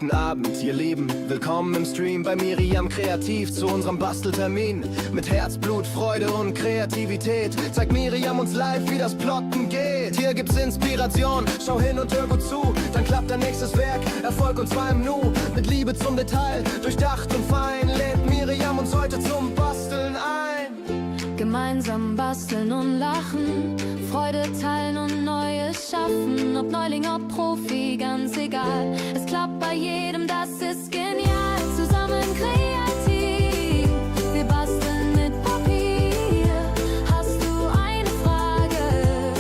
Guten Abend, ihr Lieben, willkommen im Stream bei Miriam Kreativ zu unserem Basteltermin. Mit Herzblut, Freude und Kreativität zeigt Miriam uns live, wie das Plotten geht. Hier gibt's Inspiration, schau hin und hör gut zu, dann klappt dein nächstes Werk, Erfolg und zwar im Nu. Mit Liebe zum Detail, durchdacht und fein, lädt Miriam uns heute zum Basteln ein. Gemeinsam basteln und lachen, Freude teilen und Neues schaffen. Ob Neuling, ob Profi, ganz egal. Es klappt bei jedem, das ist genial. Zusammen kreativ, wir basteln mit Papier. Hast du eine Frage?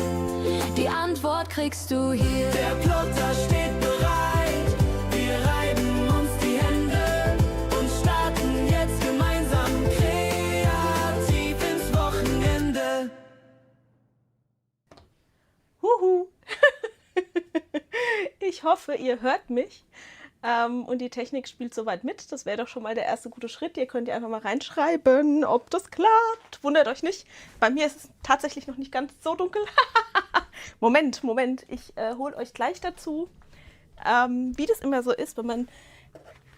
Die Antwort kriegst du hier. Der Plotter steht bereit, wir reiben uns die Hände und starten jetzt gemeinsam kreativ ins Wochenende. Huhu. Ich hoffe, ihr hört mich und die Technik spielt soweit mit. Das wäre doch schon mal der erste gute Schritt. Ihr könnt ja einfach mal reinschreiben, ob das klappt. Wundert euch nicht. Bei mir ist es tatsächlich noch nicht ganz so dunkel. Moment. Ich hole euch gleich dazu, wie das immer so ist, wenn man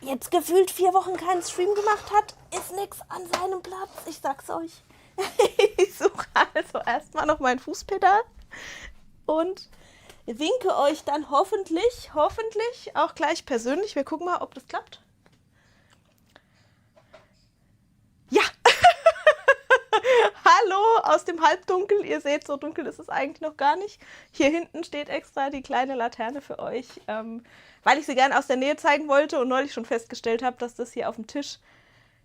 jetzt gefühlt 4 Wochen keinen Stream gemacht hat, ist nichts an seinem Platz. Ich sag's euch. Ich suche also erstmal noch mein Fußpedal und winke euch dann hoffentlich auch gleich persönlich. Wir gucken mal, ob das klappt. Ja! Hallo aus dem Halbdunkel. Ihr seht, so dunkel ist es eigentlich noch gar nicht. Hier hinten steht extra die kleine Laterne für euch, weil ich sie gerne aus der Nähe zeigen wollte und neulich schon festgestellt habe, dass das hier auf dem Tisch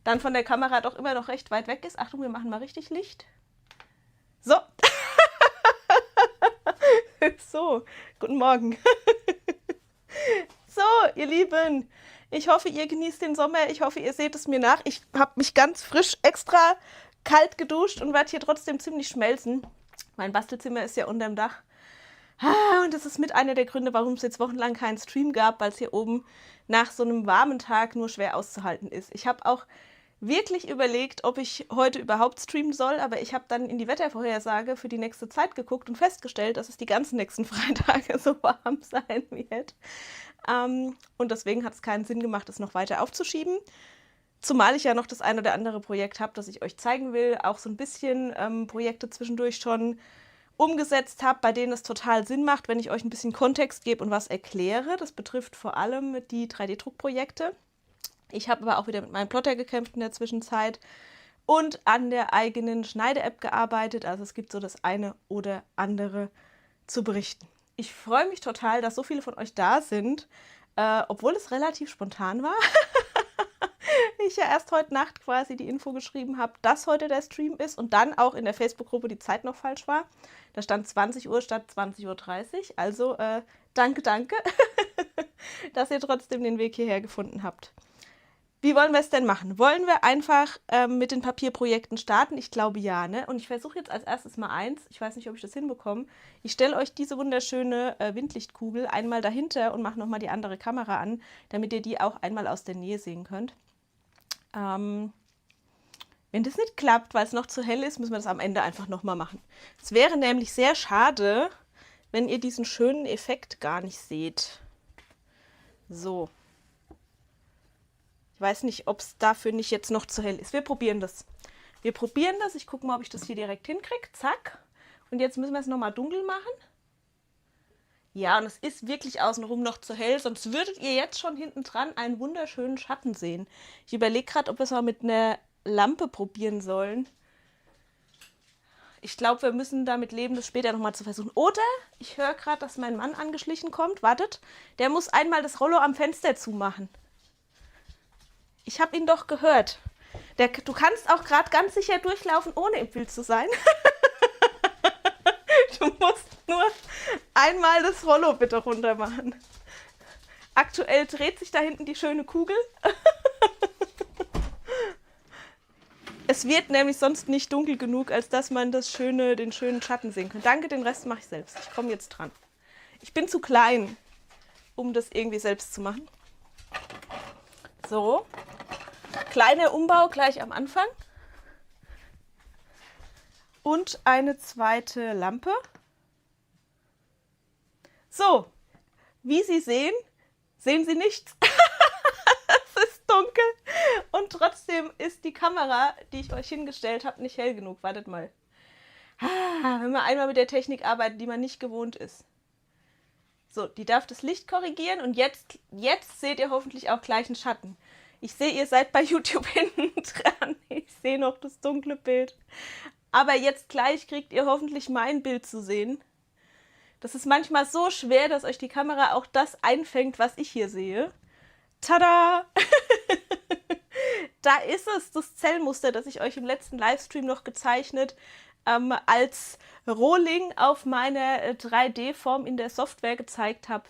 dann von der Kamera doch immer noch recht weit weg ist. Achtung, wir machen mal richtig Licht. So. So, guten Morgen. So, ihr Lieben, ich hoffe, ihr genießt den Sommer. Ich hoffe, ihr seht es mir nach. Ich habe mich ganz frisch extra kalt geduscht und werde hier trotzdem ziemlich schmelzen. Mein Bastelzimmer ist ja unterm Dach. Und das ist mit einer der Gründe, warum es jetzt wochenlang keinen Stream gab, weil es hier oben nach so einem warmen Tag nur schwer auszuhalten ist. Ich habe auch wirklich überlegt, ob ich heute überhaupt streamen soll, aber ich habe dann in die Wettervorhersage für die nächste Zeit geguckt und festgestellt, dass es die ganzen nächsten Freitage so warm sein wird. Und deswegen hat es keinen Sinn gemacht, es noch weiter aufzuschieben. Zumal ich ja noch das ein oder andere Projekt habe, das ich euch zeigen will, auch so ein bisschen Projekte zwischendurch schon umgesetzt habe, bei denen es total Sinn macht, wenn ich euch ein bisschen Kontext gebe und was erkläre. Das betrifft vor allem die 3D-Druckprojekte. Ich habe aber auch wieder mit meinem Plotter gekämpft in der Zwischenzeit und an der eigenen Schneide-App gearbeitet. Also es gibt so das eine oder andere zu berichten. Ich freue mich total, dass so viele von euch da sind, obwohl es relativ spontan war. Ich ja erst heute Nacht quasi die Info geschrieben habe, dass heute der Stream ist und dann auch in der Facebook-Gruppe die Zeit noch falsch war. Da stand 20 Uhr statt 20:30 Uhr. Also danke, dass ihr trotzdem den Weg hierher gefunden habt. Wie wollen wir es denn machen? Wollen wir einfach mit den Papierprojekten starten? Ich glaube ja, ne? Und ich versuche jetzt als erstes mal eins. Ich weiß nicht, ob ich das hinbekomme. Ich stelle euch diese wunderschöne Windlichtkugel einmal dahinter und mache nochmal die andere Kamera an, damit ihr die auch einmal aus der Nähe sehen könnt. Wenn das nicht klappt, weil es noch zu hell ist, müssen wir das am Ende einfach nochmal machen. Es wäre nämlich sehr schade, wenn ihr diesen schönen Effekt gar nicht seht. So. Ich weiß nicht, ob es dafür nicht jetzt noch zu hell ist. Wir probieren das. Ich gucke mal, ob ich das hier direkt hinkriege. Zack. Und jetzt müssen wir es nochmal dunkel machen. Ja, und es ist wirklich außenrum noch zu hell, sonst würdet ihr jetzt schon hinten dran einen wunderschönen Schatten sehen. Ich überlege gerade, ob wir es mal mit einer Lampe probieren sollen. Ich glaube, wir müssen damit leben, das später nochmal zu versuchen. Oder ich höre gerade, dass mein Mann angeschlichen kommt. Wartet, der muss einmal das Rollo am Fenster zumachen. Ich habe ihn doch gehört. Du kannst auch gerade ganz sicher durchlaufen, ohne im Bild zu sein. Du musst nur einmal das Rollo bitte runter machen. Aktuell dreht sich da hinten die schöne Kugel. Es wird nämlich sonst nicht dunkel genug, als dass man den schönen Schatten sehen kann. Danke, den Rest mache ich selbst. Ich komme jetzt dran. Ich bin zu klein, um das irgendwie selbst zu machen. So, kleiner Umbau gleich am Anfang. Und eine zweite Lampe. So, wie Sie sehen, Sehen Sie nichts? Es ist dunkel. Und trotzdem ist die Kamera, die ich euch hingestellt habe, nicht hell genug. Wartet mal. Wenn man einmal mit der Technik arbeitet, die man nicht gewohnt ist. So, die darf das Licht korrigieren und jetzt seht ihr hoffentlich auch gleich einen Schatten. Ich sehe, ihr seid bei YouTube hinten dran. Ich sehe noch das dunkle Bild. Aber jetzt gleich kriegt ihr hoffentlich mein Bild zu sehen. Das ist manchmal so schwer, dass euch die Kamera auch das einfängt, was ich hier sehe. Tada! Da ist es, das Zellmuster, das ich euch im letzten Livestream noch gezeichnet als Rohling auf meiner 3D-Form in der Software gezeigt habe.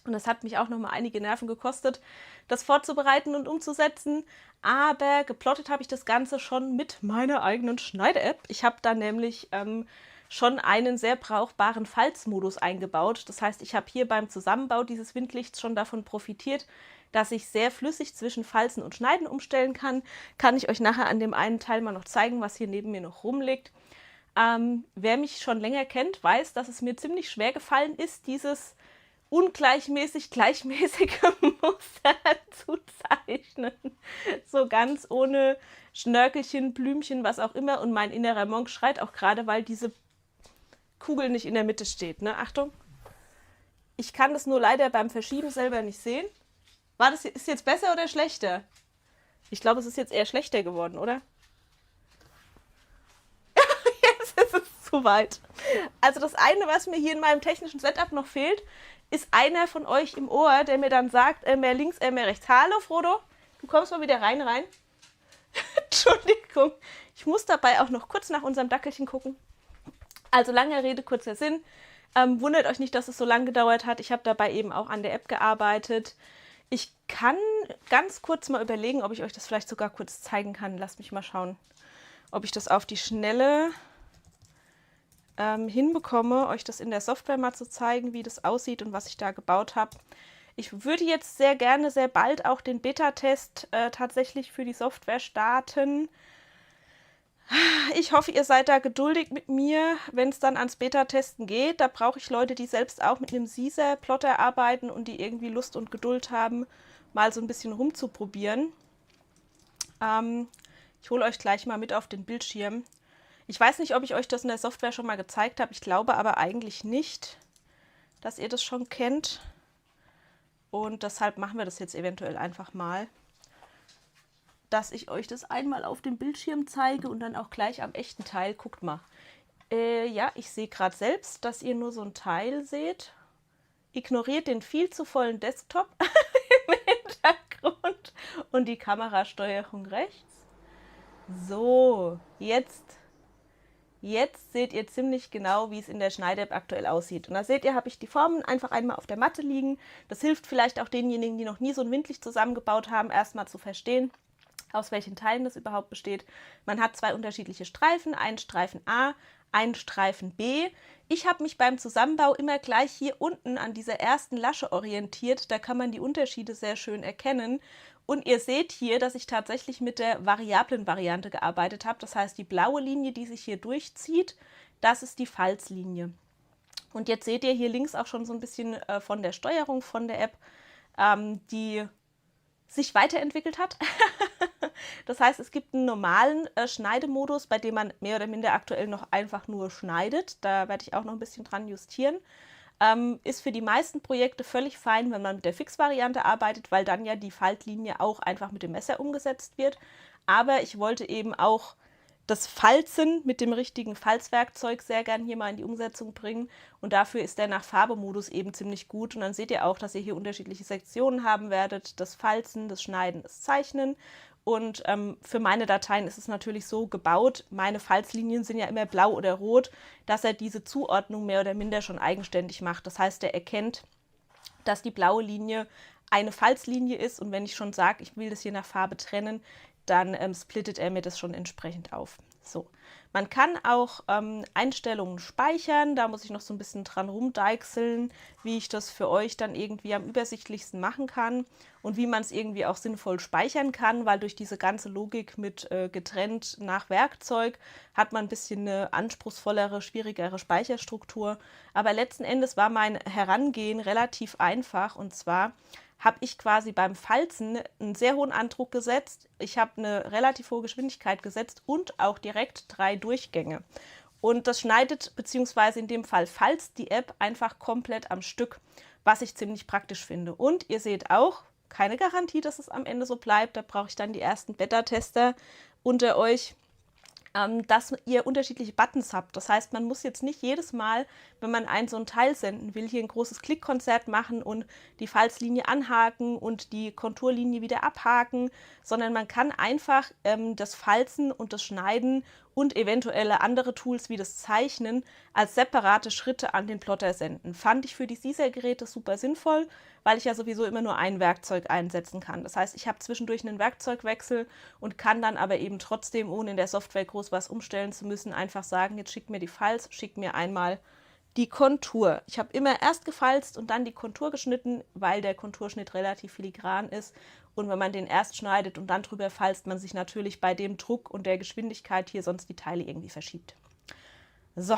Und das hat mich auch noch mal einige Nerven gekostet, das vorzubereiten und umzusetzen. Aber geplottet habe ich das Ganze schon mit meiner eigenen Schneide-App. Ich habe da nämlich schon einen sehr brauchbaren Falzmodus eingebaut. Das heißt, ich habe hier beim Zusammenbau dieses Windlichts schon davon profitiert, dass ich sehr flüssig zwischen Falzen und Schneiden umstellen kann. Kann ich euch nachher an dem einen Teil mal noch zeigen, was hier neben mir noch rumliegt. Wer mich schon länger kennt, weiß, dass es mir ziemlich schwer gefallen ist, dieses ungleichmäßig gleichmäßige Muster zu zeichnen. So ganz ohne Schnörkelchen, Blümchen, was auch immer. Und mein innerer Monk schreit auch gerade, weil diese Kugel nicht in der Mitte steht. Ne? Achtung! Ich kann das nur leider beim Verschieben selber nicht sehen. Ist jetzt besser oder schlechter? Ich glaube, es ist jetzt eher schlechter geworden, oder? Jetzt ist es zu weit. Also das eine, was mir hier in meinem technischen Setup noch fehlt, ist einer von euch im Ohr, der mir dann sagt, mehr links, mehr rechts. Hallo Frodo, du kommst mal wieder rein. Entschuldigung, ich muss dabei auch noch kurz nach unserem Dackelchen gucken. Also lange Rede, kurzer Sinn. Wundert euch nicht, dass es so lange gedauert hat. Ich habe dabei eben auch an der App gearbeitet. Ich kann ganz kurz mal überlegen, ob ich euch das vielleicht sogar kurz zeigen kann. Lasst mich mal schauen, ob ich das auf die Schnelle hinbekomme, euch das in der Software mal zu zeigen, wie das aussieht und was ich da gebaut habe. Ich würde jetzt sehr gerne, sehr bald auch den Beta-Test tatsächlich für die Software starten. Ich hoffe, ihr seid da geduldig mit mir, wenn es dann ans Beta-Testen geht. Da brauche ich Leute, die selbst auch mit einem Caesar-Plotter arbeiten und die irgendwie Lust und Geduld haben, mal so ein bisschen rumzuprobieren. Ich hole euch gleich mal mit auf den Bildschirm. Ich weiß nicht, ob ich euch das in der Software schon mal gezeigt habe. Ich glaube aber eigentlich nicht, dass ihr das schon kennt. Und deshalb machen wir das jetzt eventuell einfach mal, dass ich euch das einmal auf dem Bildschirm zeige und dann auch gleich am echten Teil. Guckt mal. Ja, ich sehe gerade selbst, dass ihr nur so ein Teil seht. Ignoriert den viel zu vollen Desktop im Hintergrund und die Kamerasteuerung rechts. So, jetzt seht ihr ziemlich genau, wie es in der Schneide-App aktuell aussieht. Und da seht ihr, habe ich die Formen einfach einmal auf der Matte liegen. Das hilft vielleicht auch denjenigen, die noch nie so ein Windlicht zusammengebaut haben, erstmal zu verstehen, aus welchen Teilen das überhaupt besteht. Man hat zwei unterschiedliche Streifen, einen Streifen A, einen Streifen B. Ich habe mich beim Zusammenbau immer gleich hier unten an dieser ersten Lasche orientiert. Da kann man die Unterschiede sehr schön erkennen. Und ihr seht hier, dass ich tatsächlich mit der variablen Variante gearbeitet habe. Das heißt, die blaue Linie, die sich hier durchzieht, das ist die Falzlinie. Und jetzt seht ihr hier links auch schon so ein bisschen von der Steuerung von der App, die sich weiterentwickelt hat. Das heißt, es gibt einen normalen Schneidemodus, bei dem man mehr oder minder aktuell noch einfach nur schneidet. Da werde ich auch noch ein bisschen dran justieren. Ist für die meisten Projekte völlig fein, wenn man mit der Fix-Variante arbeitet, weil dann ja die Faltlinie auch einfach mit dem Messer umgesetzt wird. Aber ich wollte eben auch das Falzen mit dem richtigen Falzwerkzeug sehr gern hier mal in die Umsetzung bringen. Und dafür ist der Nach-Farbe-Modus eben ziemlich gut. Und dann seht ihr auch, dass ihr hier unterschiedliche Sektionen haben werdet. Das Falzen, das Schneiden, das Zeichnen. Und für meine Dateien ist es natürlich so gebaut, meine Falzlinien sind ja immer blau oder rot, dass er diese Zuordnung mehr oder minder schon eigenständig macht. Das heißt, er erkennt, dass die blaue Linie eine Falzlinie ist und wenn ich schon sage, ich will das hier nach Farbe trennen, dann splittet er mir das schon entsprechend auf. So. Man kann auch Einstellungen speichern, da muss ich noch so ein bisschen dran rumdeichseln, wie ich das für euch dann irgendwie am übersichtlichsten machen kann und wie man es irgendwie auch sinnvoll speichern kann, weil durch diese ganze Logik mit getrennt nach Werkzeug hat man ein bisschen eine anspruchsvollere, schwierigere Speicherstruktur. Aber letzten Endes war mein Herangehen relativ einfach und zwar habe ich quasi beim Falzen einen sehr hohen Andruck gesetzt. Ich habe eine relativ hohe Geschwindigkeit gesetzt und auch direkt 3 Durchgänge. Und das schneidet, beziehungsweise in dem Fall falzt die App einfach komplett am Stück, was ich ziemlich praktisch finde. Und ihr seht auch, keine Garantie, dass es am Ende so bleibt. Da brauche ich dann die ersten Beta-Tester unter euch, dass ihr unterschiedliche Buttons habt. Das heißt, man muss jetzt nicht jedes Mal, wenn man so ein Teil senden will, hier ein großes Klickkonzert machen und die Falzlinie anhaken und die Konturlinie wieder abhaken, sondern man kann einfach das Falzen und das Schneiden und eventuelle andere Tools wie das Zeichnen als separate Schritte an den Plotter senden. Fand ich für die Caesar-Geräte super sinnvoll, weil ich ja sowieso immer nur ein Werkzeug einsetzen kann. Das heißt, ich habe zwischendurch einen Werkzeugwechsel und kann dann aber eben trotzdem, ohne in der Software groß was umstellen zu müssen, einfach sagen, jetzt schickt mir die Falz, schickt mir einmal die Kontur. Ich habe immer erst gefalzt und dann die Kontur geschnitten, weil der Konturschnitt relativ filigran ist. Und wenn man den erst schneidet und dann drüber falzt, man sich natürlich bei dem Druck und der Geschwindigkeit hier sonst die Teile irgendwie verschiebt. So,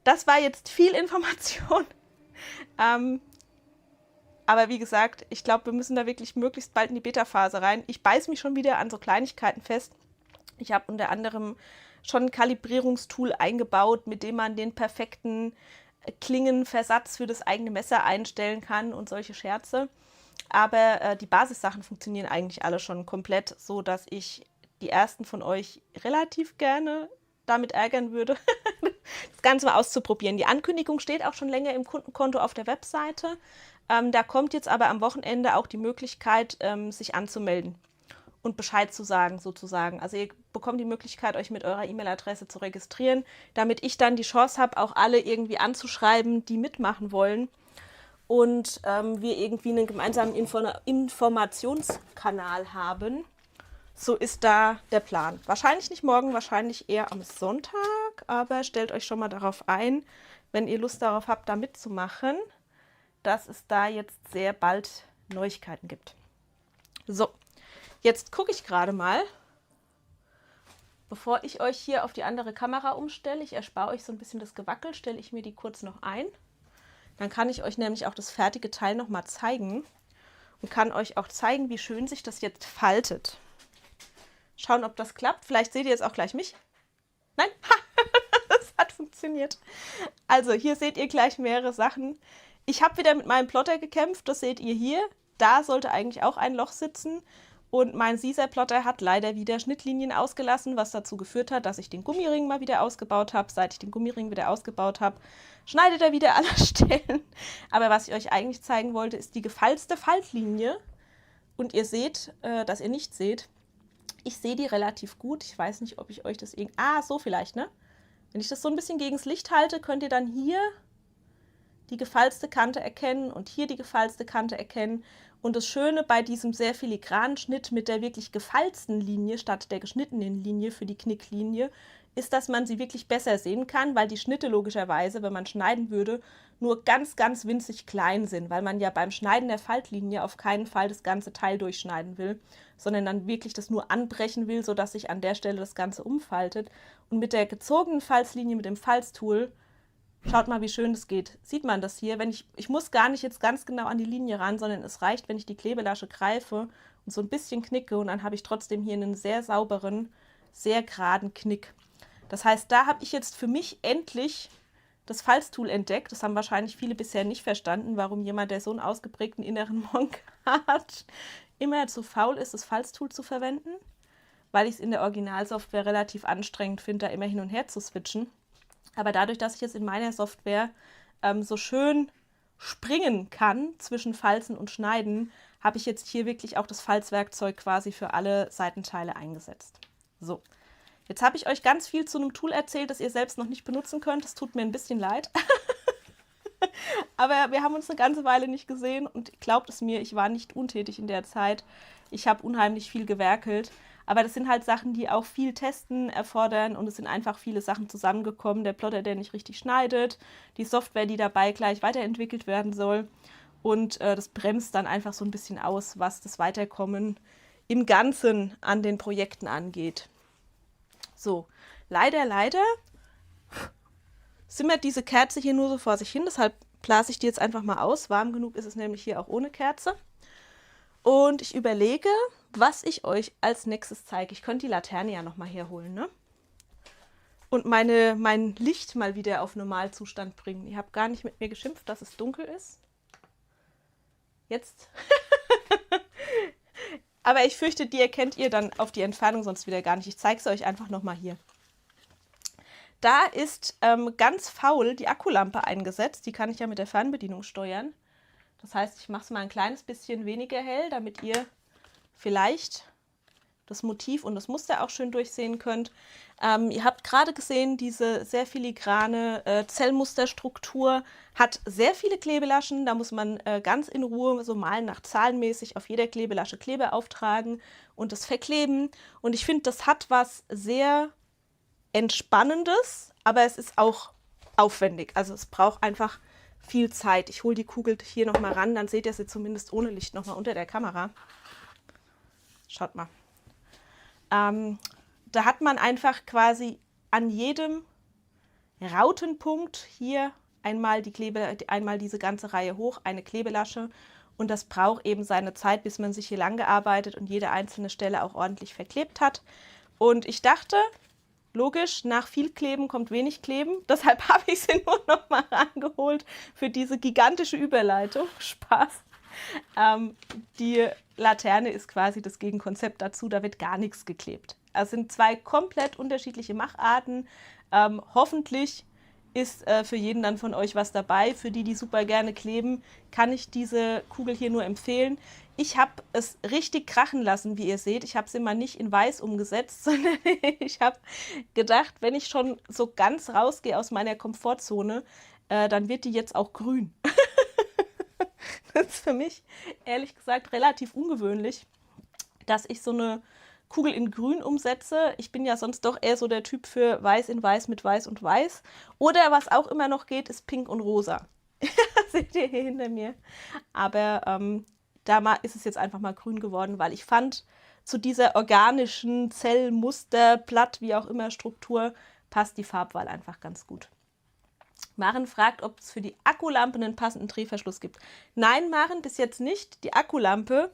das war jetzt viel Information. Aber wie gesagt, ich glaube, wir müssen da wirklich möglichst bald in die Beta-Phase rein. Ich beiße mich schon wieder an so Kleinigkeiten fest. Ich habe unter anderem schon ein Kalibrierungstool eingebaut, mit dem man den perfekten Klingenversatz für das eigene Messer einstellen kann und solche Scherze. Aber die Basissachen funktionieren eigentlich alle schon komplett, so dass ich die ersten von euch relativ gerne damit ärgern würde, das Ganze mal auszuprobieren. Die Ankündigung steht auch schon länger im Kundenkonto auf der Webseite. Da kommt jetzt aber am Wochenende auch die Möglichkeit, sich anzumelden und Bescheid zu sagen, sozusagen. Also ihr bekommt die Möglichkeit, euch mit eurer E-Mail-Adresse zu registrieren, damit ich dann die Chance habe, auch alle irgendwie anzuschreiben, die mitmachen wollen. Und wir irgendwie einen gemeinsamen Informationskanal haben. So ist da der Plan. Wahrscheinlich nicht morgen, wahrscheinlich eher am Sonntag, aber stellt euch schon mal darauf ein, wenn ihr Lust darauf habt, da mitzumachen, dass es da jetzt sehr bald Neuigkeiten gibt. So, jetzt gucke ich gerade mal, bevor ich euch hier auf die andere Kamera umstelle. Ich erspare euch so ein bisschen das Gewackel, stelle ich mir die kurz noch ein. Dann kann ich euch nämlich auch das fertige Teil noch mal zeigen und kann euch auch zeigen, wie schön sich das jetzt faltet. Schauen, ob das klappt. Vielleicht seht ihr jetzt auch gleich mich. Nein? Ha! Das hat funktioniert. Also hier seht ihr gleich mehrere Sachen. Ich habe wieder mit meinem Plotter gekämpft, das seht ihr hier. Da sollte eigentlich auch ein Loch sitzen. Und mein Caesar-Plotter hat leider wieder Schnittlinien ausgelassen, was dazu geführt hat, dass ich den Gummiring mal wieder ausgebaut habe. Seit ich den Gummiring wieder ausgebaut habe, schneidet er wieder an der Stellen. Aber was ich euch eigentlich zeigen wollte, ist die gefalzte Faltlinie. Und ihr seht, dass ihr nicht seht, ich sehe die relativ gut. Ich weiß nicht, ob ich euch das irgendwie... Ah, so vielleicht, ne? Wenn ich das so ein bisschen gegen das Licht halte, könnt ihr dann hier die gefalzte Kante erkennen und hier die gefalzte Kante erkennen. Und das Schöne bei diesem sehr filigranen Schnitt mit der wirklich gefalzten Linie statt der geschnittenen Linie für die Knicklinie ist, dass man sie wirklich besser sehen kann, weil die Schnitte logischerweise, wenn man schneiden würde, nur ganz, ganz winzig klein sind, weil man ja beim Schneiden der Faltlinie auf keinen Fall das ganze Teil durchschneiden will, sondern dann wirklich das nur anbrechen will, sodass sich an der Stelle das Ganze umfaltet. Und mit der gezogenen Falzlinie, mit dem Falztool, schaut mal, wie schön das geht. Sieht man das hier? Ich muss gar nicht jetzt ganz genau an die Linie ran, sondern es reicht, wenn ich die Klebelasche greife und so ein bisschen knicke und dann habe ich trotzdem hier einen sehr sauberen, sehr geraden Knick. Das heißt, da habe ich jetzt für mich endlich das Falztool entdeckt. Das haben wahrscheinlich viele bisher nicht verstanden, warum jemand, der so einen ausgeprägten inneren Monk hat, immer zu faul ist, das Falztool zu verwenden, weil ich es in der Originalsoftware relativ anstrengend finde, da immer hin und her zu switchen. Aber dadurch, dass ich jetzt in meiner Software so schön springen kann zwischen Falzen und Schneiden, habe ich jetzt hier wirklich auch das Falzwerkzeug quasi für alle Seitenteile eingesetzt. So, jetzt habe ich euch ganz viel zu einem Tool erzählt, das ihr selbst noch nicht benutzen könnt. Das tut mir ein bisschen leid. Aber wir haben uns eine ganze Weile nicht gesehen und glaubt es mir, ich war nicht untätig in der Zeit. Ich habe unheimlich viel gewerkelt. Aber das sind halt Sachen, die auch viel Testen erfordern und es sind einfach viele Sachen zusammengekommen. Der Plotter, der nicht richtig schneidet, die Software, die dabei gleich weiterentwickelt werden soll und das bremst dann einfach so ein bisschen aus, was das Weiterkommen im Ganzen an den Projekten angeht. So, leider simmert diese Kerze hier nur so vor sich hin, deshalb blase ich die jetzt einfach mal aus. Warm genug ist es nämlich hier auch ohne Kerze. Und ich überlege, was ich euch als nächstes zeige. Ich könnte die Laterne ja nochmal herholen, ne? Und mein Licht mal wieder auf Normalzustand bringen. Ihr habt gar nicht mit mir geschimpft, dass es dunkel ist. Jetzt. Aber ich fürchte, die erkennt ihr dann auf die Entfernung sonst wieder gar nicht. Ich zeige es euch einfach nochmal hier. Da ist ganz faul die Akkulampe eingesetzt. Die kann ich ja mit der Fernbedienung steuern. Das heißt, ich mache es mal ein kleines bisschen weniger hell, damit ihr vielleicht das Motiv und das Muster auch schön durchsehen könnt. Ihr habt gerade gesehen, diese sehr filigrane Zellmusterstruktur hat sehr viele Klebelaschen. Da muss man ganz in Ruhe so malen nach zahlenmäßig auf jeder Klebelasche Kleber auftragen und das verkleben. Und ich finde, das hat was sehr Entspannendes, aber es ist auch aufwendig. Also es braucht einfach viel Zeit. Ich hole die Kugel hier nochmal ran, dann seht ihr sie zumindest ohne Licht nochmal unter der Kamera. Schaut mal. Da hat man einfach quasi an jedem Rautenpunkt hier einmal einmal diese ganze Reihe hoch, eine Klebelasche. Und das braucht eben seine Zeit, bis man sich hier lang gearbeitet und jede einzelne Stelle auch ordentlich verklebt hat. Und ich dachte, logisch, nach viel Kleben kommt wenig Kleben. Deshalb habe ich sie nur noch mal rangeholt für diese gigantische Überleitung. Spaß. Die Laterne ist quasi das Gegenkonzept dazu. Da wird gar nichts geklebt. Es sind zwei komplett unterschiedliche Macharten. Hoffentlich ist für jeden dann von euch was dabei. Für die, die super gerne kleben, kann ich diese Kugel hier nur empfehlen. Ich habe es richtig krachen lassen, wie ihr seht. Ich habe sie mal nicht in weiß umgesetzt, sondern ich habe gedacht, wenn ich schon so ganz rausgehe aus meiner Komfortzone, dann wird die jetzt auch grün. Das ist für mich, ehrlich gesagt, relativ ungewöhnlich, dass ich so eine Kugel in grün umsetze. Ich bin ja sonst doch eher so der Typ für weiß in weiß mit weiß und weiß. Oder was auch immer noch geht, ist pink und rosa. Seht ihr hier hinter mir. Aber da ist es jetzt einfach mal grün geworden, weil ich fand, zu dieser organischen Zellmuster, Blatt, wie auch immer Struktur, passt die Farbwahl einfach ganz gut. Maren fragt, ob es für die Akkulampe einen passenden Drehverschluss gibt. Nein, Maren, bis jetzt nicht. Die Akkulampe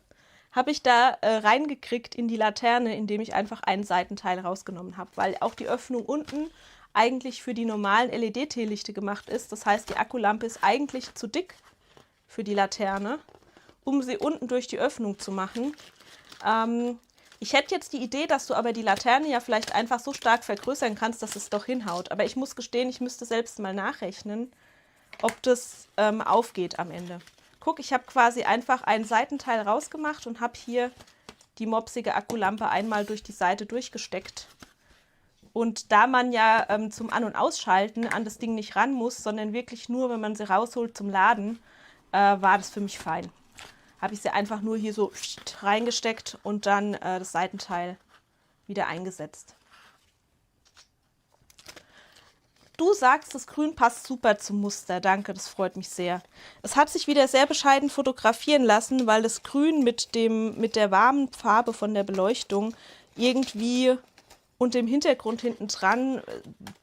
habe ich da reingekriegt in die Laterne, indem ich einfach einen Seitenteil rausgenommen habe, weil auch die Öffnung unten eigentlich für die normalen LED-Teelichte gemacht ist. Das heißt, die Akkulampe ist eigentlich zu dick für die Laterne, um sie unten durch die Öffnung zu machen. Ich hätte jetzt die Idee, dass du aber die Laterne ja vielleicht einfach so stark vergrößern kannst, dass es doch hinhaut. Aber ich muss gestehen, ich müsste selbst mal nachrechnen, ob das aufgeht am Ende. Guck, ich habe quasi einfach einen Seitenteil rausgemacht und habe hier die mopsige Akkulampe einmal durch die Seite durchgesteckt. Und da man ja zum An- und Ausschalten an das Ding nicht ran muss, sondern wirklich nur, wenn man sie rausholt zum Laden, war das für mich fein. Habe ich sie einfach nur hier so reingesteckt und dann das Seitenteil wieder eingesetzt. Du sagst, das Grün passt super zum Muster. Danke, das freut mich sehr. Es hat sich wieder sehr bescheiden fotografieren lassen, weil das Grün mit der warmen Farbe von der Beleuchtung irgendwie und dem Hintergrund hinten dran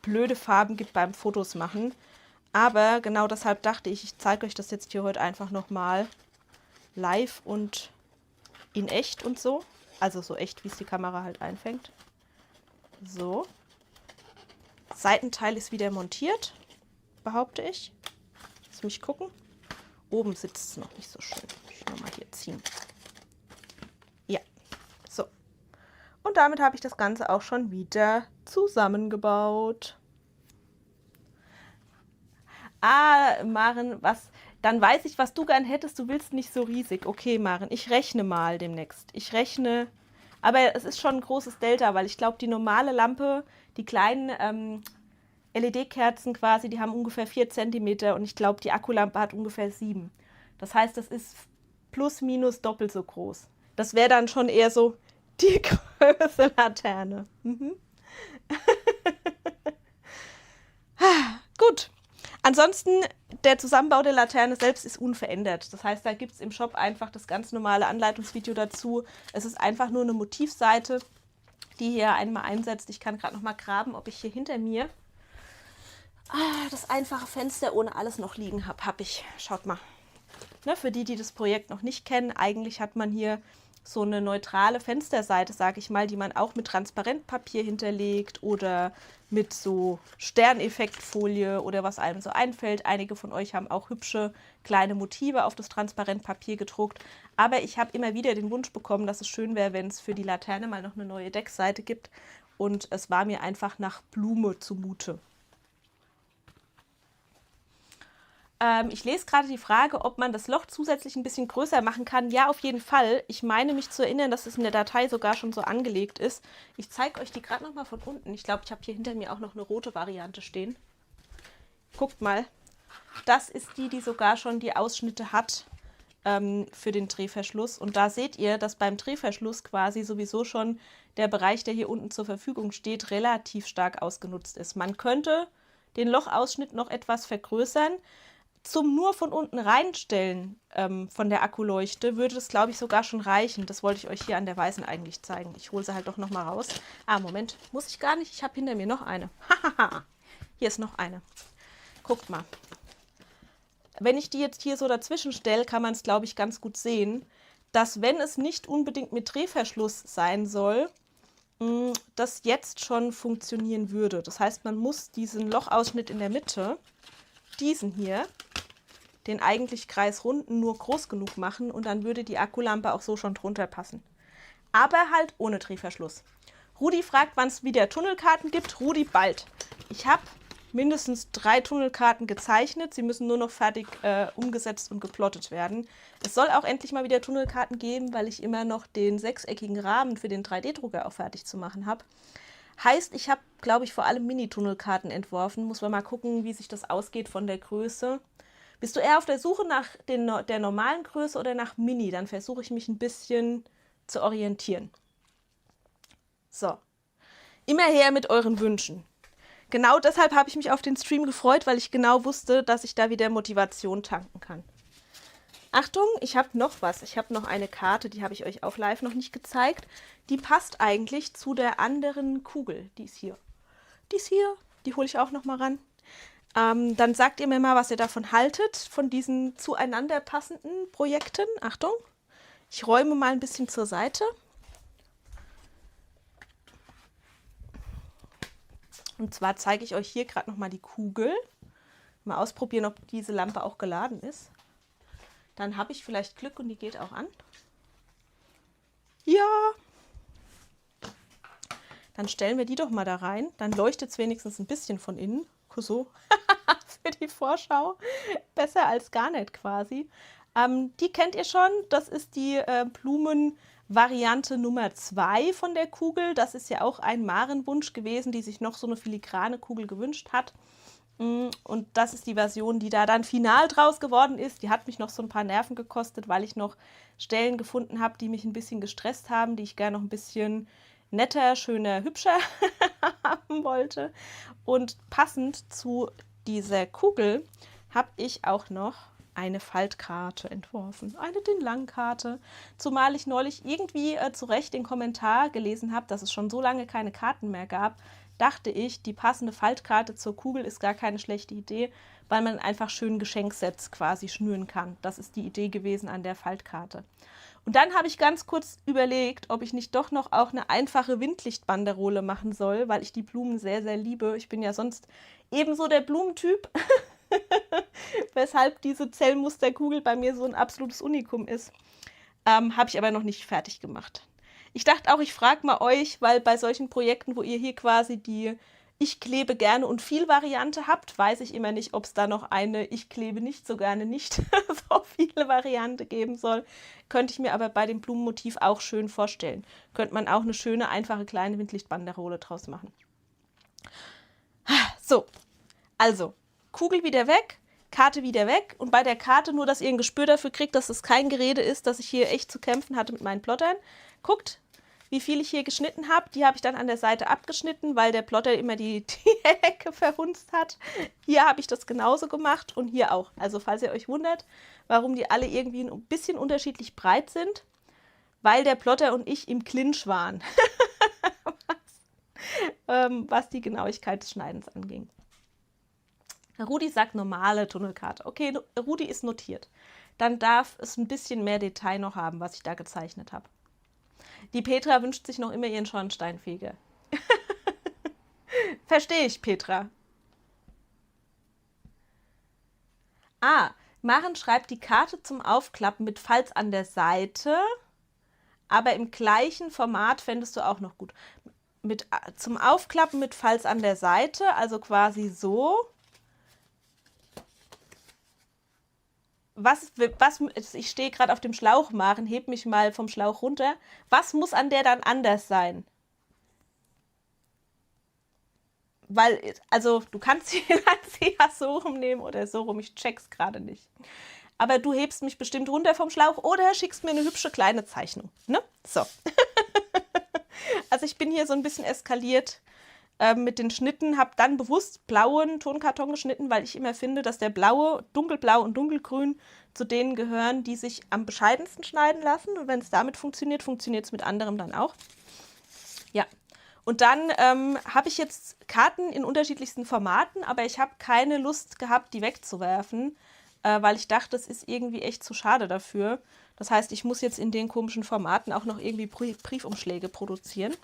blöde Farben gibt beim Fotos machen. Aber genau deshalb dachte ich, ich zeige euch das jetzt hier heute einfach nochmal live und in echt und so. Also so echt, wie es die Kamera halt einfängt. So. Seitenteil ist wieder montiert, behaupte ich. Lass mich gucken. Oben sitzt es noch nicht so schön. Ich will nochmal hier ziehen. Ja, so. Und damit habe ich das Ganze auch schon wieder zusammengebaut. Ah, Maren, was? Dann weiß ich, was du gern hättest. Du willst nicht so riesig. Okay, Maren, ich rechne mal demnächst. Ich rechne, aber es ist schon ein großes Delta, weil ich glaube, die normale Lampe, die kleinen LED-Kerzen quasi, die haben ungefähr 4 cm und ich glaube, die Akkulampe hat ungefähr 7. Das heißt, das ist plus minus doppelt so groß. Das wäre dann schon eher so die Größe Laterne. Gut. Ansonsten, der Zusammenbau der Laterne selbst ist unverändert. Das heißt, da gibt es im Shop einfach das ganz normale Anleitungsvideo dazu. Es ist einfach nur eine Motivseite, die hier einmal einsetzt. Ich kann gerade noch mal graben, ob ich hier hinter mir das einfache Fenster ohne alles noch liegen habe. Hab ich. Schaut mal. Ne, für die, die das Projekt noch nicht kennen, eigentlich hat man hier so eine neutrale Fensterseite, sage ich mal, die man auch mit Transparentpapier hinterlegt oder mit so Sterneffektfolie oder was einem so einfällt. Einige von euch haben auch hübsche kleine Motive auf das Transparentpapier gedruckt. Aber ich habe immer wieder den Wunsch bekommen, dass es schön wäre, wenn es für die Laterne mal noch eine neue Deckseite gibt. Und es war mir einfach nach Blume zumute. Ich lese gerade die Frage, ob man das Loch zusätzlich ein bisschen größer machen kann. Ja, auf jeden Fall. Ich meine mich zu erinnern, dass es in der Datei sogar schon so angelegt ist. Ich zeige euch die gerade noch mal von unten. Ich glaube, ich habe hier hinter mir auch noch eine rote Variante stehen. Guckt mal. Das ist die, die sogar schon die Ausschnitte hat für den Drehverschluss. Und da seht ihr, dass beim Drehverschluss quasi sowieso schon der Bereich, der hier unten zur Verfügung steht, relativ stark ausgenutzt ist. Man könnte den Lochausschnitt noch etwas vergrößern. Zum nur von unten reinstellen von der Akkuleuchte würde es, glaube ich, sogar schon reichen. Das wollte ich euch hier an der weißen eigentlich zeigen. Ich hole sie halt doch noch mal raus. Ah, Moment, muss ich gar nicht. Ich habe hinter mir noch eine. Hier ist noch eine. Guckt mal. Wenn ich die jetzt hier so dazwischen stelle, kann man es, glaube ich, ganz gut sehen, dass, wenn es nicht unbedingt mit Drehverschluss sein soll, das jetzt schon funktionieren würde. Das heißt, man muss diesen Lochausschnitt in der Mitte, diesen hier, den eigentlich kreisrunden, nur groß genug machen und dann würde die Akkulampe auch so schon drunter passen. Aber halt ohne Drehverschluss. Rudi fragt, wann es wieder Tunnelkarten gibt. Rudi, bald. Ich habe mindestens 3 Tunnelkarten gezeichnet. Sie müssen nur noch fertig umgesetzt und geplottet werden. Es soll auch endlich mal wieder Tunnelkarten geben, weil ich immer noch den 6-eckigen Rahmen für den 3D-Drucker auch fertig zu machen habe. Heißt, ich habe, glaube ich, vor allem Mini-Tunnelkarten entworfen. Muss man mal gucken, wie sich das ausgeht von der Größe. Bist du eher auf der Suche nach der normalen Größe oder nach Mini? Dann versuche ich mich ein bisschen zu orientieren. So, immer her mit euren Wünschen. Genau deshalb habe ich mich auf den Stream gefreut, weil ich genau wusste, dass ich da wieder Motivation tanken kann. Achtung, ich habe noch was. Ich habe noch eine Karte, die habe ich euch auch live noch nicht gezeigt. Die passt eigentlich zu der anderen Kugel. Die ist hier. Die ist hier. Die hole ich auch noch mal ran. Dann sagt ihr mir mal, was ihr davon haltet, von diesen zueinander passenden Projekten. Achtung, ich räume mal ein bisschen zur Seite. Und zwar zeige ich euch hier gerade noch mal die Kugel. Mal ausprobieren, ob diese Lampe auch geladen ist. Dann habe ich vielleicht Glück und die geht auch an. Ja. Dann stellen wir die doch mal da rein. Dann leuchtet es wenigstens ein bisschen von innen. So. Für die Vorschau. Besser als gar nicht quasi. Die kennt ihr schon. Das ist die Blumenvariante Nummer 2 von der Kugel. Das ist ja auch ein Maren-Wunsch gewesen, die sich noch so eine filigrane Kugel gewünscht hat. Und das ist die Version, die da dann final draus geworden ist. Die hat mich noch so ein paar Nerven gekostet, weil ich noch Stellen gefunden habe, die mich ein bisschen gestresst haben, die ich gerne noch ein bisschen netter, schöner, hübscher haben wollte. Und passend zu dieser Kugel habe ich auch noch eine Faltkarte entworfen, eine Dinlang-Karte. Zumal ich neulich irgendwie zu Recht den Kommentar gelesen habe, dass es schon so lange keine Karten mehr gab, dachte ich, die passende Faltkarte zur Kugel ist gar keine schlechte Idee, weil man einfach schön Geschenksets quasi schnüren kann. Das ist die Idee gewesen an der Faltkarte. Und dann habe ich ganz kurz überlegt, ob ich nicht doch noch auch eine einfache Windlichtbanderole machen soll, weil ich die Blumen sehr, sehr liebe. Ich bin ja sonst ebenso der Blumentyp, weshalb diese Zellmusterkugel bei mir so ein absolutes Unikum ist. Habe ich aber noch nicht fertig gemacht. Ich dachte auch, ich frage mal euch, weil bei solchen Projekten, wo ihr hier quasi die Ich klebe gerne und viel Variante habt, weiß ich immer nicht, ob es da noch eine Ich klebe nicht so gerne nicht so viele Variante geben soll. Könnte ich mir aber bei dem Blumenmotiv auch schön vorstellen. Könnte man auch eine schöne, einfache kleine Windlichtbanderole draus machen. So, also Kugel wieder weg, Karte wieder weg und bei der Karte nur, dass ihr ein Gespür dafür kriegt, dass es kein Gerede ist, dass ich hier echt zu kämpfen hatte mit meinen Plottern. Guckt, wie viel ich hier geschnitten habe. Die habe ich dann an der Seite abgeschnitten, weil der Plotter immer die Ecke verhunzt hat. Hier habe ich das genauso gemacht und hier auch. Also falls ihr euch wundert, warum die alle irgendwie ein bisschen unterschiedlich breit sind, weil der Plotter und ich im Clinch waren, was die Genauigkeit des Schneidens anging. Rudi sagt normale Tunnelkarte. Okay, Rudi ist notiert. dann darf es ein bisschen mehr Detail noch haben, was ich da gezeichnet habe. Die Petra wünscht sich noch immer ihren Schornsteinfeger. Verstehe ich, Petra. Maren schreibt, die Karte zum Aufklappen mit Falz an der Seite, aber im gleichen Format fändest du auch noch gut. Zum Aufklappen mit Falz an der Seite, also quasi so. Ich stehe gerade auf dem Schlauch, Maren, heb mich mal vom Schlauch runter. Was muss an der dann anders sein? Weil, also du kannst sie ja so rumnehmen oder so rum, ich check's gerade nicht. Aber du hebst mich bestimmt runter vom Schlauch oder schickst mir eine hübsche kleine Zeichnung, ne? So. Also ich bin hier so ein bisschen eskaliert mit den Schnitten, habe dann bewusst blauen Tonkarton geschnitten, weil ich immer finde, dass der blaue, dunkelblau und dunkelgrün zu denen gehören, die sich am bescheidensten schneiden lassen. Und wenn es damit funktioniert, funktioniert es mit anderem dann auch. Ja. Und dann habe ich jetzt Karten in unterschiedlichsten Formaten, aber ich habe keine Lust gehabt, die wegzuwerfen, weil ich dachte, das ist irgendwie echt zu schade dafür. Das heißt, ich muss jetzt in den komischen Formaten auch noch irgendwie Briefumschläge produzieren.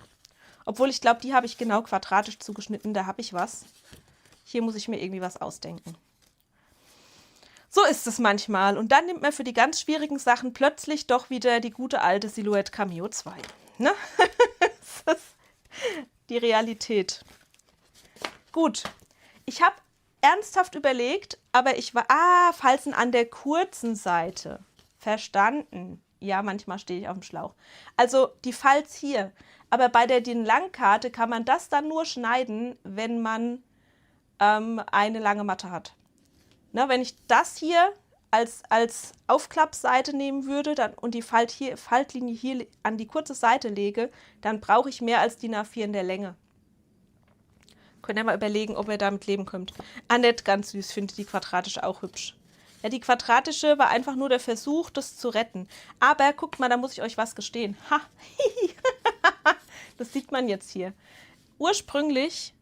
Obwohl ich glaube, die habe ich genau quadratisch zugeschnitten, da habe ich was. Hier muss ich mir irgendwie was ausdenken. So ist es manchmal. Und dann nimmt man für die ganz schwierigen Sachen plötzlich doch wieder die gute alte Silhouette Cameo 2. Ne? Das ist die Realität. Gut, ich habe ernsthaft überlegt, aber ich war, Falzen an der kurzen Seite. Verstanden. Ja, manchmal stehe ich auf dem Schlauch. Also die Falz hier. Aber bei der DIN-Lang-Karte kann man das dann nur schneiden, wenn man eine lange Matte hat. Na, wenn ich das hier als Aufklappseite nehmen würde und die Faltlinie hier an die kurze Seite lege, dann brauche ich mehr als DIN A4 in der Länge. Könnt ihr mal überlegen, ob ihr damit leben könnt. Annette, ganz süß, findet die quadratische auch hübsch. Ja, die quadratische war einfach nur der Versuch, das zu retten. Aber guckt mal, da muss ich euch was gestehen. Ha! Das sieht man jetzt hier. Ursprünglich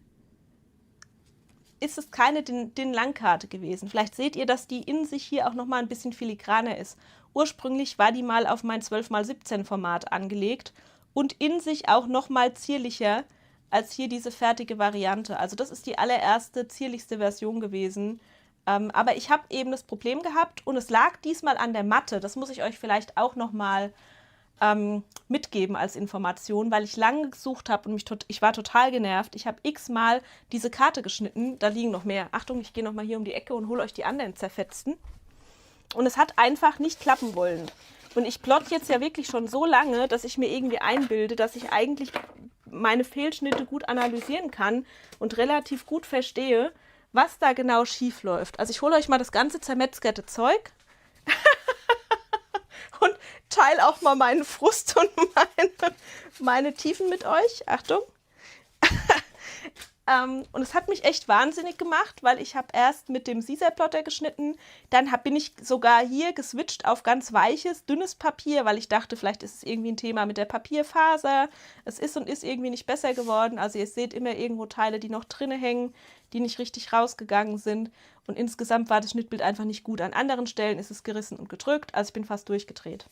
ist es keine DIN-Lang-Karte gewesen. Vielleicht seht ihr, dass die in sich hier auch nochmal ein bisschen filigraner ist. Ursprünglich war die mal auf mein 12×17 Format angelegt und in sich auch nochmal zierlicher als hier diese fertige Variante. Also das ist die allererste, zierlichste Version gewesen. Aber ich habe eben das Problem gehabt und es lag diesmal an der Matte. Das muss ich euch vielleicht auch nochmal mitgeben als Information, weil ich lange gesucht habe und ich war total genervt. Ich habe x-mal diese Karte geschnitten, da liegen noch mehr. Achtung, ich gehe nochmal hier um die Ecke und hole euch die anderen zerfetzten. Und es hat einfach nicht klappen wollen. Und ich plotte jetzt ja wirklich schon so lange, dass ich mir irgendwie einbilde, dass ich eigentlich meine Fehlschnitte gut analysieren kann und relativ gut verstehe, was da genau schief läuft. Also ich hole euch mal das ganze zermetzgerte Zeug und teile auch mal meinen Frust und meine Tiefen mit euch. Achtung. Und es hat mich echt wahnsinnig gemacht, weil ich habe erst mit dem Caesar-Plotter geschnitten, dann bin ich sogar hier geswitcht auf ganz weiches, dünnes Papier, weil ich dachte, vielleicht ist es irgendwie ein Thema mit der Papierfaser. Es ist und ist irgendwie nicht besser geworden. Also ihr seht immer irgendwo Teile, die noch drinne hängen, die nicht richtig rausgegangen sind. Und insgesamt war das Schnittbild einfach nicht gut. An anderen Stellen ist es gerissen und gedrückt, also ich bin fast durchgedreht.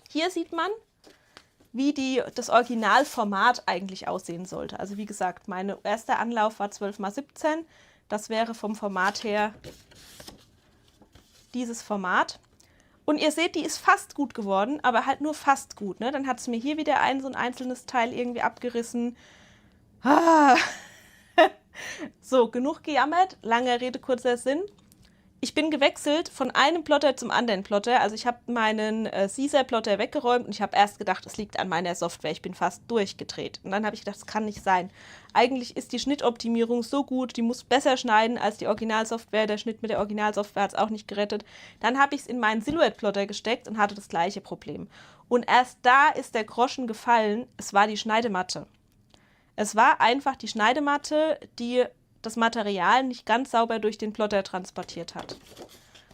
Hier sieht man, wie das Originalformat eigentlich aussehen sollte. Also wie gesagt, mein erster Anlauf war 12×17. Das wäre vom Format her dieses Format. Und ihr seht, die ist fast gut geworden, aber halt nur fast gut. Ne? Dann hat es mir hier wieder so ein einzelnes Teil irgendwie abgerissen. So, genug gejammert. Langer Rede, kurzer Sinn. Ich bin gewechselt von einem Plotter zum anderen Plotter. Also ich habe meinen Caesar-Plotter weggeräumt und ich habe erst gedacht, es liegt an meiner Software. Ich bin fast durchgedreht. Und dann habe ich gedacht, das kann nicht sein. Eigentlich ist die Schnittoptimierung so gut, die muss besser schneiden als die Originalsoftware. Der Schnitt mit der Originalsoftware hat es auch nicht gerettet. Dann habe ich es in meinen Silhouette-Plotter gesteckt und hatte das gleiche Problem. Und erst da ist der Groschen gefallen. Es war die Schneidematte. Es war einfach die Schneidematte, die das Material nicht ganz sauber durch den Plotter transportiert hat.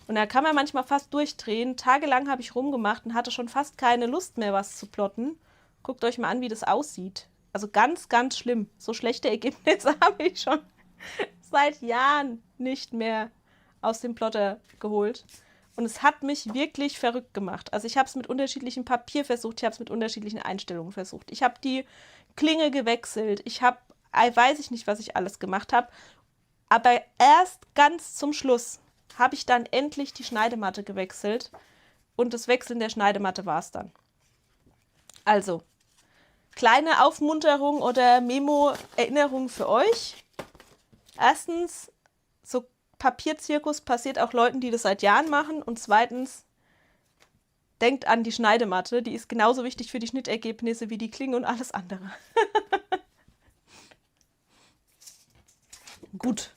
Und da kann man manchmal fast durchdrehen. Tagelang habe ich rumgemacht und hatte schon fast keine Lust mehr, was zu plotten. Guckt euch mal an, wie das aussieht. Also ganz, ganz schlimm. So schlechte Ergebnisse habe ich schon seit Jahren nicht mehr aus dem Plotter geholt. Und es hat mich wirklich verrückt gemacht. Also ich habe es mit unterschiedlichem Papier versucht, ich habe es mit unterschiedlichen Einstellungen versucht. Ich habe die Klinge gewechselt, weiß ich nicht, was ich alles gemacht habe. Aber erst ganz zum Schluss habe ich dann endlich die Schneidematte gewechselt. Und das Wechseln der Schneidematte war es dann. Also, kleine Aufmunterung oder Memo-Erinnerung für euch. Erstens, so Papierzirkus passiert auch Leuten, die das seit Jahren machen. Und zweitens, denkt an die Schneidematte. Die ist genauso wichtig für die Schnittergebnisse wie die Klinge und alles andere. Gut.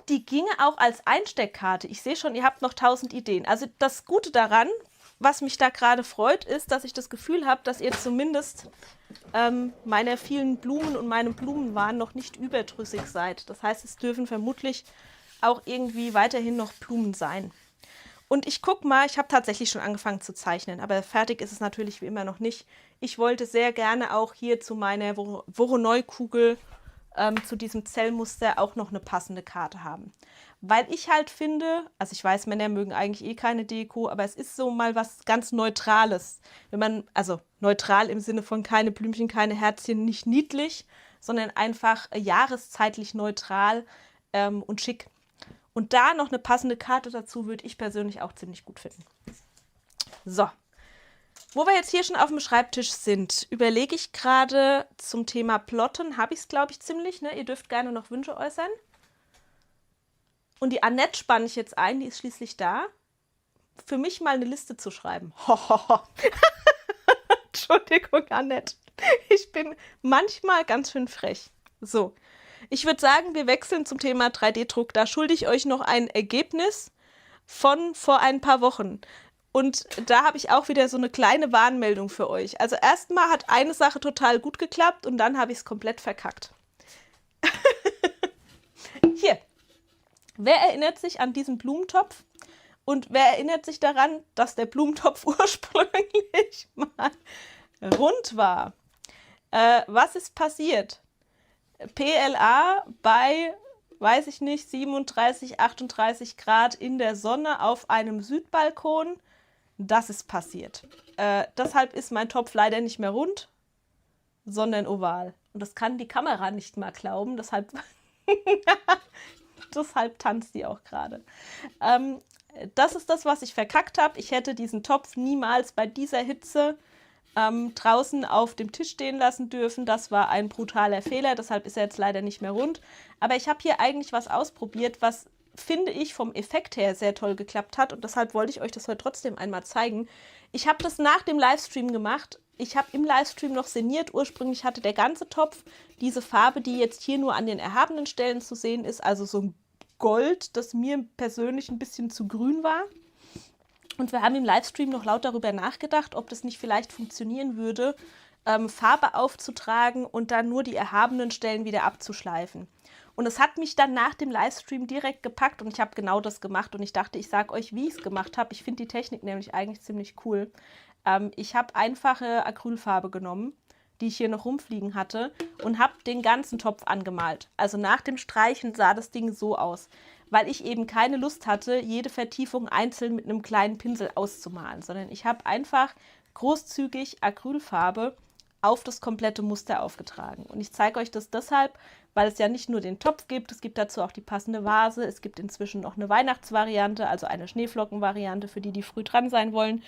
Die ginge auch als Einsteckkarte. Ich sehe schon, ihr habt noch 1000 Ideen. Also das Gute daran, was mich da gerade freut, ist, dass ich das Gefühl habe, dass ihr zumindest meiner vielen Blumen und meinem Blumenwahn noch nicht überdrüssig seid. Das heißt, es dürfen vermutlich auch irgendwie weiterhin noch Blumen sein. Und ich gucke mal, ich habe tatsächlich schon angefangen zu zeichnen, aber fertig ist es natürlich wie immer noch nicht. Ich wollte sehr gerne auch hier zu meiner Voronoi-Kugel, zu diesem Zellmuster auch noch eine passende Karte haben. Weil ich halt finde, also ich weiß, Männer mögen eigentlich eh keine Deko, aber es ist so mal was ganz Neutrales. Wenn man, also neutral im Sinne von keine Blümchen, keine Herzchen, nicht niedlich, sondern einfach jahreszeitlich neutral und schick. Und da noch eine passende Karte dazu würde ich persönlich auch ziemlich gut finden. So, wo wir jetzt hier schon auf dem Schreibtisch sind, überlege ich gerade zum Thema Plotten, habe ich es glaube ich ziemlich, ne? Ihr dürft gerne noch Wünsche äußern. Und die Annette spanne ich jetzt ein, die ist schließlich da, für mich mal eine Liste zu schreiben. Entschuldigung, Annette. Ich bin manchmal ganz schön frech. So, ich würde sagen, wir wechseln zum Thema 3D-Druck. Da schulde ich euch noch ein Ergebnis von vor ein paar Wochen. Und da habe ich auch wieder so eine kleine Warnmeldung für euch. Also erstmal hat eine Sache total gut geklappt und dann habe ich es komplett verkackt. Hier. Wer erinnert sich an diesen Blumentopf? Und wer erinnert sich daran, dass der Blumentopf ursprünglich mal rund war? Was ist passiert? PLA bei, weiß ich nicht, 37, 38 Grad in der Sonne auf einem Südbalkon. Das ist passiert. Deshalb ist mein Topf leider nicht mehr rund, sondern oval. Und das kann die Kamera nicht mal glauben. Deshalb tanzt die auch gerade. Das ist das, was ich verkackt habe. Ich hätte diesen Topf niemals bei dieser Hitze draußen auf dem Tisch stehen lassen dürfen. Das war ein brutaler Fehler, deshalb ist er jetzt leider nicht mehr rund. Aber ich habe hier eigentlich was ausprobiert, was, finde ich, vom Effekt her sehr toll geklappt hat. Und deshalb wollte ich euch das heute trotzdem einmal zeigen. Ich habe das nach dem Livestream gemacht. Ich habe im Livestream noch seniert. Ursprünglich hatte der ganze Topf diese Farbe, die jetzt hier nur an den erhabenen Stellen zu sehen ist. Also so ein Gold, das mir persönlich ein bisschen zu grün war. Und wir haben im Livestream noch laut darüber nachgedacht, ob das nicht vielleicht funktionieren würde, Farbe aufzutragen und dann nur die erhabenen Stellen wieder abzuschleifen. Und es hat mich dann nach dem Livestream direkt gepackt und ich habe genau das gemacht. Und ich dachte, ich sage euch, wie ich es gemacht habe. Ich finde die Technik nämlich eigentlich ziemlich cool. Ich habe einfache Acrylfarbe genommen, die ich hier noch rumfliegen hatte, und habe den ganzen Topf angemalt. Also nach dem Streichen sah das Ding so aus, weil ich eben keine Lust hatte, jede Vertiefung einzeln mit einem kleinen Pinsel auszumalen, sondern ich habe einfach großzügig Acrylfarbe auf das komplette Muster aufgetragen. Und ich zeige euch das deshalb, weil es ja nicht nur den Topf gibt, es gibt dazu auch die passende Vase, es gibt inzwischen noch eine Weihnachtsvariante, also eine Schneeflockenvariante für die, die früh dran sein wollen.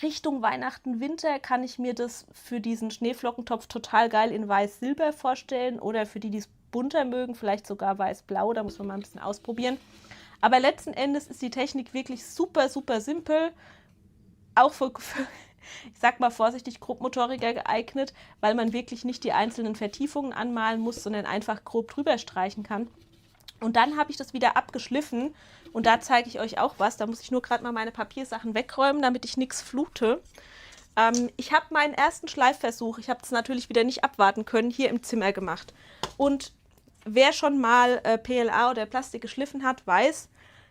Richtung Weihnachten, Winter kann ich mir das für diesen Schneeflockentopf total geil in Weiß-Silber vorstellen oder für die, die es bunter mögen, vielleicht sogar Weiß-Blau, da muss man mal ein bisschen ausprobieren. Aber letzten Endes ist die Technik wirklich super, super simpel, auch für ich sag mal vorsichtig, Grobmotoriker geeignet, weil man wirklich nicht die einzelnen Vertiefungen anmalen muss, sondern einfach grob drüber streichen kann. Und dann habe ich das wieder abgeschliffen und da zeige ich euch auch was. Da muss ich nur gerade mal meine Papiersachen wegräumen, damit ich nichts flute. Ich habe meinen ersten Schleifversuch, ich habe es natürlich wieder nicht abwarten können, hier im Zimmer gemacht. Und wer schon mal PLA oder Plastik geschliffen hat, weiß,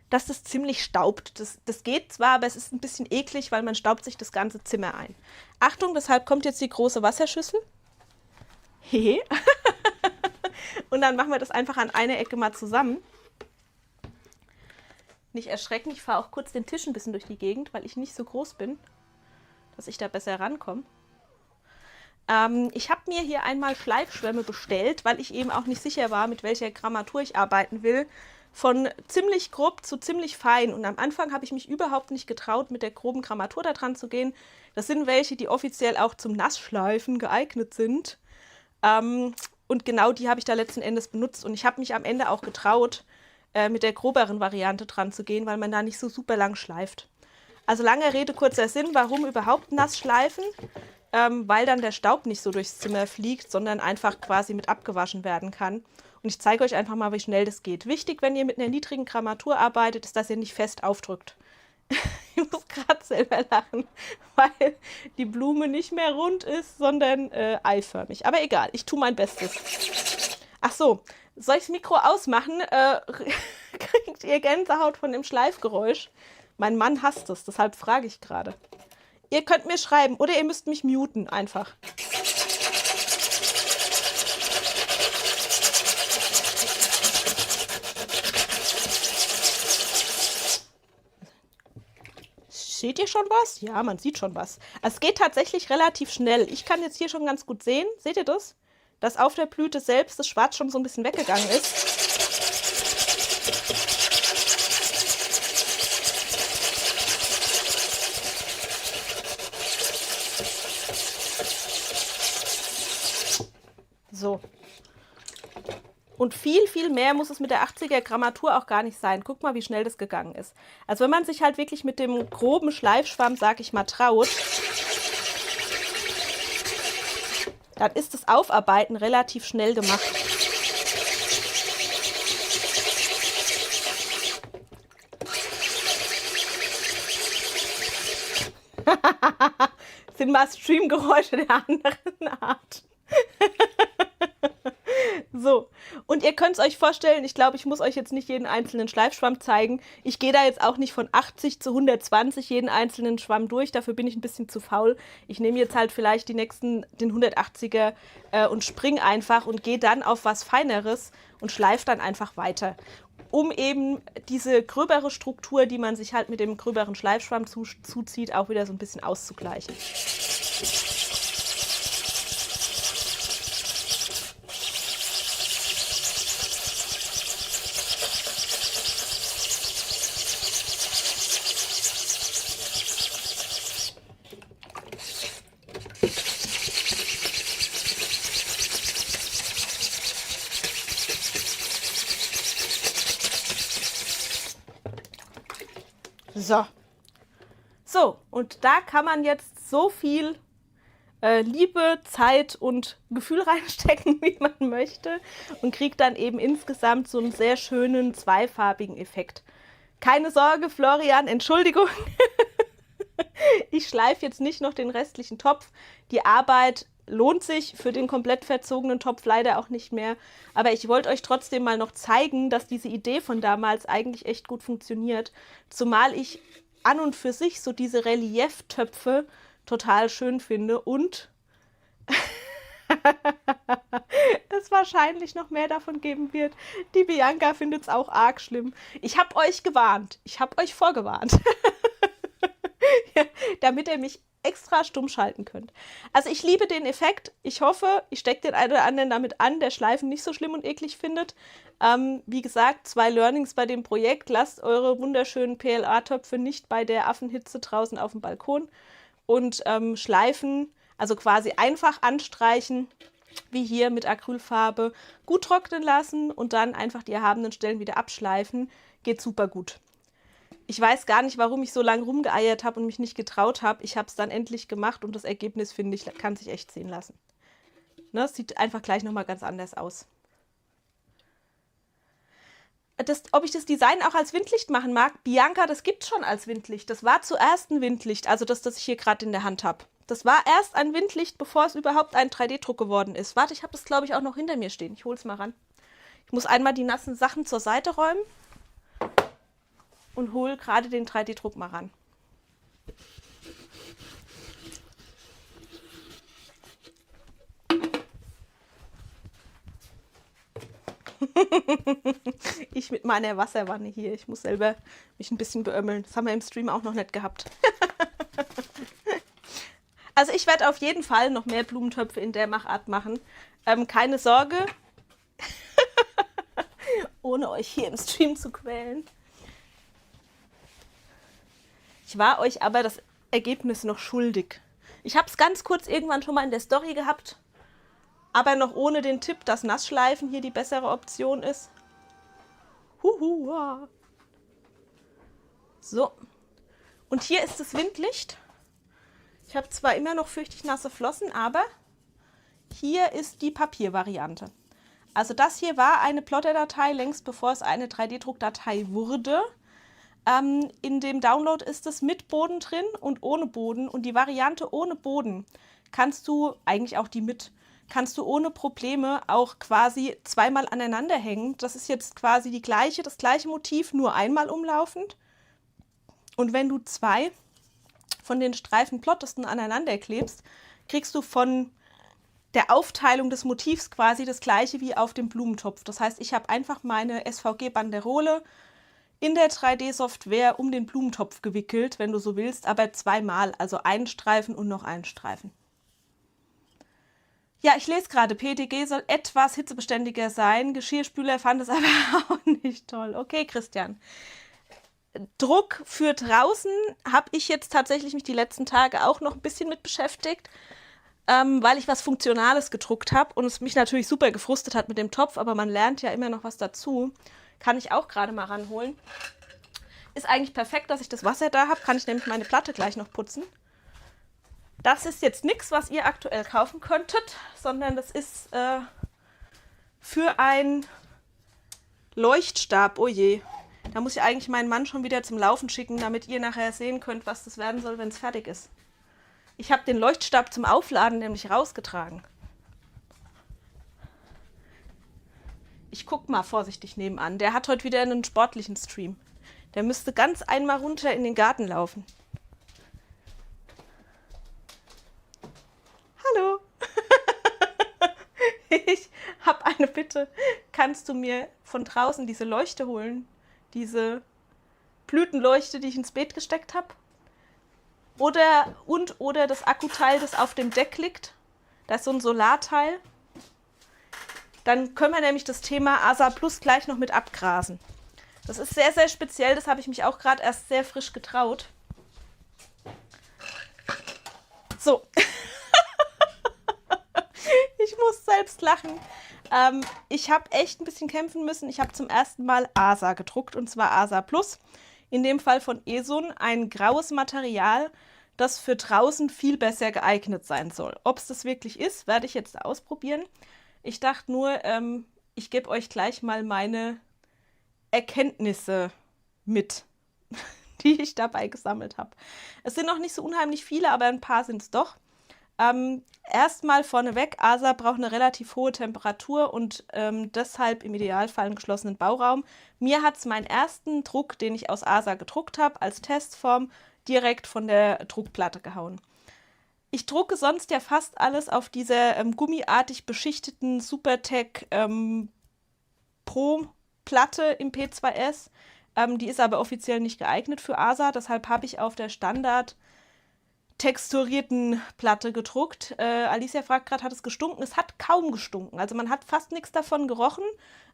dass das ziemlich staubt. Das geht zwar, aber es ist ein bisschen eklig, weil man staubt sich das ganze Zimmer ein. Achtung, deshalb kommt jetzt die große Wasserschüssel. Hehe. Und dann machen wir das einfach an einer Ecke mal zusammen. Nicht erschrecken, ich fahre auch kurz den Tisch ein bisschen durch die Gegend, weil ich nicht so groß bin, dass ich da besser rankomme. Ich habe mir hier einmal Schleifschwämme bestellt, weil ich eben auch nicht sicher war, mit welcher Grammatur ich arbeiten will. Von ziemlich grob zu ziemlich fein. Und am Anfang habe ich mich überhaupt nicht getraut, mit der groben Grammatur da dran zu gehen. Das sind welche, die offiziell auch zum Nassschleifen geeignet sind. Und genau die habe ich da letzten Endes benutzt. Und ich habe mich am Ende auch getraut, mit der groberen Variante dran zu gehen, weil man da nicht so super lang schleift. Also lange Rede, kurzer Sinn, warum überhaupt nass schleifen? Weil dann der Staub nicht so durchs Zimmer fliegt, sondern einfach quasi mit abgewaschen werden kann. Und ich zeige euch einfach mal, wie schnell das geht. Wichtig, wenn ihr mit einer niedrigen Grammatur arbeitet, ist, dass ihr nicht fest aufdrückt. Ich muss gerade selber lachen, weil die Blume nicht mehr rund ist, sondern eiförmig. Aber egal, ich tue mein Bestes. Ach so, soll ich das Mikro ausmachen? Kriegt ihr Gänsehaut von dem Schleifgeräusch? Mein Mann hasst es, deshalb frage ich gerade. Ihr könnt mir schreiben oder ihr müsst mich muten einfach. Seht ihr schon was? Ja, man sieht schon was. Es geht tatsächlich relativ schnell. Ich kann jetzt hier schon ganz gut sehen. Seht ihr das? Dass auf der Blüte selbst das Schwarz schon so ein bisschen weggegangen ist. So. Und viel, viel mehr muss es mit der 80er Grammatur auch gar nicht sein. Guck mal, wie schnell das gegangen ist. Also wenn man sich halt wirklich mit dem groben Schleifschwamm, sag ich mal, traut, dann ist das Aufarbeiten relativ schnell gemacht. Sind mal Streamgeräusche der anderen Art. So, und ihr könnt es euch vorstellen, ich glaube, ich muss euch jetzt nicht jeden einzelnen Schleifschwamm zeigen. Ich gehe da jetzt auch nicht von 80 zu 120 jeden einzelnen Schwamm durch, dafür bin ich ein bisschen zu faul. Ich nehme jetzt halt vielleicht den 180er und springe einfach und gehe dann auf was Feineres und schleife dann einfach weiter, um eben diese gröbere Struktur, die man sich halt mit dem gröberen Schleifschwamm zuzieht, auch wieder so ein bisschen auszugleichen. So, und da kann man jetzt so viel Liebe, Zeit und Gefühl reinstecken, wie man möchte, und kriegt dann eben insgesamt so einen sehr schönen zweifarbigen Effekt. Keine Sorge, Florian, Entschuldigung. Ich schleife jetzt nicht noch den restlichen Topf. Die Arbeit lohnt sich für den komplett verzogenen Topf leider auch nicht mehr. Aber ich wollte euch trotzdem mal noch zeigen, dass diese Idee von damals eigentlich echt gut funktioniert. Zumal ich an und für sich so diese Relieftöpfe total schön finde und es wahrscheinlich noch mehr davon geben wird. Die Bianca findet es auch arg schlimm. Ich habe euch gewarnt. Ich habe euch vorgewarnt. Ja, damit ihr mich extra stumm schalten könnt. Also ich liebe den Effekt. Ich hoffe, ich stecke den einen oder anderen damit an, der Schleifen nicht so schlimm und eklig findet. Wie gesagt, 2 Learnings bei dem Projekt. Lasst eure wunderschönen PLA-Töpfe nicht bei der Affenhitze draußen auf dem Balkon. Und schleifen, also quasi einfach anstreichen, wie hier mit Acrylfarbe, gut trocknen lassen und dann einfach die erhabenen Stellen wieder abschleifen. Geht super gut. Ich weiß gar nicht, warum ich so lange rumgeeiert habe und mich nicht getraut habe. Ich habe es dann endlich gemacht und das Ergebnis, finde ich, kann sich echt sehen lassen. Ne, sieht einfach gleich nochmal ganz anders aus. Ob ich das Design auch als Windlicht machen mag? Bianca, das gibt es schon als Windlicht. Das war zuerst ein Windlicht, also das ich hier gerade in der Hand habe. Das war erst ein Windlicht, bevor es überhaupt ein 3D-Druck geworden ist. Warte, ich habe das, glaube ich, auch noch hinter mir stehen. Ich hole es mal ran. Ich muss einmal die nassen Sachen zur Seite räumen und hole gerade den 3D-Druck mal ran. Ich mit meiner Wasserwanne hier. Ich muss selber mich ein bisschen beömmeln. Das haben wir im Stream auch noch nicht gehabt. Also ich werde auf jeden Fall noch mehr Blumentöpfe in der Machart machen. Keine Sorge, ohne euch hier im Stream zu quälen. Ich war euch aber das Ergebnis noch schuldig. Ich habe es ganz kurz irgendwann schon mal in der Story gehabt, aber noch ohne den Tipp, dass Nassschleifen hier die bessere Option ist. Huhu. So. Und hier ist das Windlicht. Ich habe zwar immer noch fürchtig nasse Flossen, aber hier ist die Papiervariante. Also das hier war eine Plotter-Datei, längst bevor es eine 3D-Druckdatei wurde. In dem Download ist es mit Boden drin und ohne Boden. Und die Variante ohne Boden kannst du, eigentlich auch die mit, kannst du ohne Probleme auch quasi zweimal aneinander hängen. Das ist jetzt quasi das gleiche Motiv, nur einmal umlaufend. Und wenn du 2 von den Streifen plottest und aneinander klebst, kriegst du von der Aufteilung des Motivs quasi das gleiche wie auf dem Blumentopf. Das heißt, ich habe einfach meine SVG-Banderole in der 3D-Software um den Blumentopf gewickelt, wenn du so willst, aber zweimal, also einen Streifen und noch einen Streifen. Ja, ich lese gerade, PETG soll etwas hitzebeständiger sein. Geschirrspüler fand es aber auch nicht toll. Okay, Christian. Druck für draußen habe ich jetzt tatsächlich mich die letzten Tage auch noch ein bisschen mit beschäftigt, weil ich was Funktionales gedruckt habe und es mich natürlich super gefrustet hat mit dem Topf, aber man lernt ja immer noch was dazu. Kann ich auch gerade mal ranholen. Ist eigentlich perfekt, dass ich das Wasser da habe, kann ich nämlich meine Platte gleich noch putzen. Das ist jetzt nichts, was ihr aktuell kaufen könntet, sondern das ist für einen Leuchtstab. Oh je, da muss ich eigentlich meinen Mann schon wieder zum Laufen schicken, damit ihr nachher sehen könnt, was das werden soll, wenn es fertig ist. Ich habe den Leuchtstab zum Aufladen nämlich rausgetragen. Ich gucke mal vorsichtig nebenan. Der hat heute wieder einen sportlichen Stream. Der müsste ganz einmal runter in den Garten laufen. Hallo. Ich habe eine Bitte. Kannst du mir von draußen diese Leuchte holen? Diese Blütenleuchte, die ich ins Beet gesteckt habe? Oder das Akkuteil, das auf dem Deck liegt. Da ist so ein Solarteil. Dann können wir nämlich das Thema ASA Plus gleich noch mit abgrasen. Das ist sehr, sehr speziell. Das habe ich mich auch gerade erst sehr frisch getraut. So. Ich muss selbst lachen. Ich habe echt ein bisschen kämpfen müssen. Ich habe zum ersten Mal ASA gedruckt, und zwar ASA Plus. In dem Fall von Esun, ein graues Material, das für draußen viel besser geeignet sein soll. Ob es das wirklich ist, werde ich jetzt ausprobieren. Ich dachte nur, ich gebe euch gleich mal meine Erkenntnisse mit, die ich dabei gesammelt habe. Es sind noch nicht so unheimlich viele, aber ein paar sind es doch. Erstmal vorneweg, ASA braucht eine relativ hohe Temperatur und deshalb im Idealfall einen geschlossenen Bauraum. Mir hat es meinen ersten Druck, den ich aus ASA gedruckt habe, als Testform direkt von der Druckplatte gehauen. Ich drucke sonst ja fast alles auf dieser gummiartig beschichteten Supertech Pro Platte im P2S. Die ist aber offiziell nicht geeignet für ASA, deshalb habe ich auf der Standard texturierten Platte gedruckt. Alicia fragt gerade, hat es gestunken? Es hat kaum gestunken. Also man hat fast nichts davon gerochen.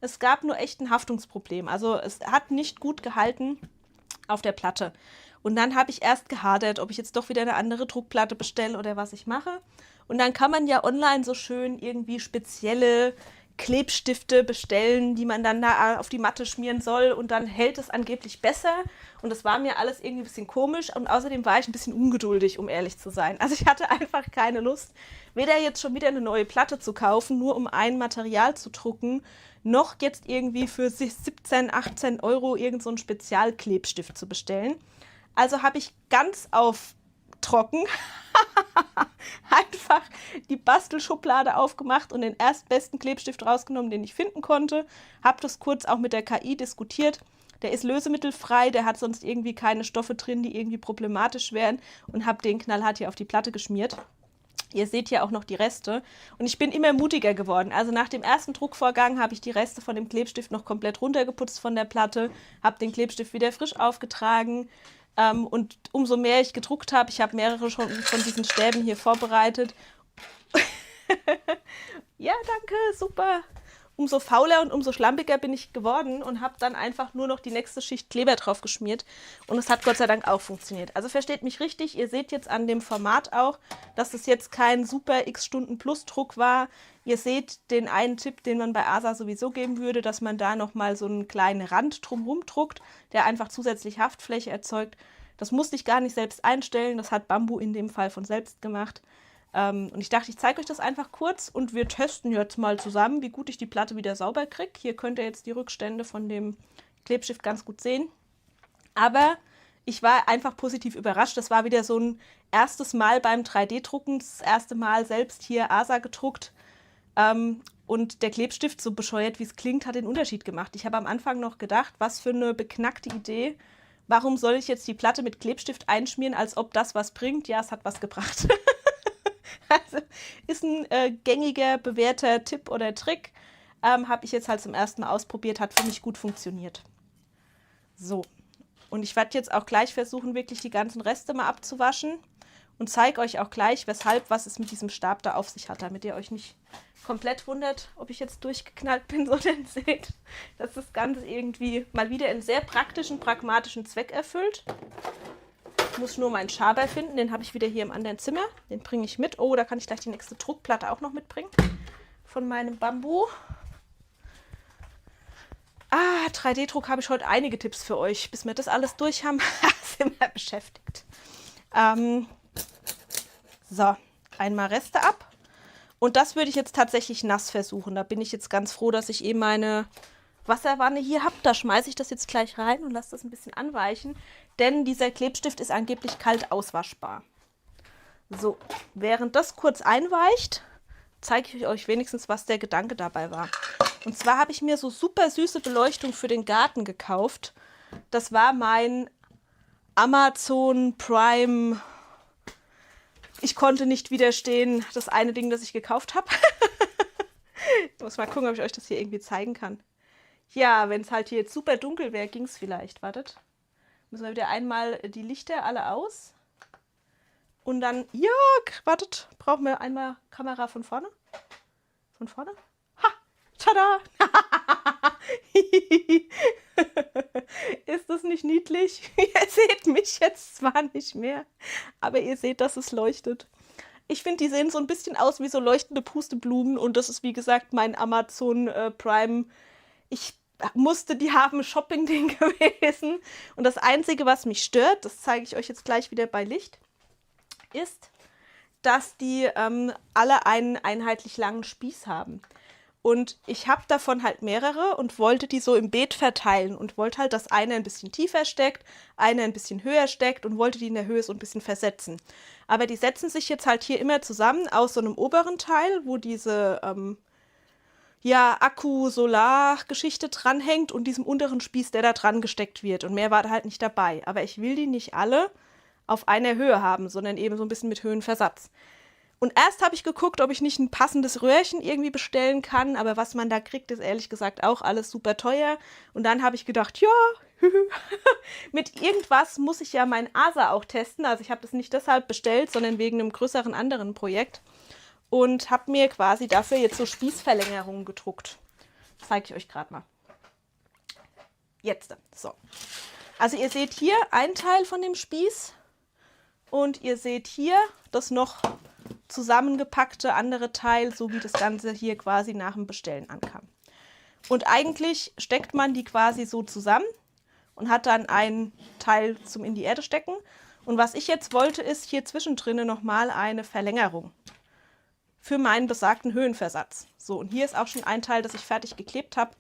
Es gab nur echt ein Haftungsproblem. Also es hat nicht gut gehalten auf der Platte. Und dann habe ich erst gehadert, ob ich jetzt doch wieder eine andere Druckplatte bestelle oder was ich mache. Und dann kann man ja online so schön irgendwie spezielle Klebstifte bestellen, die man dann da auf die Matte schmieren soll, und dann hält es angeblich besser. Und das war mir alles irgendwie ein bisschen komisch, und außerdem war ich ein bisschen ungeduldig, um ehrlich zu sein. Also ich hatte einfach keine Lust, weder jetzt schon wieder eine neue Platte zu kaufen, nur um ein Material zu drucken, noch jetzt irgendwie für 17, 18 Euro irgend so einen Spezialklebstift zu bestellen. Also habe ich ganz auf trocken einfach die Bastelschublade aufgemacht und den erstbesten Klebstift rausgenommen, den ich finden konnte. Habe das kurz auch mit der KI diskutiert. Der ist lösemittelfrei, der hat sonst irgendwie keine Stoffe drin, die irgendwie problematisch wären, und habe den knallhart hier auf die Platte geschmiert. Ihr seht hier auch noch die Reste und ich bin immer mutiger geworden. Also nach dem ersten Druckvorgang habe ich die Reste von dem Klebestift noch komplett runtergeputzt von der Platte, habe den Klebstift wieder frisch aufgetragen und umso mehr ich gedruckt habe, ich habe mehrere schon von diesen Stäben hier vorbereitet. Ja, danke, super. Umso fauler und umso schlampiger bin ich geworden und habe dann einfach nur noch die nächste Schicht Kleber drauf geschmiert. Und es hat Gott sei Dank auch funktioniert. Also versteht mich richtig, ihr seht jetzt an dem Format auch, dass es jetzt kein super X-Stunden-Plus-Druck war. Ihr seht den einen Tipp, den man bei ASA sowieso geben würde, dass man da nochmal so einen kleinen Rand drumherum druckt, der einfach zusätzlich Haftfläche erzeugt. Das musste ich gar nicht selbst einstellen, das hat Bambu in dem Fall von selbst gemacht. Und ich dachte, ich zeige euch das einfach kurz und wir testen jetzt mal zusammen, wie gut ich die Platte wieder sauber kriege. Hier könnt ihr jetzt die Rückstände von dem Klebstift ganz gut sehen. Aber ich war einfach positiv überrascht. Das war wieder so ein erstes Mal beim 3D-Drucken, das erste Mal selbst hier ASA gedruckt. Und der Klebstift, so bescheuert wie es klingt, hat den Unterschied gemacht. Ich habe am Anfang noch gedacht, was für eine beknackte Idee. Warum soll ich jetzt die Platte mit Klebstift einschmieren, als ob das was bringt? Ja, es hat was gebracht. Also ist ein gängiger, bewährter Tipp oder Trick. Habe ich jetzt halt zum ersten Mal ausprobiert, hat für mich gut funktioniert. So, und ich werde jetzt auch gleich versuchen, wirklich die ganzen Reste mal abzuwaschen und zeige euch auch gleich, weshalb, was es mit diesem Stab da auf sich hat, damit ihr euch nicht komplett wundert, ob ich jetzt durchgeknallt bin, sondern seht, dass das Ganze irgendwie mal wieder einen sehr praktischen, pragmatischen Zweck erfüllt. Ich muss nur meinen Schaber finden, den habe ich wieder hier im anderen Zimmer. Den bringe ich mit. Oh, da kann ich gleich die nächste Druckplatte auch noch mitbringen. Von meinem Bambu. 3D-Druck habe ich heute einige Tipps für euch. Bis wir das alles durch haben, sind wir beschäftigt. So, einmal Reste ab. Und das würde ich jetzt tatsächlich nass versuchen. Da bin ich jetzt ganz froh, dass ich meine Wasserwanne hier habe. Da schmeiße ich das jetzt gleich rein und lasse das ein bisschen anweichen. Denn dieser Klebstift ist angeblich kalt auswaschbar. So, während das kurz einweicht, zeige ich euch wenigstens, was der Gedanke dabei war. Und zwar habe ich mir so super süße Beleuchtung für den Garten gekauft. Das war mein Amazon Prime. Ich konnte nicht widerstehen, das eine Ding, das ich gekauft habe. Ich muss mal gucken, ob ich euch das hier irgendwie zeigen kann. Ja, wenn es halt hier jetzt super dunkel wäre, ging es vielleicht. Wartet. Müssen wir wieder einmal die Lichter alle aus. Und dann, ja, wartet, brauchen wir einmal Kamera von vorne. Von vorne. Ha, tada. Ist das nicht niedlich? Ihr seht mich jetzt zwar nicht mehr, aber ihr seht, dass es leuchtet. Ich finde, die sehen so ein bisschen aus wie so leuchtende Pusteblumen und das ist, wie gesagt, mein Amazon Prime. Ich musste die haben, Shopping-Ding gewesen. Und das Einzige, was mich stört, das zeige ich euch jetzt gleich wieder bei Licht, ist, dass die alle einen einheitlich langen Spieß haben. Und ich habe davon halt mehrere und wollte die so im Beet verteilen und wollte halt, dass einer ein bisschen tiefer steckt, einer ein bisschen höher steckt und wollte die in der Höhe so ein bisschen versetzen. Aber die setzen sich jetzt halt hier immer zusammen aus so einem oberen Teil, wo diese Akku-Solar-Geschichte dranhängt und diesem unteren Spieß, der da dran gesteckt wird. Und mehr war da halt nicht dabei. Aber ich will die nicht alle auf einer Höhe haben, sondern eben so ein bisschen mit Höhenversatz. Und erst habe ich geguckt, ob ich nicht ein passendes Röhrchen irgendwie bestellen kann, aber was man da kriegt, ist ehrlich gesagt auch alles super teuer. Und dann habe ich gedacht, ja, mit irgendwas muss ich ja mein ASA auch testen. Also ich habe das nicht deshalb bestellt, sondern wegen einem größeren anderen Projekt. Und habe mir quasi dafür jetzt so Spießverlängerungen gedruckt. Zeige ich euch gerade mal. Jetzt, so. Also ihr seht hier einen Teil von dem Spieß und ihr seht hier das noch zusammengepackte andere Teil, so wie das Ganze hier quasi nach dem Bestellen ankam. Und eigentlich steckt man die quasi so zusammen und hat dann einen Teil zum in die Erde stecken. Und was ich jetzt wollte, ist hier zwischendrin nochmal eine Verlängerung für meinen besagten Höhenversatz. So, und hier ist auch schon ein Teil, das ich fertig geklebt habe,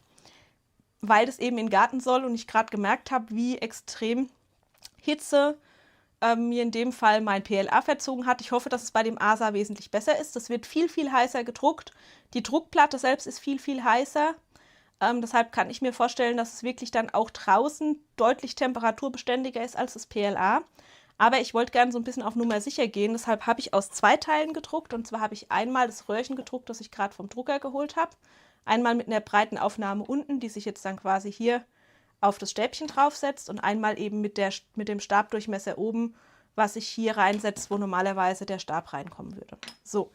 weil das eben in den Garten soll und ich gerade gemerkt habe, wie extrem Hitze mir in dem Fall mein PLA verzogen hat. Ich hoffe, dass es bei dem ASA wesentlich besser ist. Das wird viel, viel heißer gedruckt. Die Druckplatte selbst ist viel, viel heißer. Deshalb kann ich mir vorstellen, dass es wirklich dann auch draußen deutlich temperaturbeständiger ist als das PLA. Aber ich wollte gerne so ein bisschen auf Nummer sicher gehen, deshalb habe ich aus 2 Teilen gedruckt. Und zwar habe ich einmal das Röhrchen gedruckt, das ich gerade vom Drucker geholt habe. Einmal mit einer breiten Aufnahme unten, die sich jetzt dann quasi hier auf das Stäbchen draufsetzt. Und einmal eben mit dem Stabdurchmesser oben, was sich hier reinsetzt, wo normalerweise der Stab reinkommen würde. So.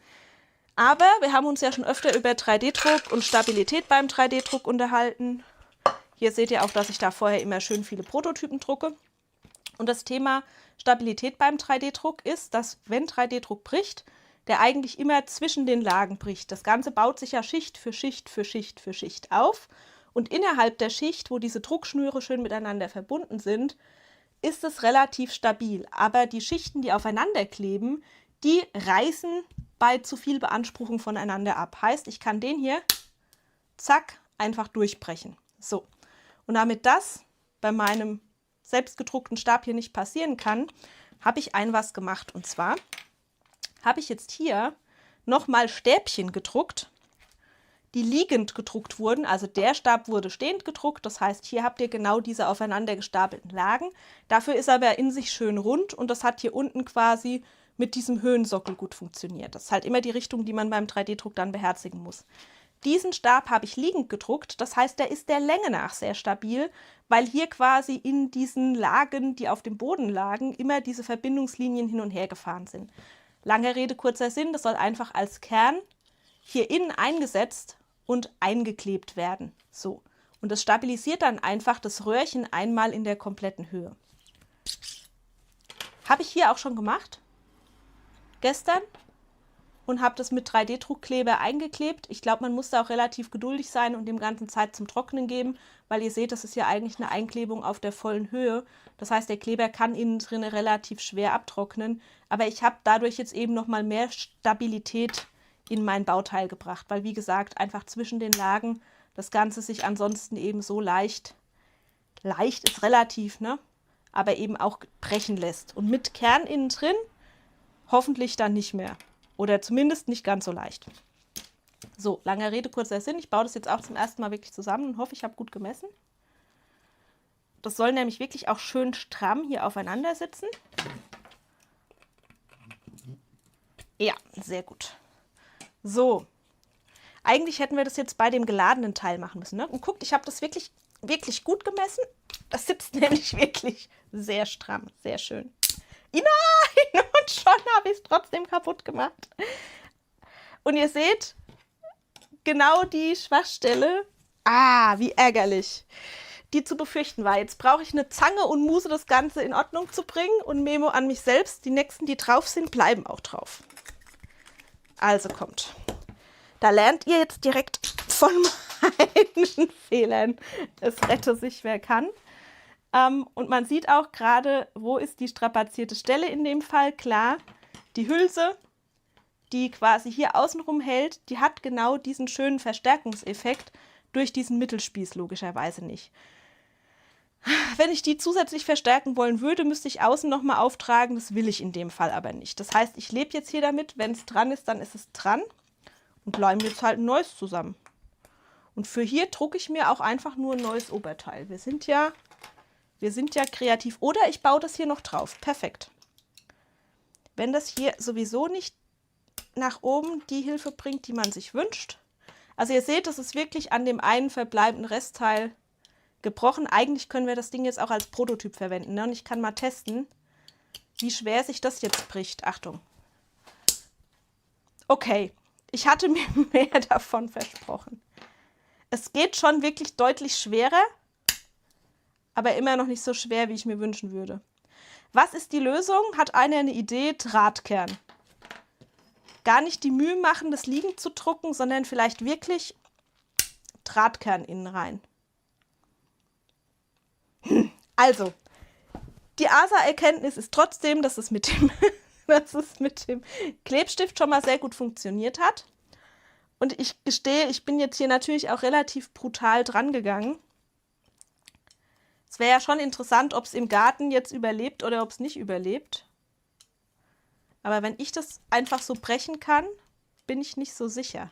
Aber wir haben uns ja schon öfter über 3D-Druck und Stabilität beim 3D-Druck unterhalten. Hier seht ihr auch, dass ich da vorher immer schön viele Prototypen drucke. Und das Thema Stabilität beim 3D-Druck ist, dass, wenn 3D-Druck bricht, der eigentlich immer zwischen den Lagen bricht. Das Ganze baut sich ja Schicht für Schicht für Schicht für Schicht auf. Und innerhalb der Schicht, wo diese Druckschnüre schön miteinander verbunden sind, ist es relativ stabil. Aber die Schichten, die aufeinander kleben, die reißen bei zu viel Beanspruchung voneinander ab. Heißt, ich kann den hier, zack, einfach durchbrechen. So. Und damit das bei meinem selbstgedruckten Stab hier nicht passieren kann, habe ich was gemacht. Und zwar habe ich jetzt hier nochmal Stäbchen gedruckt, die liegend gedruckt wurden. Also der Stab wurde stehend gedruckt. Das heißt, hier habt ihr genau diese aufeinander gestapelten Lagen. Dafür ist er aber in sich schön rund und das hat hier unten quasi mit diesem Höhensockel gut funktioniert. Das ist halt immer die Richtung, die man beim 3D-Druck dann beherzigen muss. Diesen Stab habe ich liegend gedruckt, das heißt, der ist der Länge nach sehr stabil, weil hier quasi in diesen Lagen, die auf dem Boden lagen, immer diese Verbindungslinien hin und her gefahren sind. Lange Rede, kurzer Sinn, das soll einfach als Kern hier innen eingesetzt und eingeklebt werden. So. Und das stabilisiert dann einfach das Röhrchen einmal in der kompletten Höhe. Habe ich hier auch schon gemacht. Gestern. Und habe das mit 3D-Druckkleber eingeklebt. Ich glaube, man muss da auch relativ geduldig sein und dem Ganzen Zeit zum Trocknen geben, weil ihr seht, das ist ja eigentlich eine Einklebung auf der vollen Höhe. Das heißt, der Kleber kann innen drin relativ schwer abtrocknen. Aber ich habe dadurch jetzt eben nochmal mehr Stabilität in mein Bauteil gebracht, weil wie gesagt, einfach zwischen den Lagen das Ganze sich ansonsten eben so leicht ist relativ, ne? Aber eben auch brechen lässt. Und mit Kern innen drin hoffentlich dann nicht mehr. Oder zumindest nicht ganz so leicht. So, lange Rede, kurzer Sinn. Ich baue das jetzt auch zum ersten Mal wirklich zusammen und hoffe, ich habe gut gemessen. Das soll nämlich wirklich auch schön stramm hier aufeinander sitzen. Ja, sehr gut. So, eigentlich hätten wir das jetzt bei dem geladenen Teil machen müssen. Ne? Und guckt, ich habe das wirklich, wirklich gut gemessen. Das sitzt nämlich wirklich sehr stramm, sehr schön. Nein, und schon habe ich es trotzdem kaputt gemacht. Und ihr seht, genau die Schwachstelle, wie ärgerlich, die zu befürchten war. Jetzt brauche ich eine Zange und Muse, das Ganze in Ordnung zu bringen. Und Memo an mich selbst, die nächsten, die drauf sind, bleiben auch drauf. Also kommt. Da lernt ihr jetzt direkt von meinen Fehlern. Es rette sich, wer kann. Und man sieht auch gerade, wo ist die strapazierte Stelle in dem Fall. Klar, die Hülse, die quasi hier außenrum hält, die hat genau diesen schönen Verstärkungseffekt durch diesen Mittelspieß logischerweise nicht. Wenn ich die zusätzlich verstärken wollen würde, müsste ich außen nochmal auftragen. Das will ich in dem Fall aber nicht. Das heißt, ich lebe jetzt hier damit. Wenn es dran ist, dann ist es dran. Und bleiben jetzt halt ein neues zusammen. Und für hier drucke ich mir auch einfach nur ein neues Oberteil. Wir sind ja kreativ. Oder ich baue das hier noch drauf. Perfekt. Wenn das hier sowieso nicht nach oben die Hilfe bringt, die man sich wünscht. Also ihr seht, das ist wirklich an dem einen verbleibenden Restteil gebrochen. Eigentlich können wir das Ding jetzt auch als Prototyp verwenden. Ne? Und ich kann mal testen, wie schwer sich das jetzt bricht. Achtung. Okay, ich hatte mir mehr davon versprochen. Es geht schon wirklich deutlich schwerer, aber immer noch nicht so schwer, wie ich mir wünschen würde. Was ist die Lösung? Hat einer eine Idee? Drahtkern. Gar nicht die Mühe machen, das liegend zu drucken, sondern vielleicht wirklich Drahtkern innen rein. Also, die ASA-Erkenntnis ist trotzdem, dass es mit dem Klebstift schon mal sehr gut funktioniert hat. Und ich gestehe, ich bin jetzt hier natürlich auch relativ brutal dran gegangen. Es wäre ja schon interessant, ob es im Garten jetzt überlebt oder ob es nicht überlebt. Aber wenn ich das einfach so brechen kann, bin ich nicht so sicher.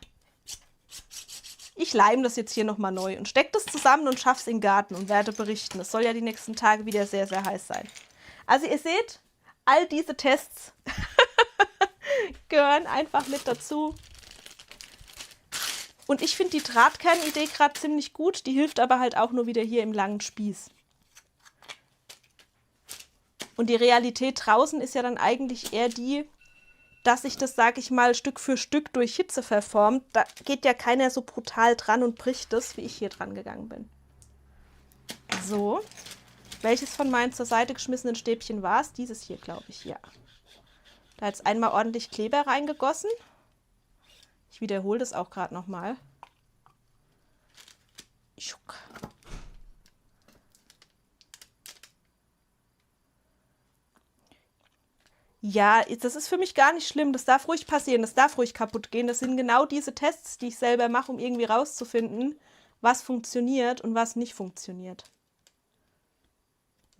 Ich leime das jetzt hier nochmal neu und stecke das zusammen und schaffe es in den Garten und werde berichten. Es soll ja die nächsten Tage wieder sehr, sehr heiß sein. Also ihr seht, all diese Tests gehören einfach mit dazu. Und ich finde die Drahtkern-Idee gerade ziemlich gut. Die hilft aber halt auch nur wieder hier im langen Spieß. Und die Realität draußen ist ja dann eigentlich eher die, dass sich das, sag ich mal, Stück für Stück durch Hitze verformt. Da geht ja keiner so brutal dran und bricht das, wie ich hier dran gegangen bin. So. Welches von meinen zur Seite geschmissenen Stäbchen war es? Dieses hier, glaube ich, ja. Da jetzt einmal ordentlich Kleber reingegossen. Ich wiederhole das auch gerade nochmal. Ja, das ist für mich gar nicht schlimm. Das darf ruhig passieren, das darf ruhig kaputt gehen. Das sind genau diese Tests, die ich selber mache, um irgendwie rauszufinden, was funktioniert und was nicht funktioniert.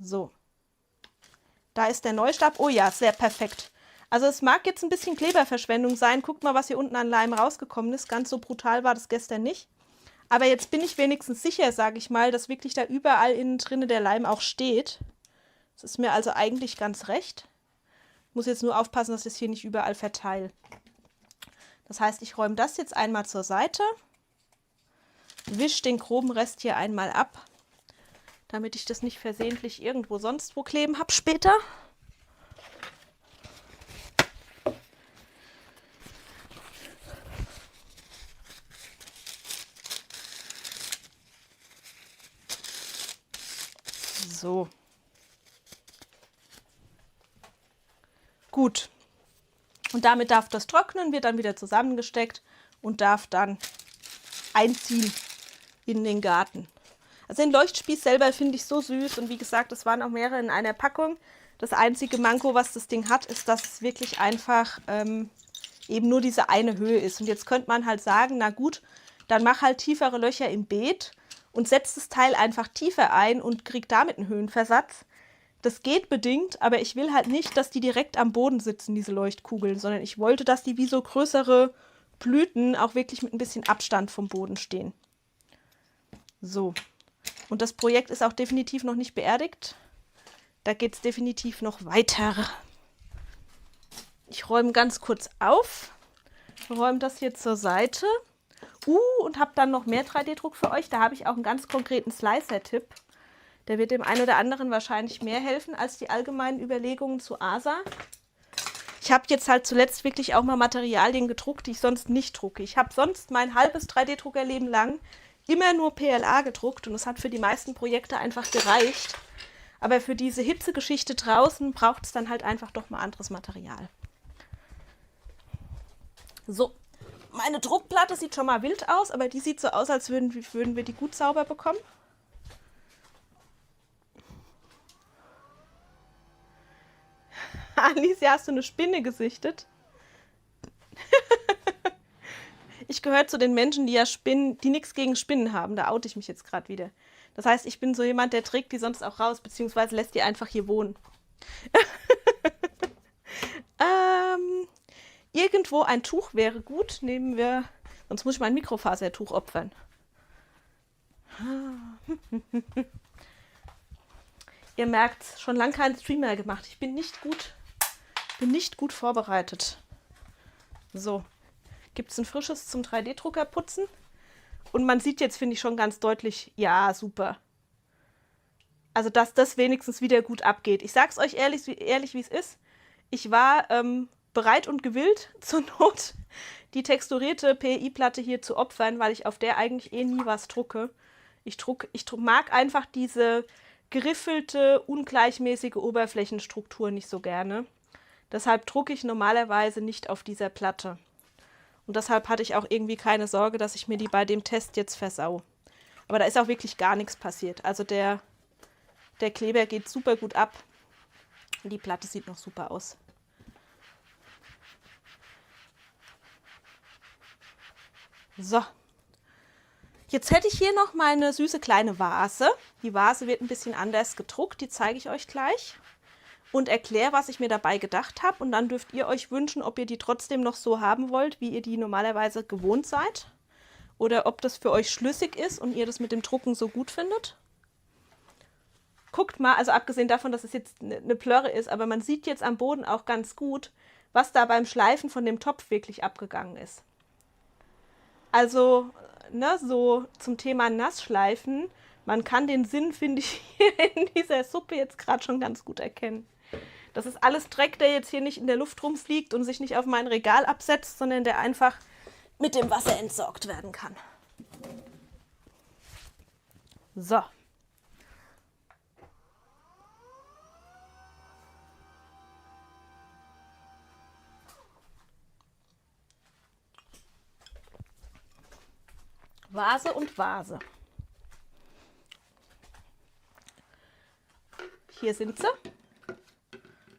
So. Da ist der Neustab. Oh ja, sehr perfekt. Also es mag jetzt ein bisschen Kleberverschwendung sein. Guckt mal, was hier unten an Leim rausgekommen ist. Ganz so brutal war das gestern nicht. Aber jetzt bin ich wenigstens sicher, sage ich mal, dass wirklich da überall innen drinne der Leim auch steht. Das ist mir also eigentlich ganz recht. Ich muss jetzt nur aufpassen, dass ich das hier nicht überall verteile. Das heißt, ich räume das jetzt einmal zur Seite. Wische den groben Rest hier einmal ab, damit ich das nicht versehentlich irgendwo sonst wo kleben habe später. So. Gut. Und damit darf das trocknen, wird dann wieder zusammengesteckt und darf dann einziehen in den Garten. Also den Leuchtspieß selber finde ich so süß und wie gesagt, es waren auch mehrere in einer Packung. Das einzige Manko, was das Ding hat, ist, dass es wirklich einfach eben nur diese eine Höhe ist. Und jetzt könnte man halt sagen, na gut, dann mach halt tiefere Löcher im Beet und setzt das Teil einfach tiefer ein und kriegt damit einen Höhenversatz. Das geht bedingt, aber ich will halt nicht, dass die direkt am Boden sitzen, diese Leuchtkugeln, sondern ich wollte, dass die wie so größere Blüten auch wirklich mit ein bisschen Abstand vom Boden stehen. So. Und das Projekt ist auch definitiv noch nicht beerdigt. Da geht es definitiv noch weiter. Ich räume ganz kurz auf, räume das hier zur Seite. Und habe dann noch mehr 3D-Druck für euch. Da habe ich auch einen ganz konkreten Slicer-Tipp. Der wird dem einen oder anderen wahrscheinlich mehr helfen als die allgemeinen Überlegungen zu ASA. Ich habe jetzt halt zuletzt wirklich auch mal Materialien gedruckt, die ich sonst nicht drucke. Ich habe sonst mein halbes 3D-Druckerleben lang immer nur PLA gedruckt und es hat für die meisten Projekte einfach gereicht. Aber für diese Hitzegeschichte draußen braucht es dann halt einfach doch mal anderes Material. So, meine Druckplatte sieht schon mal wild aus, aber die sieht so aus, als würden wir die gut sauber bekommen. Alicia, hast du eine Spinne gesichtet? Ich gehöre zu den Menschen, die die nichts gegen Spinnen haben. Da oute ich mich jetzt gerade wieder. Das heißt, ich bin so jemand, der trägt die sonst auch raus, beziehungsweise lässt die einfach hier wohnen. Irgendwo ein Tuch wäre gut. Nehmen wir, sonst muss ich mein Mikrofasertuch opfern. Ihr merkt, schon lange keinen Stream mehr gemacht. Ich bin nicht gut vorbereitet. So, gibt es ein frisches zum 3D-Drucker putzen? Und man sieht jetzt, finde ich, schon ganz deutlich, ja, super. Also, dass das wenigstens wieder gut abgeht. Ich sag's euch ehrlich, wie es ist. Ich war bereit und gewillt, zur Not die texturierte PI-Platte hier zu opfern, weil ich auf der eigentlich eh nie was drucke. Ich mag einfach diese geriffelte, ungleichmäßige Oberflächenstruktur nicht so gerne. Deshalb drucke ich normalerweise nicht auf dieser Platte. Und deshalb hatte ich auch irgendwie keine Sorge, dass ich mir die bei dem Test jetzt versau. Aber da ist auch wirklich gar nichts passiert. Also der Kleber geht super gut ab. Und die Platte sieht noch super aus. So. Jetzt hätte ich hier noch meine süße kleine Vase. Die Vase wird ein bisschen anders gedruckt, die zeige ich euch gleich. Und erkläre, was ich mir dabei gedacht habe. Und dann dürft ihr euch wünschen, ob ihr die trotzdem noch so haben wollt, wie ihr die normalerweise gewohnt seid. Oder ob das für euch schlüssig ist und ihr das mit dem Drucken so gut findet. guckt mal, also abgesehen davon, dass es jetzt eine Plörre ist, aber man sieht jetzt am Boden auch ganz gut, was da beim Schleifen von dem Topf wirklich abgegangen ist. Also, ne, so zum Thema Nassschleifen, man kann den Sinn, finde ich, hier in dieser Suppe jetzt gerade schon ganz gut erkennen. Das ist alles Dreck, der jetzt hier nicht in der Luft rumfliegt und sich nicht auf mein Regal absetzt, sondern der einfach mit dem Wasser entsorgt werden kann. So. Vase und Vase. Hier sind sie.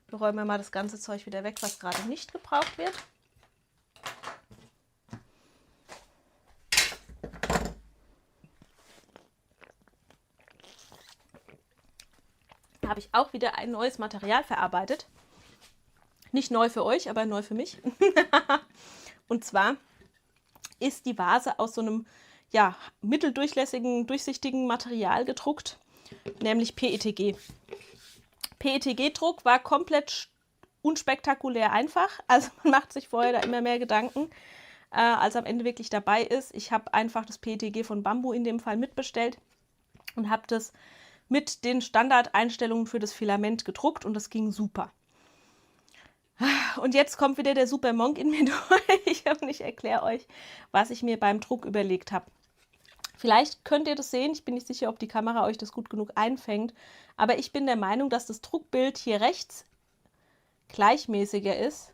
Wir räumen mal das ganze Zeug wieder weg, was gerade nicht gebraucht wird. Da habe ich auch wieder ein neues Material verarbeitet. Nicht neu für euch, aber neu für mich. Und zwar ist die Vase aus so einem ja, mitteldurchlässigen, durchsichtigen Material gedruckt, nämlich PETG. PETG-Druck war komplett unspektakulär einfach. Also man macht sich vorher da immer mehr Gedanken, als am Ende wirklich dabei ist. Ich habe einfach das PETG von Bambu in dem Fall mitbestellt und habe das mit den Standardeinstellungen für das Filament gedruckt und das ging super. Und jetzt kommt wieder der Super Monk in mir durch und ich erkläre euch, was ich mir beim Druck überlegt habe. Vielleicht könnt ihr das sehen, ich bin nicht sicher, ob die Kamera euch das gut genug einfängt, aber ich bin der Meinung, dass das Druckbild hier rechts gleichmäßiger ist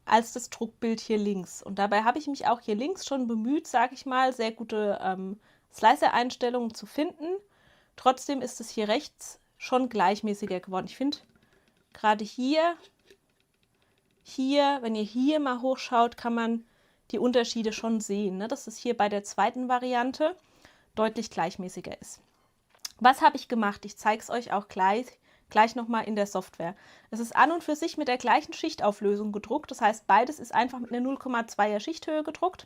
als das Druckbild hier links. Und dabei habe ich mich auch hier links schon bemüht, sage ich mal, sehr gute Slicer-Einstellungen zu finden. Trotzdem ist es hier rechts schon gleichmäßiger geworden. Ich finde, gerade hier, wenn ihr hier mal hochschaut, kann man die Unterschiede schon sehen, ne? Dass es hier bei der zweiten Variante deutlich gleichmäßiger ist. Was habe ich gemacht? Ich zeige es euch auch gleich nochmal in der Software. Es ist an und für sich mit der gleichen Schichtauflösung gedruckt. Das heißt, beides ist einfach mit einer 0,2er Schichthöhe gedruckt.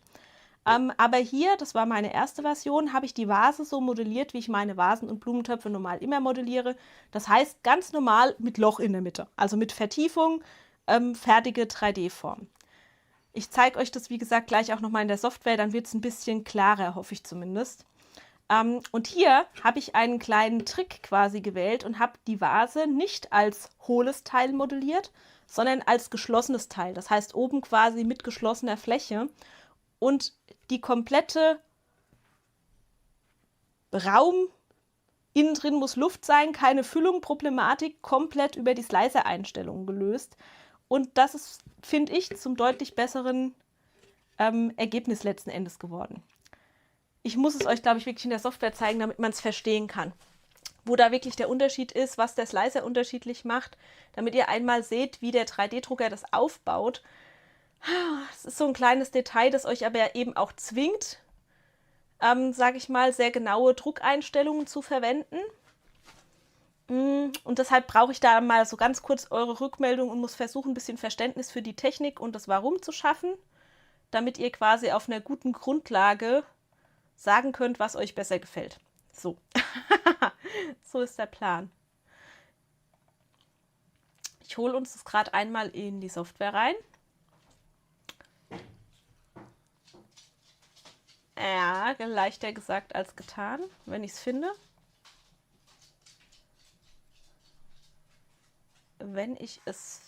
Aber hier, das war meine erste Version, habe ich die Vase so modelliert, wie ich meine Vasen und Blumentöpfe normal immer modelliere. Das heißt, ganz normal mit Loch in der Mitte, also mit Vertiefung, fertige 3D-Form. Ich zeige euch das, wie gesagt, gleich auch nochmal in der Software, dann wird es ein bisschen klarer, hoffe ich zumindest. Und hier habe ich einen kleinen Trick quasi gewählt und habe die Vase nicht als hohles Teil modelliert, sondern als geschlossenes Teil. Das heißt, oben quasi mit geschlossener Fläche. Und die komplette Raum, innen drin muss Luft sein, keine Füllung, Problematik, komplett über die Slicer-Einstellungen gelöst. Und das ist, finde ich, zum deutlich besseren Ergebnis letzten Endes geworden. Ich muss es euch, glaube ich, wirklich in der Software zeigen, damit man es verstehen kann. Wo da wirklich der Unterschied ist, was der Slicer unterschiedlich macht, damit ihr einmal seht, wie der 3D-Drucker das aufbaut. Es ist so ein kleines Detail, das euch aber eben auch zwingt, sage ich mal, sehr genaue Druckeinstellungen zu verwenden. Und deshalb brauche ich da mal so ganz kurz eure Rückmeldung und muss versuchen, ein bisschen Verständnis für die Technik und das Warum zu schaffen, damit ihr quasi auf einer guten Grundlage sagen könnt, was euch besser gefällt. So, so ist der Plan. Ich hole uns das gerade einmal in die Software rein. Ja, leichter gesagt als getan, wenn ich es finde. Wenn ich es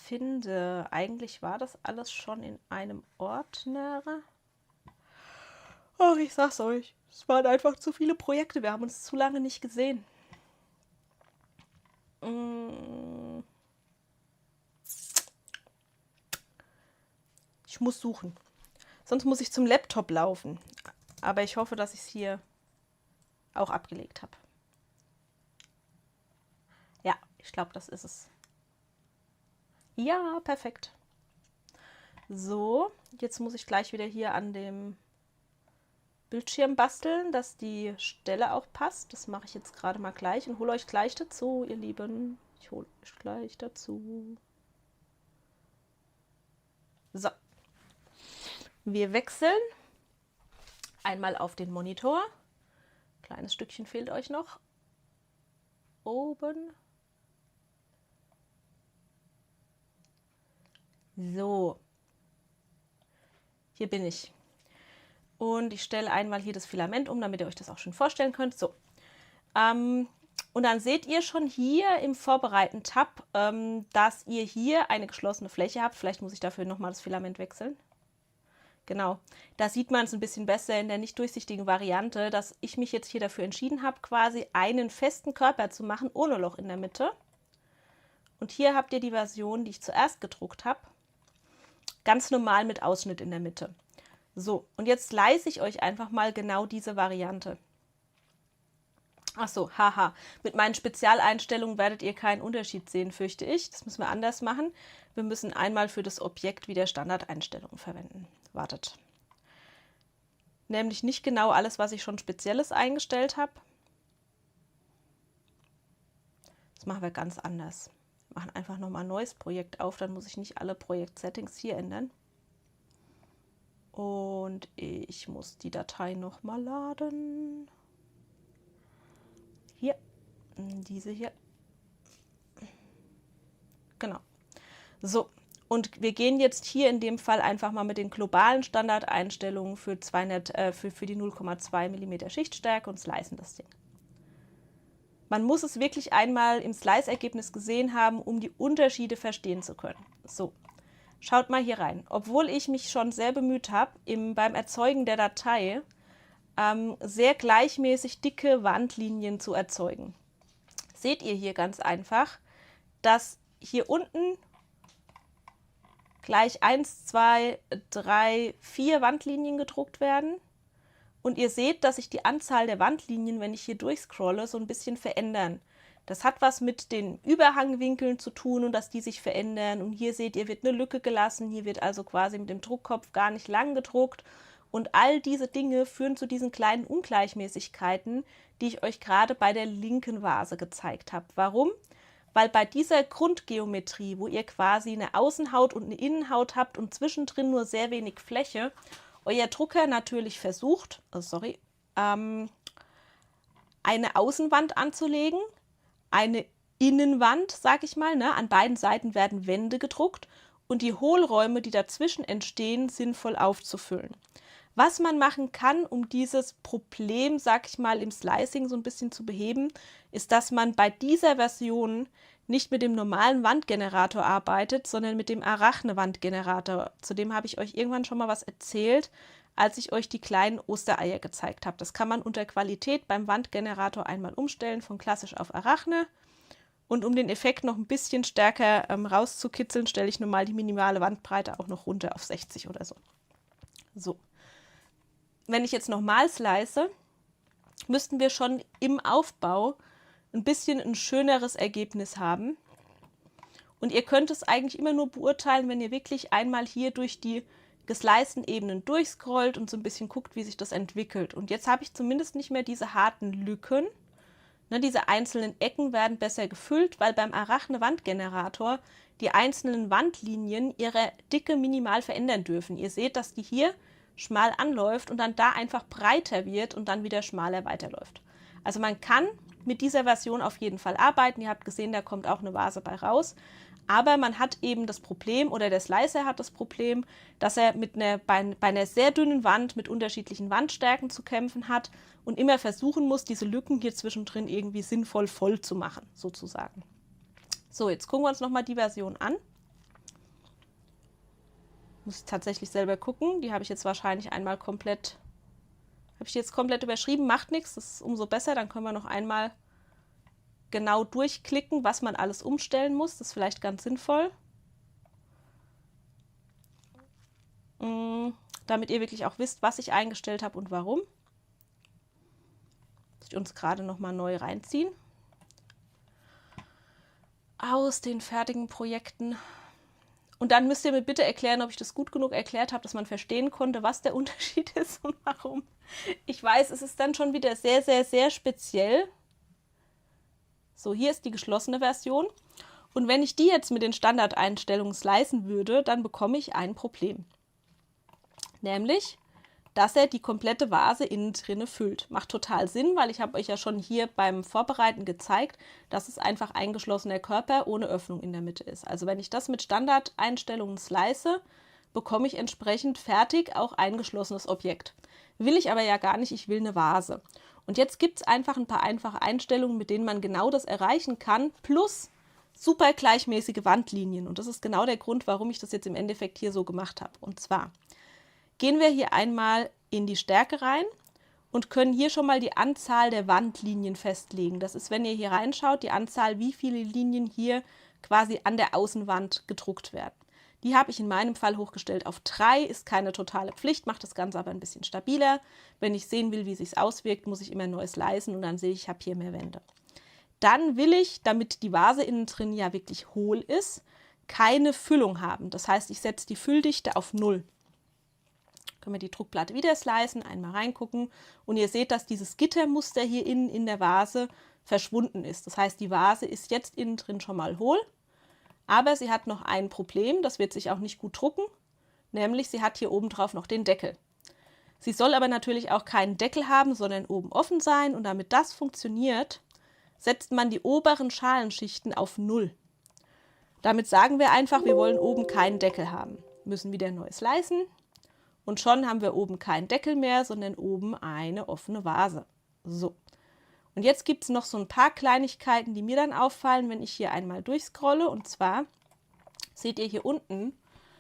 finde, eigentlich war das alles schon in einem Ordner. Ach, ich sag's euch, es waren einfach zu viele Projekte, wir haben uns zu lange nicht gesehen. Ich muss suchen. Sonst muss ich zum Laptop laufen. Aber ich hoffe, dass ich es hier auch abgelegt habe. Ja, ich glaube, das ist es. Ja, perfekt. So, jetzt muss ich gleich wieder hier an dem Bildschirm basteln, dass die Stelle auch passt. Das mache ich jetzt gerade mal gleich und hole euch gleich dazu, ihr Lieben. Ich hole euch gleich dazu. So. Wir wechseln einmal auf den Monitor. Kleines Stückchen fehlt euch noch. oben. So. Hier bin ich. Und ich stelle einmal hier das Filament um, damit ihr euch das auch schon vorstellen könnt. So. Und dann seht ihr schon hier im Vorbereiten-Tab, dass ihr hier eine geschlossene Fläche habt. Vielleicht muss ich dafür nochmal das Filament wechseln. Genau, da sieht man es ein bisschen besser in der nicht durchsichtigen Variante, dass ich mich jetzt hier dafür entschieden habe, quasi einen festen Körper zu machen, ohne Loch in der Mitte. Und hier habt ihr die Version, die ich zuerst gedruckt habe, ganz normal mit Ausschnitt in der Mitte. So, und jetzt slice ich euch einfach mal genau diese Variante. Ach so, haha, mit meinen Spezialeinstellungen werdet ihr keinen Unterschied sehen, fürchte ich. Das müssen wir anders machen. Wir müssen einmal für das Objekt wieder Standardeinstellungen verwenden. Wartet. Nämlich nicht genau alles, was ich schon Spezielles eingestellt habe. Das machen wir ganz anders. Wir machen einfach nochmal ein neues Projekt auf, dann muss ich nicht alle Projekt-Settings hier ändern. Und ich muss die Datei nochmal laden. Hier, diese hier. Genau. So, und wir gehen jetzt hier in dem Fall einfach mal mit den globalen Standardeinstellungen für, die 0,2 mm Schichtstärke und slicen das Ding. Man muss es wirklich einmal im Slice-Ergebnis gesehen haben, um die Unterschiede verstehen zu können. So, schaut mal hier rein. Obwohl ich mich schon sehr bemüht habe, beim Erzeugen der Datei sehr gleichmäßig dicke Wandlinien zu erzeugen. Seht ihr hier ganz einfach, dass hier unten gleich 1, 2, 3, 4 Wandlinien gedruckt werden. Und ihr seht, dass sich die Anzahl der Wandlinien, wenn ich hier durchscrolle, so ein bisschen verändern. Das hat was mit den Überhangwinkeln zu tun und dass die sich verändern. Und hier seht ihr, wird eine Lücke gelassen. Hier wird also quasi mit dem Druckkopf gar nicht lang gedruckt. Und all diese Dinge führen zu diesen kleinen Ungleichmäßigkeiten, die ich euch gerade bei der linken Vase gezeigt habe. Warum? Weil bei dieser Grundgeometrie, wo ihr quasi eine Außenhaut und eine Innenhaut habt und zwischendrin nur sehr wenig Fläche, euer Drucker natürlich versucht, eine Außenwand anzulegen, eine Innenwand, sag ich mal, ne? An beiden Seiten werden Wände gedruckt und die Hohlräume, die dazwischen entstehen, sinnvoll aufzufüllen. Was man machen kann, um dieses Problem, sag ich mal, im Slicing so ein bisschen zu beheben, ist, dass man bei dieser Version nicht mit dem normalen Wandgenerator arbeitet, sondern mit dem Arachne-Wandgenerator. Zudem habe ich euch irgendwann schon mal was erzählt, als ich euch die kleinen Ostereier gezeigt habe. Das kann man unter Qualität beim Wandgenerator einmal umstellen, von klassisch auf Arachne. Und um den Effekt noch ein bisschen stärker rauszukitzeln, stelle ich normal die minimale Wandbreite auch noch runter auf 60 oder so. So. Wenn ich jetzt nochmal slice, müssten wir schon im Aufbau ein bisschen ein schöneres Ergebnis haben. Und ihr könnt es eigentlich immer nur beurteilen, wenn ihr wirklich einmal hier durch die gesliceden Ebenen durchscrollt und so ein bisschen guckt, wie sich das entwickelt. Und jetzt habe ich zumindest nicht mehr diese harten Lücken. Ne, diese einzelnen Ecken werden besser gefüllt, weil beim Arachne-Wandgenerator die einzelnen Wandlinien ihre Dicke minimal verändern dürfen. Ihr seht, dass die hier schmal anläuft und dann da einfach breiter wird und dann wieder schmaler weiterläuft. Also man kann mit dieser Version auf jeden Fall arbeiten. Ihr habt gesehen, da kommt auch eine Vase bei raus. Aber man hat eben das Problem, oder der Slicer hat das Problem, dass er bei einer sehr dünnen Wand mit unterschiedlichen Wandstärken zu kämpfen hat und immer versuchen muss, diese Lücken hier zwischendrin irgendwie sinnvoll voll zu machen, sozusagen. So, jetzt gucken wir uns nochmal die Version an. Muss ich tatsächlich selber gucken. Die habe ich jetzt wahrscheinlich einmal komplett, habe ich jetzt komplett überschrieben, macht nichts, das ist umso besser. Dann können wir noch einmal genau durchklicken, was man alles umstellen muss. Das ist vielleicht ganz sinnvoll. Damit ihr wirklich auch wisst, was ich eingestellt habe und warum. Muss ich uns gerade noch mal neu reinziehen. Aus den fertigen Projekten. Und dann müsst ihr mir bitte erklären, ob ich das gut genug erklärt habe, dass man verstehen konnte, was der Unterschied ist und warum. Ich weiß, es ist dann schon wieder sehr, sehr, sehr speziell. So, hier ist die geschlossene Version. Und wenn ich die jetzt mit den Standardeinstellungen slicen würde, dann bekomme ich ein Problem. Nämlich, dass er die komplette Vase innen drinne füllt. Macht total Sinn, weil ich habe euch ja schon hier beim Vorbereiten gezeigt, dass es einfach eingeschlossener Körper ohne Öffnung in der Mitte ist. Also wenn ich das mit Standardeinstellungen slice, bekomme ich entsprechend fertig auch eingeschlossenes Objekt. Will ich aber ja gar nicht, ich will eine Vase. Und jetzt gibt es einfach ein paar einfache Einstellungen, mit denen man genau das erreichen kann, plus super gleichmäßige Wandlinien. Und das ist genau der Grund, warum ich das jetzt im Endeffekt hier so gemacht habe. Und zwar gehen wir hier einmal in die Stärke rein und können hier schon mal die Anzahl der Wandlinien festlegen. Das ist, wenn ihr hier reinschaut, die Anzahl, wie viele Linien hier quasi an der Außenwand gedruckt werden. Die habe ich in meinem Fall hochgestellt auf 3, ist keine totale Pflicht, macht das Ganze aber ein bisschen stabiler. Wenn ich sehen will, wie es sich auswirkt, muss ich immer neu slicen und dann sehe ich, ich habe hier mehr Wände. Dann will ich, damit die Vase innen drin ja wirklich hohl ist, keine Füllung haben. Das heißt, ich setze die Fülldichte auf 0. Können wir die Druckplatte wieder slicen, einmal reingucken und ihr seht, dass dieses Gittermuster hier innen in der Vase verschwunden ist. Das heißt, die Vase ist jetzt innen drin schon mal hohl, aber sie hat noch ein Problem, das wird sich auch nicht gut drucken, nämlich sie hat hier oben drauf noch den Deckel. Sie soll aber natürlich auch keinen Deckel haben, sondern oben offen sein und damit das funktioniert, setzt man die oberen Schalenschichten auf 0. Damit sagen wir einfach, wir wollen oben keinen Deckel haben. Müssen wieder neu slicen. Und schon haben wir oben keinen Deckel mehr, sondern oben eine offene Vase. So. Und jetzt gibt es noch so ein paar Kleinigkeiten, die mir dann auffallen, wenn ich hier einmal durchscrolle. Und zwar seht ihr hier unten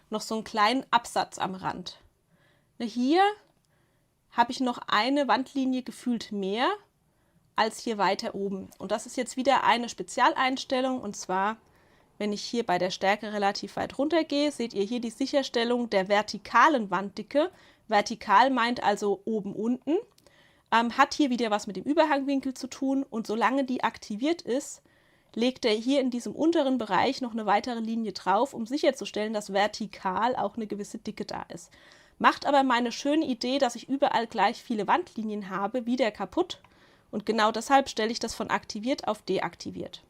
noch so einen kleinen Absatz am Rand. Hier habe ich noch eine Wandlinie gefühlt mehr als hier weiter oben. Und das ist jetzt wieder eine Spezialeinstellung. Und zwar, wenn ich hier bei der Stärke relativ weit runter gehe, seht ihr hier die Sicherstellung der vertikalen Wanddicke. Vertikal meint also oben, unten. Hat hier wieder was mit dem Überhangwinkel zu tun. Und solange die aktiviert ist, legt er hier in diesem unteren Bereich noch eine weitere Linie drauf, um sicherzustellen, dass vertikal auch eine gewisse Dicke da ist. Macht aber meine schöne Idee, dass ich überall gleich viele Wandlinien habe, wieder kaputt. Und genau deshalb stelle ich das von aktiviert auf deaktiviert.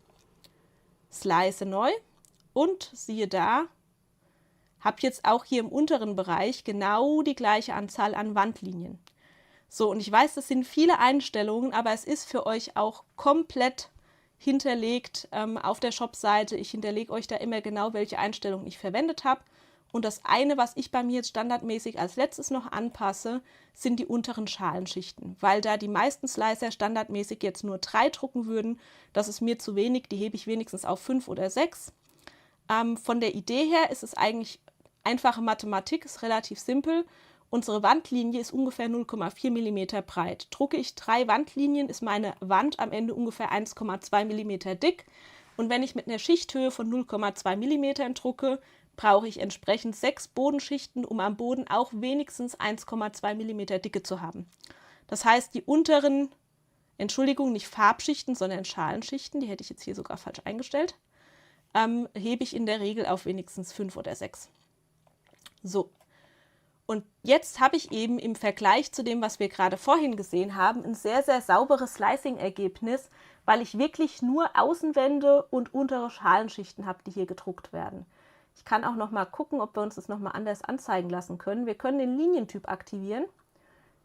Slice neu und siehe da, habe jetzt auch hier im unteren Bereich genau die gleiche Anzahl an Wandlinien. So, und ich weiß, das sind viele Einstellungen, aber es ist für euch auch komplett hinterlegt auf der Shop-Seite. Ich hinterlege euch da immer genau, welche Einstellungen ich verwendet habe. Und das eine, was ich bei mir jetzt standardmäßig als letztes noch anpasse, sind die unteren Schalenschichten, weil da die meisten Slicer standardmäßig jetzt nur 3 drucken würden. Das ist mir zu wenig, die hebe ich wenigstens auf 5 oder 6. Von der Idee her ist es eigentlich einfache Mathematik, ist relativ simpel. Unsere Wandlinie ist ungefähr 0,4 mm breit. Drucke ich 3 Wandlinien, ist meine Wand am Ende ungefähr 1,2 mm dick. Und wenn ich mit einer Schichthöhe von 0,2 mm drucke, brauche ich entsprechend 6 Bodenschichten, um am Boden auch wenigstens 1,2 mm Dicke zu haben. Das heißt, die unteren, Entschuldigung, nicht Farbschichten, sondern Schalenschichten, die hätte ich jetzt hier sogar falsch eingestellt, hebe ich in der Regel auf wenigstens 5 oder 6. So, und jetzt habe ich eben im Vergleich zu dem, was wir gerade vorhin gesehen haben, ein sehr, sehr sauberes Slicing-Ergebnis, weil ich wirklich nur Außenwände und untere Schalenschichten habe, die hier gedruckt werden. Ich kann auch noch mal gucken, ob wir uns das noch mal anders anzeigen lassen können. Wir können den Linientyp aktivieren,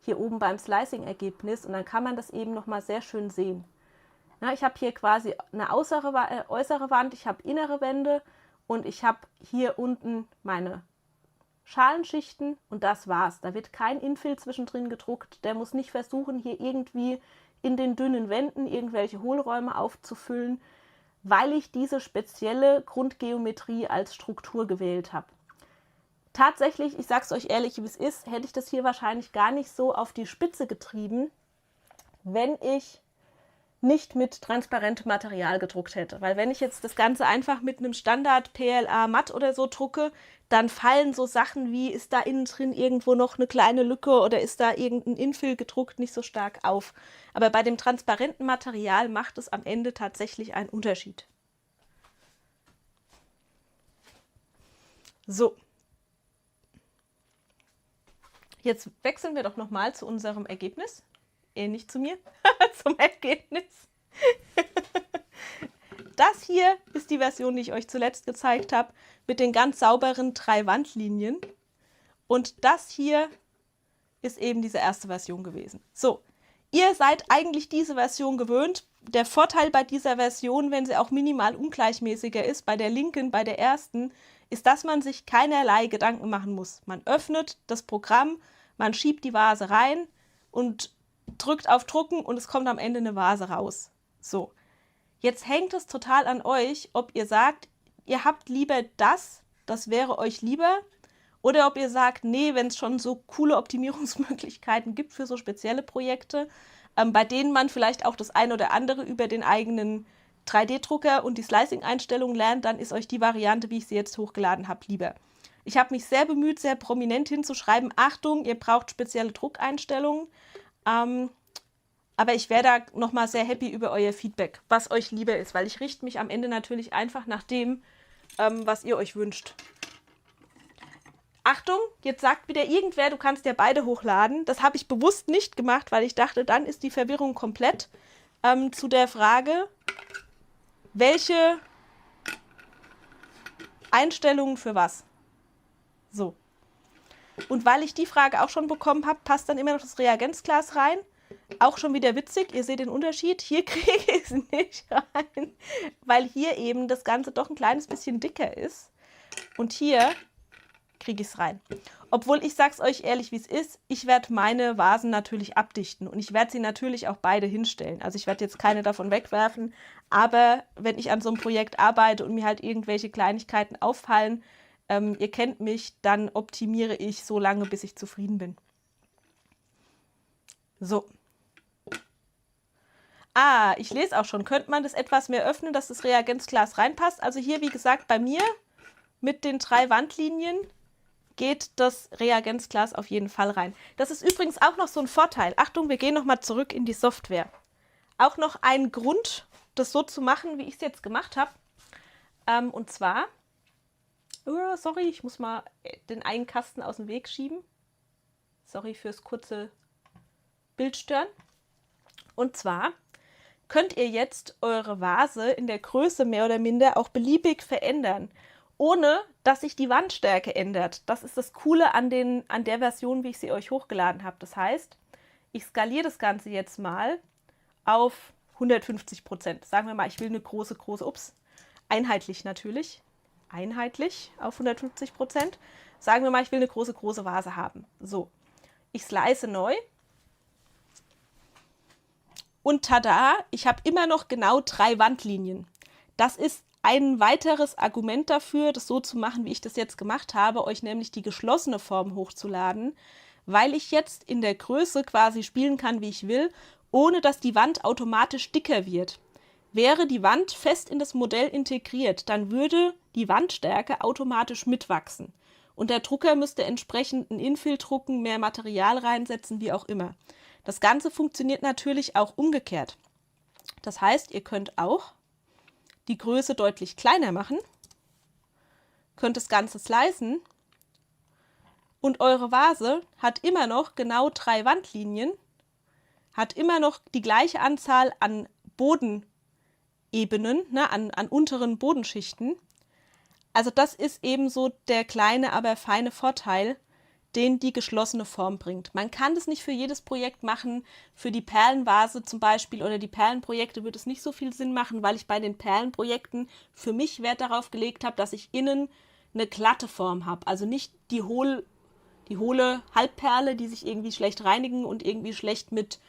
hier oben beim Slicing-Ergebnis, und dann kann man das eben noch mal sehr schön sehen. Na, ich habe hier quasi eine äußere Wand, ich habe innere Wände und ich habe hier unten meine Schalenschichten und das war's. Da wird kein Infill zwischendrin gedruckt. Der muss nicht versuchen, hier irgendwie in den dünnen Wänden irgendwelche Hohlräume aufzufüllen, weil ich diese spezielle Grundgeometrie als Struktur gewählt habe. Tatsächlich, ich sage es euch ehrlich, wie es ist, hätte ich das hier wahrscheinlich gar nicht so auf die Spitze getrieben, wenn ich nicht mit transparentem Material gedruckt hätte. Weil wenn ich jetzt das Ganze einfach mit einem Standard PLA matt oder so drucke, dann fallen so Sachen wie, ist da innen drin irgendwo noch eine kleine Lücke oder ist da irgendein Infill gedruckt, nicht so stark auf. Aber bei dem transparenten Material macht es am Ende tatsächlich einen Unterschied. So. Jetzt wechseln wir doch nochmal zu unserem Ergebnis. Nicht zu mir, zum Ergebnis. Das hier ist die Version, die ich euch zuletzt gezeigt habe, mit den ganz sauberen 3 Wandlinien. Und das hier ist eben diese erste Version gewesen. So, ihr seid eigentlich diese Version gewöhnt. Der Vorteil bei dieser Version, wenn sie auch minimal ungleichmäßiger ist, bei der linken, bei der ersten, ist, dass man sich keinerlei Gedanken machen muss. Man öffnet das Programm, man schiebt die Vase rein und drückt auf Drucken und es kommt am Ende eine Vase raus. So, jetzt hängt es total an euch, ob ihr sagt, ihr habt lieber das wäre euch lieber, oder ob ihr sagt, nee, wenn es schon so coole Optimierungsmöglichkeiten gibt für so spezielle Projekte, bei denen man vielleicht auch das eine oder andere über den eigenen 3D-Drucker und die Slicing-Einstellungen lernt, dann ist euch die Variante, wie ich sie jetzt hochgeladen habe, lieber. Ich habe mich sehr bemüht, sehr prominent hinzuschreiben, Achtung, ihr braucht spezielle Druckeinstellungen, aber ich wäre da nochmal sehr happy über euer Feedback, was euch lieber ist, weil ich richte mich am Ende natürlich einfach nach dem, was ihr euch wünscht. Achtung, jetzt sagt wieder irgendwer, du kannst ja beide hochladen. Das habe ich bewusst nicht gemacht, weil ich dachte, dann ist die Verwirrung komplett zu der Frage, welche Einstellungen für was. So. Und weil ich die Frage auch schon bekommen habe, passt dann immer noch das Reagenzglas rein. Auch schon wieder witzig, ihr seht den Unterschied. Hier kriege ich es nicht rein, weil hier eben das Ganze doch ein kleines bisschen dicker ist. Und hier kriege ich es rein. Obwohl, ich sage es euch ehrlich, wie es ist, ich werde meine Vasen natürlich abdichten und ich werde sie natürlich auch beide hinstellen. Also ich werde jetzt keine davon wegwerfen, aber wenn ich an so einem Projekt arbeite und mir halt irgendwelche Kleinigkeiten auffallen, ihr kennt mich, dann optimiere ich so lange, bis ich zufrieden bin. So. Ah, ich lese auch schon. Könnte man das etwas mehr öffnen, dass das Reagenzglas reinpasst? Also hier, wie gesagt, bei mir mit den 3 Wandlinien geht das Reagenzglas auf jeden Fall rein. Das ist übrigens auch noch so ein Vorteil. Achtung, wir gehen nochmal zurück in die Software. Auch noch ein Grund, das so zu machen, wie ich es jetzt gemacht habe. Und zwar, oh, sorry, ich muss mal den einen Kasten aus dem Weg schieben. Sorry fürs kurze Bildstören. Und zwar könnt ihr jetzt eure Vase in der Größe mehr oder minder auch beliebig verändern, ohne dass sich die Wandstärke ändert. Das ist das Coole an der Version, wie ich sie euch hochgeladen habe. Das heißt, ich skaliere das Ganze jetzt mal auf 150%. Sagen wir mal, ich will eine große, ups, einheitlich natürlich, einheitlich auf 150%. Sagen wir mal, ich will eine große Vase haben. So, ich slice neu. Und tada, ich habe immer noch genau 3 Wandlinien. Das ist ein weiteres Argument dafür, das so zu machen, wie ich das jetzt gemacht habe, euch nämlich die geschlossene Form hochzuladen, weil ich jetzt in der Größe quasi spielen kann, wie ich will, ohne dass die Wand automatisch dicker wird. Wäre die Wand fest in das Modell integriert, dann würde die Wandstärke automatisch mitwachsen. Und der Drucker müsste entsprechend einen Infill drucken, mehr Material reinsetzen, wie auch immer. Das Ganze funktioniert natürlich auch umgekehrt. Das heißt, ihr könnt auch die Größe deutlich kleiner machen, könnt das Ganze slicen und eure Vase hat immer noch genau 3 Wandlinien, hat immer noch die gleiche Anzahl an Bodenebenen, ne, an unteren Bodenschichten. Also das ist eben so der kleine, aber feine Vorteil, den die geschlossene Form bringt. Man kann das nicht für jedes Projekt machen. Für die Perlenvase zum Beispiel oder die Perlenprojekte wird es nicht so viel Sinn machen, weil ich bei den Perlenprojekten für mich Wert darauf gelegt habe, dass ich innen eine glatte Form habe. Also nicht die hohle Halbperle, die sich irgendwie schlecht reinigen und irgendwie schlecht mit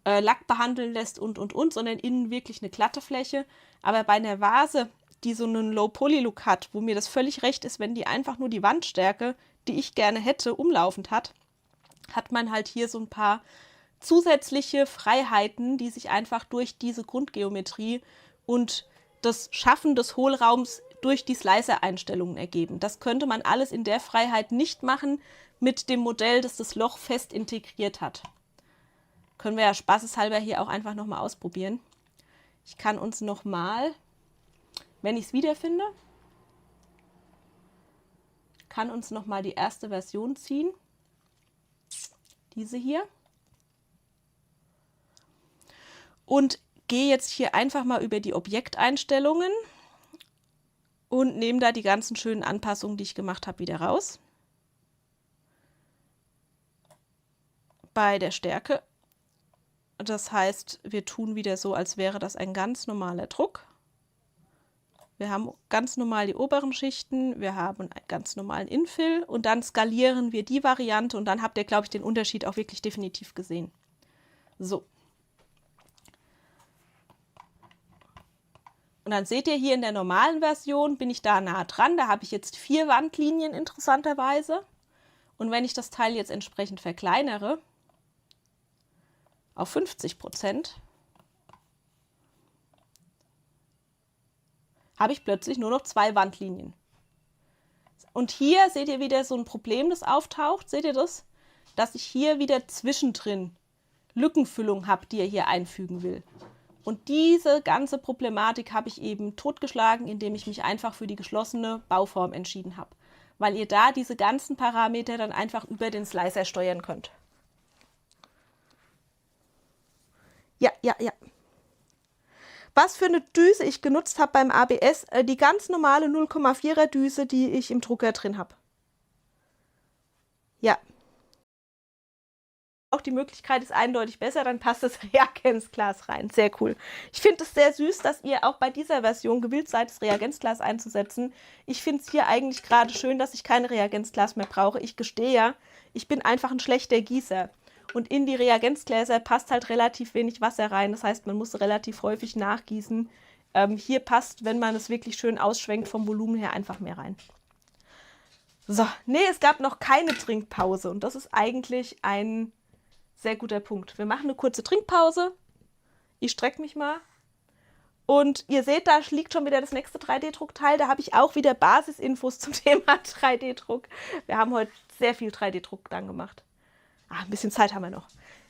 Lack behandeln lässt und, sondern innen wirklich eine glatte Fläche. Aber bei einer Vase, die so einen Low-Poly-Look hat, wo mir das völlig recht ist, wenn die einfach nur die Wandstärke, die ich gerne hätte, umlaufend hat, hat man halt hier so ein paar zusätzliche Freiheiten, die sich einfach durch diese Grundgeometrie und das Schaffen des Hohlraums durch die Slicer-Einstellungen ergeben. Das könnte man alles in der Freiheit nicht machen mit dem Modell, das das Loch fest integriert hat. Können wir ja spaßeshalber hier auch einfach nochmal ausprobieren. Ich kann uns nochmal, wenn ich es wiederfinde, kann uns nochmal die erste Version ziehen. Diese hier. Und gehe jetzt hier einfach mal über die Objekteinstellungen und nehme da die ganzen schönen Anpassungen, die ich gemacht habe, wieder raus. bei der Stärke. Das heißt, wir tun wieder so, als wäre das ein ganz normaler Druck. Wir haben ganz normal die oberen Schichten, wir haben einen ganz normalen Infill und dann skalieren wir die Variante und dann habt ihr, glaube ich, den Unterschied auch wirklich definitiv gesehen. So. Und dann seht ihr hier in der normalen Version, bin ich da nah dran. Da habe ich jetzt 4 Wandlinien interessanterweise. Und wenn ich das Teil jetzt entsprechend verkleinere, auf 50%, habe ich plötzlich nur noch 2 Wandlinien. Und hier seht ihr wieder so ein Problem, das auftaucht. Seht ihr das? Dass ich hier wieder zwischendrin Lückenfüllung habe, die er hier einfügen will. Und diese ganze Problematik habe ich eben totgeschlagen, indem ich mich einfach für die geschlossene Bauform entschieden habe. Weil ihr da diese ganzen Parameter dann einfach über den Slicer steuern könnt. Ja. Was für eine Düse ich genutzt habe beim ABS, die ganz normale 0,4er Düse, die ich im Drucker drin habe. Ja. Auch die Möglichkeit ist eindeutig besser, dann passt das Reagenzglas rein. Sehr cool. Ich finde es sehr süß, dass ihr auch bei dieser Version gewillt seid, das Reagenzglas einzusetzen. Ich finde es hier eigentlich gerade schön, dass ich kein Reagenzglas mehr brauche. Ich gestehe ja, ich bin einfach ein schlechter Gießer. Und in die Reagenzgläser passt halt relativ wenig Wasser rein. Das heißt, man muss relativ häufig nachgießen. Hier passt, wenn man es wirklich schön ausschwenkt, vom Volumen her einfach mehr rein. So, nee, es gab noch keine Trinkpause. Und das ist eigentlich ein sehr guter Punkt. Wir machen eine kurze Trinkpause. Ich strecke mich mal. Und ihr seht, da liegt schon wieder das nächste 3D-Druckteil. Da habe ich auch wieder Basisinfos zum Thema 3D-Druck. Wir haben heute sehr viel 3D-Druck dann gemacht. Ein bisschen Zeit haben wir noch.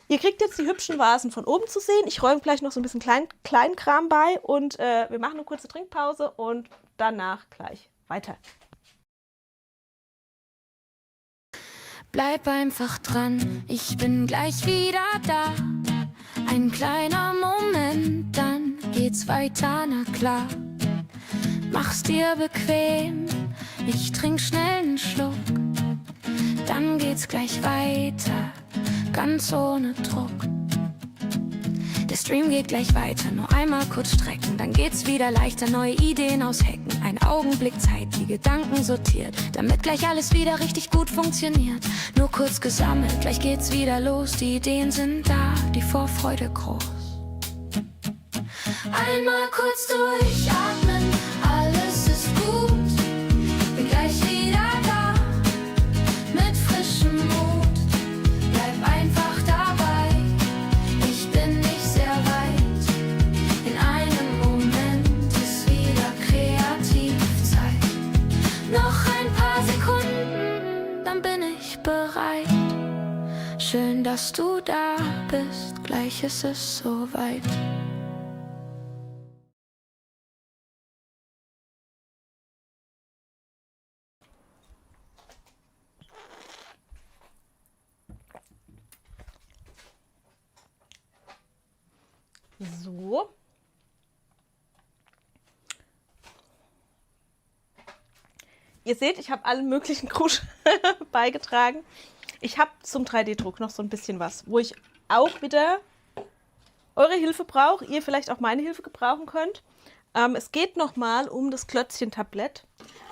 Ihr kriegt jetzt die hübschen Vasen von oben zu sehen. Ich räume gleich noch so ein bisschen Kleinkram bei. Und wir machen eine kurze Trinkpause und danach gleich weiter. Bleib einfach dran, ich bin gleich wieder da. Ein kleiner Moment, dann geht's weiter, na klar. Mach's dir bequem, ich trink schnell einen Schluck. Dann geht's gleich weiter, ganz ohne Druck. Der Stream geht gleich weiter, nur einmal kurz strecken. Dann geht's wieder leichter, neue Ideen aushacken. Ein Augenblick Zeit, die Gedanken sortiert, damit gleich alles wieder richtig gut funktioniert. Nur kurz gesammelt, gleich geht's wieder los. Die Ideen sind da, die Vorfreude groß. Einmal kurz durchatmen, alles ist gut. Bin gleich wieder da, mit frischem Mut. Bleib einfach dabei, ich bin nicht sehr weit. In einem Moment ist wieder Kreativzeit. Noch ein paar Sekunden, dann bin ich bereit. Schön, dass du da bist, gleich ist es soweit. So. Ihr seht, ich habe allen möglichen Krusch beigetragen. Ich habe zum 3D-Druck noch so ein bisschen was, wo ich auch wieder eure Hilfe brauche, ihr vielleicht auch meine Hilfe gebrauchen könnt. Es geht nochmal um das Klötzchen-Tablett,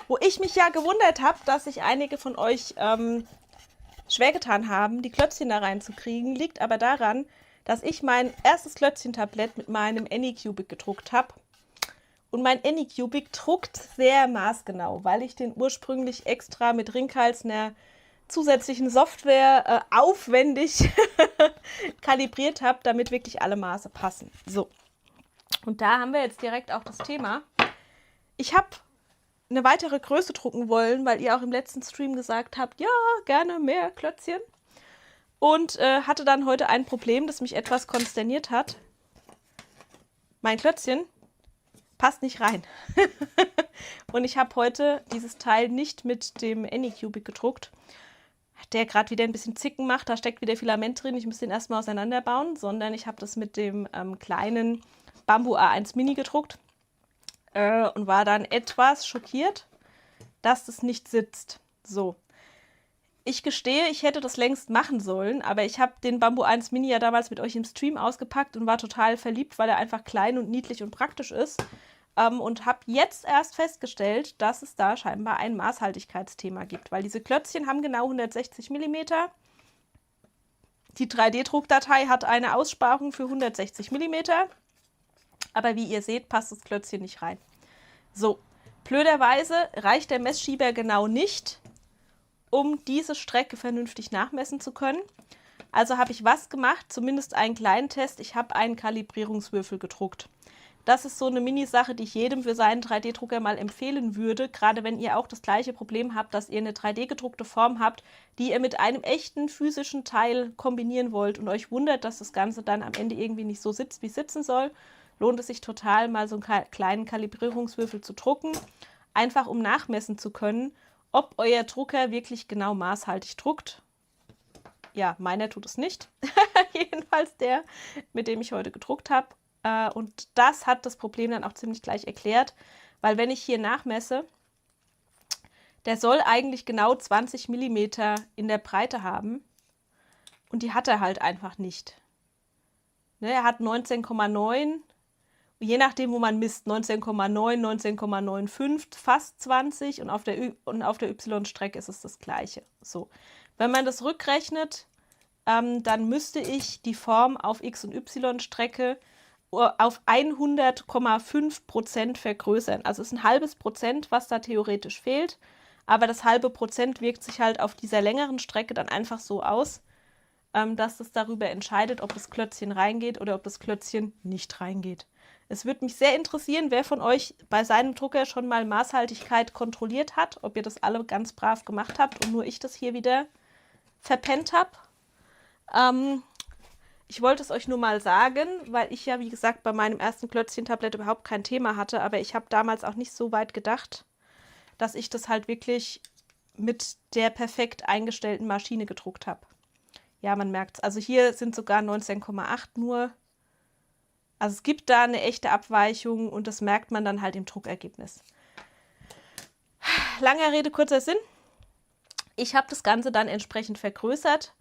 wo ich mich ja gewundert habe, dass sich einige von euch schwer getan haben, die Klötzchen da reinzukriegen. Liegt aber daran, dass ich mein erstes Klötzchen-Tablett mit meinem Anycubic gedruckt habe. Und mein Anycubic druckt sehr maßgenau, weil ich den ursprünglich extra mit Ringhals, einer zusätzlichen Software, aufwendig kalibriert habe, damit wirklich alle Maße passen. So, und da haben wir jetzt direkt auch das Thema. Ich habe eine weitere Größe drucken wollen, weil ihr auch im letzten Stream gesagt habt, ja, gerne mehr Klötzchen. Und hatte dann heute ein Problem, das mich etwas konsterniert hat. Mein Klötzchen passt nicht rein. Und ich habe heute dieses Teil nicht mit dem Anycubic gedruckt, der gerade wieder ein bisschen Zicken macht. Da steckt wieder Filament drin. Ich muss den erstmal auseinanderbauen, sondern ich habe das mit dem kleinen Bambu A1 Mini gedruckt und war dann etwas schockiert, dass das nicht sitzt. So. Ich gestehe, ich hätte das längst machen sollen, aber ich habe den Bambu 1 Mini ja damals mit euch im Stream ausgepackt und war total verliebt, weil er einfach klein und niedlich und praktisch ist. Und habe jetzt erst festgestellt, dass es da scheinbar ein Maßhaltigkeitsthema gibt, weil diese Klötzchen haben genau 160 mm. Die 3D-Druckdatei hat eine Aussparung für 160 mm, aber wie ihr seht, passt das Klötzchen nicht rein. So, blöderweise reicht der Messschieber genau nicht, um diese Strecke vernünftig nachmessen zu können. Also habe ich was gemacht, zumindest einen kleinen Test. Ich habe einen Kalibrierungswürfel gedruckt. Das ist so eine Mini-Sache, die ich jedem für seinen 3D-Drucker mal empfehlen würde, gerade wenn ihr auch das gleiche Problem habt, dass ihr eine 3D-gedruckte Form habt, die ihr mit einem echten physischen Teil kombinieren wollt und euch wundert, dass das Ganze dann am Ende irgendwie nicht so sitzt, wie es sitzen soll, lohnt es sich total, mal so einen kleinen Kalibrierungswürfel zu drucken, einfach um nachmessen zu können, ob euer Drucker wirklich genau maßhaltig druckt. Ja, meiner tut es nicht. Jedenfalls der, mit dem ich heute gedruckt habe. Und das hat das Problem dann auch ziemlich gleich erklärt, weil wenn ich hier nachmesse, der soll eigentlich genau 20 mm in der Breite haben und die hat er halt einfach nicht. Ne, er hat 19,9, je nachdem, wo man misst, 19,9, 19,95, fast 20 und auf der Y-Strecke ist es das Gleiche. So. Wenn man das rückrechnet, dann müsste ich die Form auf X- und Y-Strecke auf 100,5% vergrößern. Also es ist ein halbes Prozent, was da theoretisch fehlt, aber das halbe Prozent wirkt sich halt auf dieser längeren Strecke dann einfach so aus, dass es darüber entscheidet, ob das Klötzchen reingeht oder ob das Klötzchen nicht reingeht. Es würde mich sehr interessieren, wer von euch bei seinem Drucker schon mal Maßhaltigkeit kontrolliert hat, ob ihr das alle ganz brav gemacht habt und nur ich das hier wieder verpennt habe. Ich wollte es euch nur mal sagen, weil ich ja, wie gesagt, bei meinem ersten Klötzchen-Tablett überhaupt kein Thema hatte, aber ich habe damals auch nicht so weit gedacht, dass ich das halt wirklich mit der perfekt eingestellten Maschine gedruckt habe. Ja, man merkt es. Also hier sind sogar 19,8 nur. Also es gibt da eine echte Abweichung und das merkt man dann halt im Druckergebnis. Langer Rede, kurzer Sinn. Ich habe das Ganze dann entsprechend vergrößert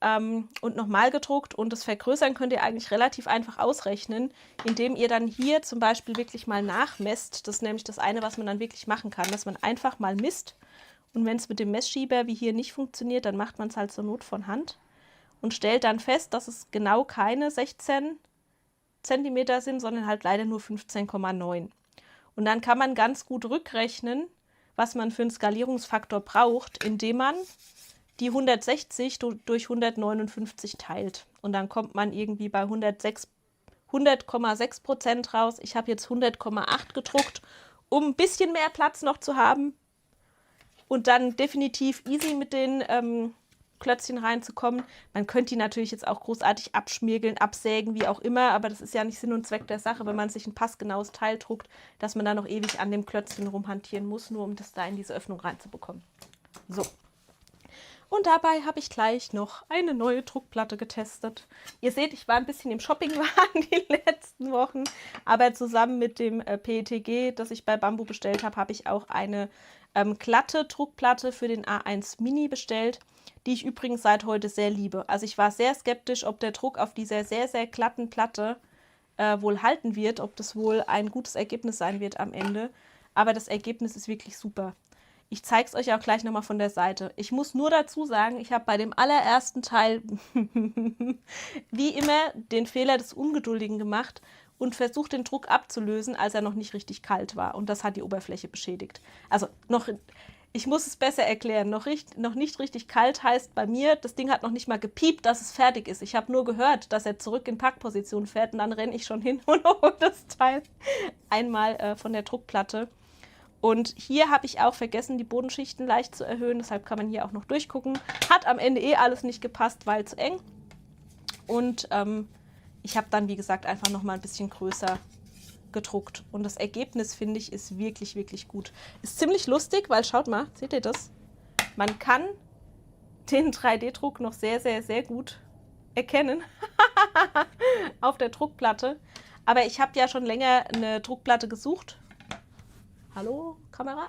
und nochmal gedruckt, und das Vergrößern könnt ihr eigentlich relativ einfach ausrechnen, indem ihr dann hier zum Beispiel wirklich mal nachmesst. Das ist nämlich das eine, was man dann wirklich machen kann, dass man einfach mal misst, und wenn es mit dem Messschieber wie hier nicht funktioniert, dann macht man es halt zur Not von Hand und stellt dann fest, dass es genau keine 16 cm sind, sondern halt leider nur 15,9. Und dann kann man ganz gut rückrechnen, was man für einen Skalierungsfaktor braucht, indem man die 160 durch 159 teilt. Und dann kommt man irgendwie bei 100,6% raus. Ich habe jetzt 100,8 gedruckt, um ein bisschen mehr Platz noch zu haben und dann definitiv easy mit den Klötzchen reinzukommen. Man könnte die natürlich jetzt auch großartig abschmirgeln, absägen, wie auch immer, aber das ist ja nicht Sinn und Zweck der Sache, wenn man sich ein passgenaues Teil druckt, dass man da noch ewig an dem Klötzchen rumhantieren muss, nur um das da in diese Öffnung reinzubekommen. So. Und dabei habe ich gleich noch eine neue Druckplatte getestet. Ihr seht, ich war ein bisschen im Shoppingwahn die letzten Wochen, aber zusammen mit dem PETG, das ich bei Bambu bestellt habe, habe ich auch eine glatte Druckplatte für den A1 Mini bestellt, die ich übrigens seit heute sehr liebe. Also ich war sehr skeptisch, ob der Druck auf dieser sehr, sehr glatten Platte wohl halten wird, ob das wohl ein gutes Ergebnis sein wird am Ende. Aber das Ergebnis ist wirklich super. Ich zeige es euch auch gleich nochmal von der Seite. Ich muss nur dazu sagen, ich habe bei dem allerersten Teil wie immer den Fehler des Ungeduldigen gemacht und versucht, den Druck abzulösen, als er noch nicht richtig kalt war. Und das hat die Oberfläche beschädigt. Also ich muss es besser erklären. Noch nicht richtig kalt heißt bei mir, das Ding hat noch nicht mal gepiept, dass es fertig ist. Ich habe nur gehört, dass er zurück in Packposition fährt, und dann renne ich schon hin und hole das Teil einmal von der Druckplatte. Und hier habe ich auch vergessen, die Bodenschichten leicht zu erhöhen, deshalb kann man hier auch noch durchgucken. Hat am Ende alles nicht gepasst, weil zu eng. Und ich habe dann, wie gesagt, einfach noch mal ein bisschen größer gedruckt. Und das Ergebnis, finde ich, ist wirklich, wirklich gut. Ist ziemlich lustig, weil, schaut mal, seht ihr das? Man kann den 3D-Druck noch sehr, sehr, sehr gut erkennen auf der Druckplatte. Aber ich habe ja schon länger eine Druckplatte gesucht. Hallo, Kamera?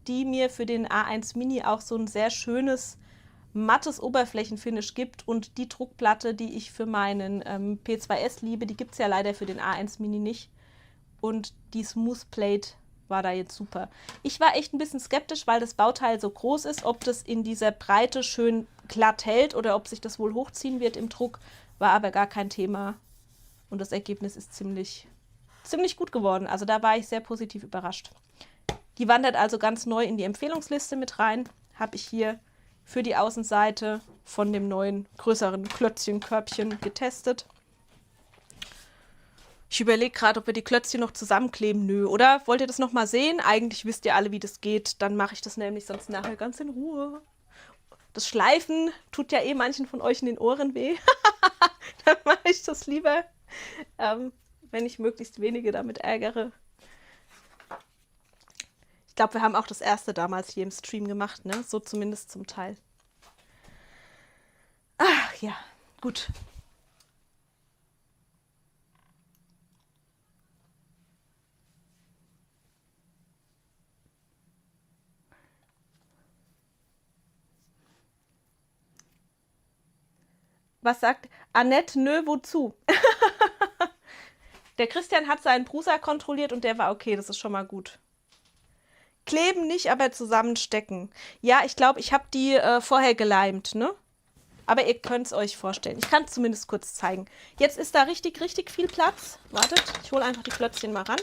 die mir für den A1 Mini auch so ein sehr schönes, mattes Oberflächenfinish gibt. Und die Druckplatte, die ich für meinen P2S liebe, die gibt es ja leider für den A1 Mini nicht. Und die Smooth Plate war da jetzt super. Ich war echt ein bisschen skeptisch, weil das Bauteil so groß ist, ob das in dieser Breite schön glatt hält oder ob sich das wohl hochziehen wird im Druck. War aber gar kein Thema. Und das Ergebnis ist ziemlich gut geworden. Also da war ich sehr positiv überrascht. Die wandert also ganz neu in die Empfehlungsliste mit rein. Habe ich hier für die Außenseite von dem neuen größeren Klötzchenkörbchen getestet. Ich überlege gerade, ob wir die Klötzchen noch zusammenkleben. Nö, oder? Wollt ihr das noch mal sehen? Eigentlich wisst ihr alle, wie das geht. Dann mache ich das nämlich sonst nachher ganz in Ruhe. Das Schleifen tut ja eh manchen von euch in den Ohren weh. Dann mache ich das lieber, wenn ich möglichst wenige damit ärgere. Ich glaube, wir haben auch das erste damals hier im Stream gemacht, ne? So zumindest zum Teil. Ach ja, gut. Was sagt Annette? Nö, wozu? Der Christian hat seinen Prusa kontrolliert und der war okay, das ist schon mal gut. Kleben nicht, aber zusammenstecken. Ja, ich glaube, ich habe die vorher geleimt, ne? Aber ihr könnt es euch vorstellen. Ich kann es zumindest kurz zeigen. Jetzt ist da richtig viel Platz. Wartet, ich hole einfach die Klötzchen mal ran.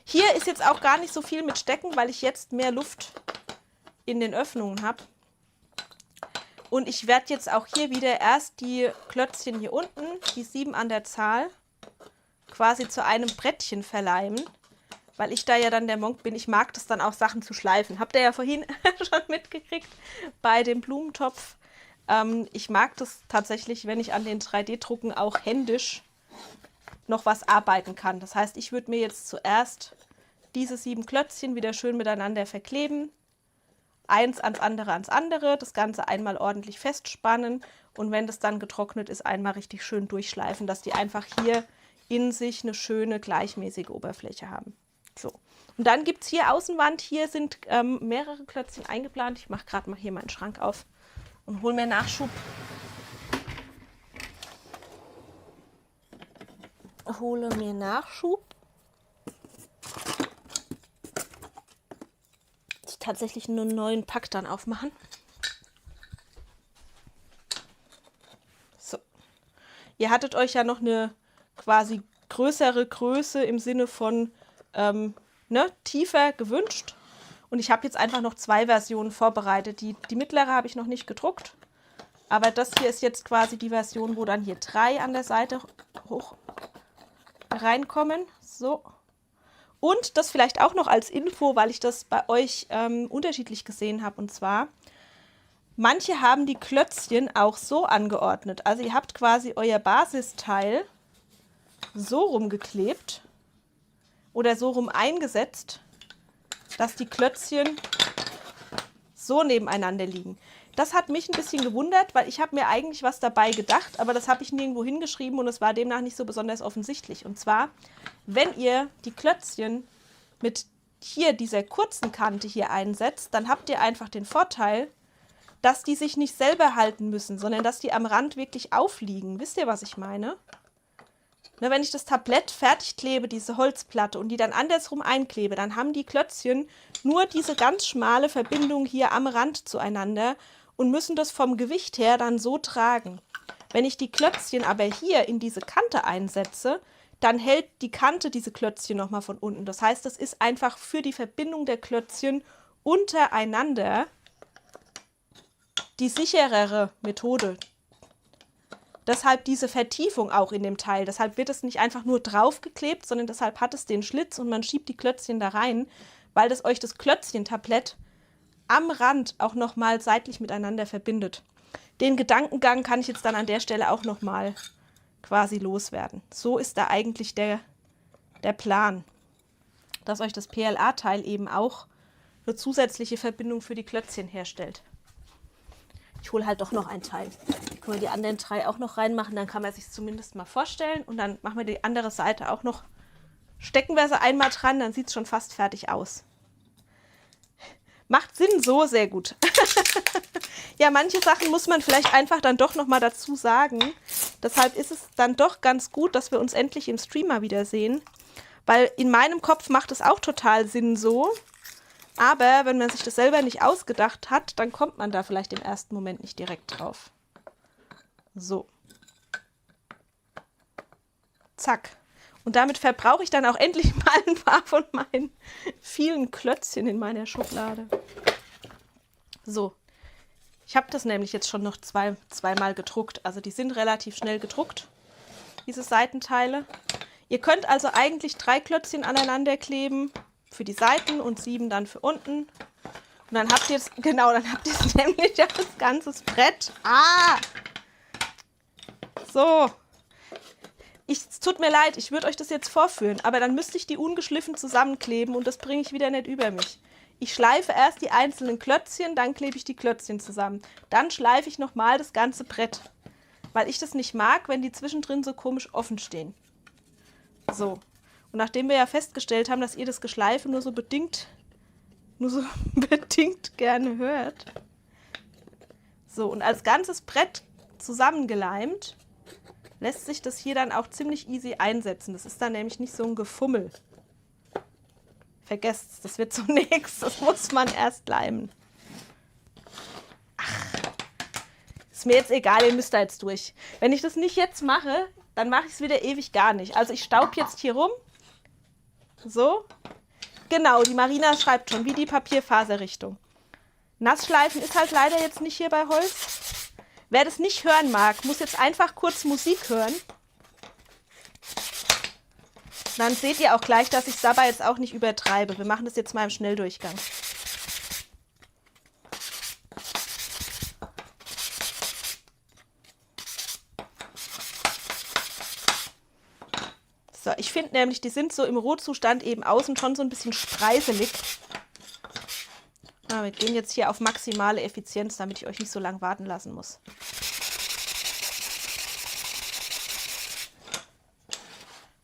Hier ist jetzt auch gar nicht so viel mit Stecken, weil ich jetzt mehr Luft in den Öffnungen habe. Und ich werde jetzt auch hier wieder erst die Klötzchen hier unten, die 7 an der Zahl, quasi zu einem Brettchen verleimen, weil ich da ja dann der Monk bin. Ich mag das dann auch, Sachen zu schleifen. Habt ihr ja vorhin schon mitgekriegt bei dem Blumentopf. Ich mag das tatsächlich, wenn ich an den 3D-Drucken auch händisch noch was arbeiten kann. Das heißt, ich würde mir jetzt zuerst diese 7 Klötzchen wieder schön miteinander verkleben. Eins ans andere, das Ganze einmal ordentlich festspannen und wenn das dann getrocknet ist, einmal richtig schön durchschleifen, dass die einfach hier in sich eine schöne, gleichmäßige Oberfläche haben. So, und dann gibt es hier Außenwand, hier sind mehrere Klötzchen eingeplant. Ich mache gerade mal hier meinen Schrank auf und hole mir Nachschub. Hole mir Nachschub. Tatsächlich nur einen neuen Pack dann aufmachen. So. Ihr hattet euch ja noch eine quasi größere Größe im Sinne von tiefer gewünscht. Und ich habe jetzt einfach noch 2 Versionen vorbereitet. Die mittlere habe ich noch nicht gedruckt. Aber das hier ist jetzt quasi die Version, wo dann hier 3 an der Seite hoch reinkommen. So. Und das vielleicht auch noch als Info, weil ich das bei euch unterschiedlich gesehen habe. Und zwar, manche haben die Klötzchen auch so angeordnet. Also ihr habt quasi euer Basisteil so rumgeklebt oder so rum eingesetzt, dass die Klötzchen so nebeneinander liegen. Das hat mich ein bisschen gewundert, weil ich habe mir eigentlich was dabei gedacht, aber das habe ich nirgendwo hingeschrieben und es war demnach nicht so besonders offensichtlich. Und zwar, wenn ihr die Klötzchen mit hier dieser kurzen Kante hier einsetzt, dann habt ihr einfach den Vorteil, dass die sich nicht selber halten müssen, sondern dass die am Rand wirklich aufliegen. Wisst ihr, was ich meine? Na, wenn ich das Tablett fertig klebe, diese Holzplatte, und die dann andersrum einklebe, dann haben die Klötzchen nur diese ganz schmale Verbindung hier am Rand zueinander und müssen das vom Gewicht her dann so tragen. Wenn ich die Klötzchen aber hier in diese Kante einsetze, dann hält die Kante diese Klötzchen nochmal von unten. Das heißt, das ist einfach für die Verbindung der Klötzchen untereinander die sicherere Methode. Deshalb diese Vertiefung auch in dem Teil. Deshalb wird es nicht einfach nur draufgeklebt, sondern deshalb hat es den Schlitz und man schiebt die Klötzchen da rein, weil das euch das Klötzchentablett am Rand auch nochmal seitlich miteinander verbindet. Den Gedankengang kann ich jetzt dann an der Stelle auch nochmal quasi loswerden. So ist da eigentlich der Plan, dass euch das PLA-Teil eben auch eine zusätzliche Verbindung für die Klötzchen herstellt. Ich hole halt doch noch ein Teil. Können wir die anderen 3 auch noch reinmachen, dann kann man sich zumindest mal vorstellen. Und dann machen wir die andere Seite auch noch stecken wir sie einmal dran, dann sieht es schon fast fertig aus. Macht Sinn, so sehr gut. Ja, manche Sachen muss man vielleicht einfach dann doch nochmal dazu sagen. Deshalb ist es dann doch ganz gut, dass wir uns endlich im Streamer wiedersehen. Weil in meinem Kopf macht es auch total Sinn so. Aber wenn man sich das selber nicht ausgedacht hat, dann kommt man da vielleicht im ersten Moment nicht direkt drauf. So. Zack. Und damit verbrauche ich dann auch endlich mal ein paar von meinen vielen Klötzchen in meiner Schublade. So. Ich habe das nämlich jetzt schon noch zweimal gedruckt. Also die sind relativ schnell gedruckt, diese Seitenteile. Ihr könnt also eigentlich 3 Klötzchen aneinander kleben für die Seiten und 7 dann für unten. Und dann habt ihr es, genau, dann habt ihr es nämlich als ganzes Brett. So. Es tut mir leid, ich würde euch das jetzt vorführen, aber dann müsste ich die ungeschliffen zusammenkleben und das bringe ich wieder nicht über mich. Ich schleife erst die einzelnen Klötzchen, dann klebe ich die Klötzchen zusammen. Dann schleife ich nochmal das ganze Brett, weil ich das nicht mag, wenn die zwischendrin so komisch offen stehen. So. Und nachdem wir ja festgestellt haben, dass ihr das Geschleife nur so bedingt gerne hört. So, und als ganzes Brett zusammengeleimt, lässt sich das hier dann auch ziemlich easy einsetzen. Das ist dann nämlich nicht so ein Gefummel. Vergesst's, das wird so nix. Das muss man erst leimen. Ach, ist mir jetzt egal, ihr müsst da jetzt durch. Wenn ich das nicht jetzt mache, dann mache ich es wieder ewig gar nicht. Also ich staub jetzt hier rum. So. Genau, die Marina schreibt schon, wie die Papierfaserrichtung. Nassschleifen ist halt leider jetzt nicht hier bei Holz. Wer das nicht hören mag, muss jetzt einfach kurz Musik hören. Dann seht ihr auch gleich, dass ich es dabei jetzt auch nicht übertreibe. Wir machen das jetzt mal im Schnelldurchgang. So, ich finde nämlich, die sind so im Rohzustand eben außen schon so ein bisschen spreiselig. Wir gehen jetzt hier auf maximale Effizienz, damit ich euch nicht so lange warten lassen muss.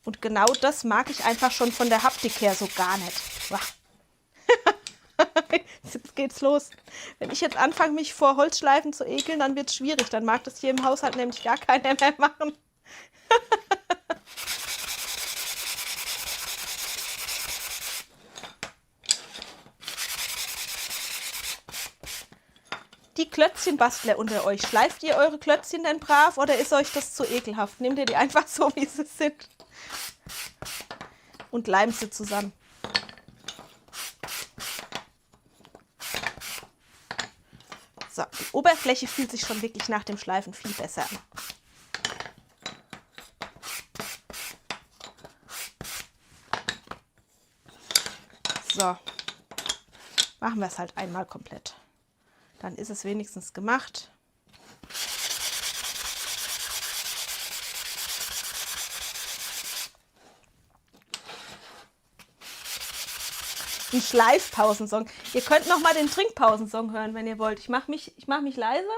Und genau das mag ich einfach schon von der Haptik her so gar nicht. Jetzt geht's los. Wenn ich jetzt anfange, mich vor Holzschleifen zu ekeln, dann wird es schwierig. Dann mag das hier im Haushalt nämlich gar keiner mehr machen. Die Klötzchenbastler unter euch, schleift ihr eure Klötzchen denn brav oder ist euch das zu ekelhaft? Nehmt ihr die einfach so, wie sie sind und leimt sie zusammen. So, die Oberfläche fühlt sich schon wirklich nach dem Schleifen viel besser an. So, machen wir es halt einmal komplett. Dann ist es wenigstens gemacht. Ein Schleifpausensong. Ihr könnt noch mal den Trinkpausensong hören, wenn ihr wollt. Ich mach mich leise.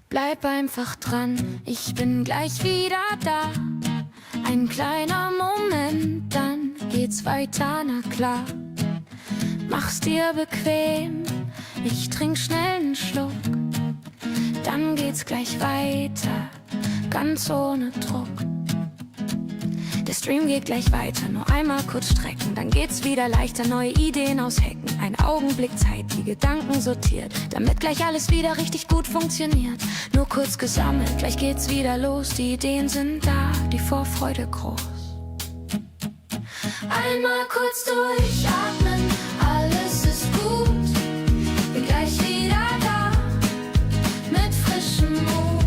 Bleib einfach dran, ich bin gleich wieder da. Ein kleiner Moment, dann geht's weiter, na klar. Mach's dir bequem, ich trink schnell einen Schluck. Dann geht's gleich weiter, ganz ohne Druck. Der Stream geht gleich weiter, nur einmal kurz strecken. Dann geht's wieder leichter, neue Ideen aushacken. Ein Augenblick Zeit, die Gedanken sortiert, damit gleich alles wieder richtig gut funktioniert. Nur kurz gesammelt, gleich geht's wieder los. Die Ideen sind da, die Vorfreude groß. Einmal kurz durchatmen, alles ist gut. Bin gleich wieder da, mit frischem Mut.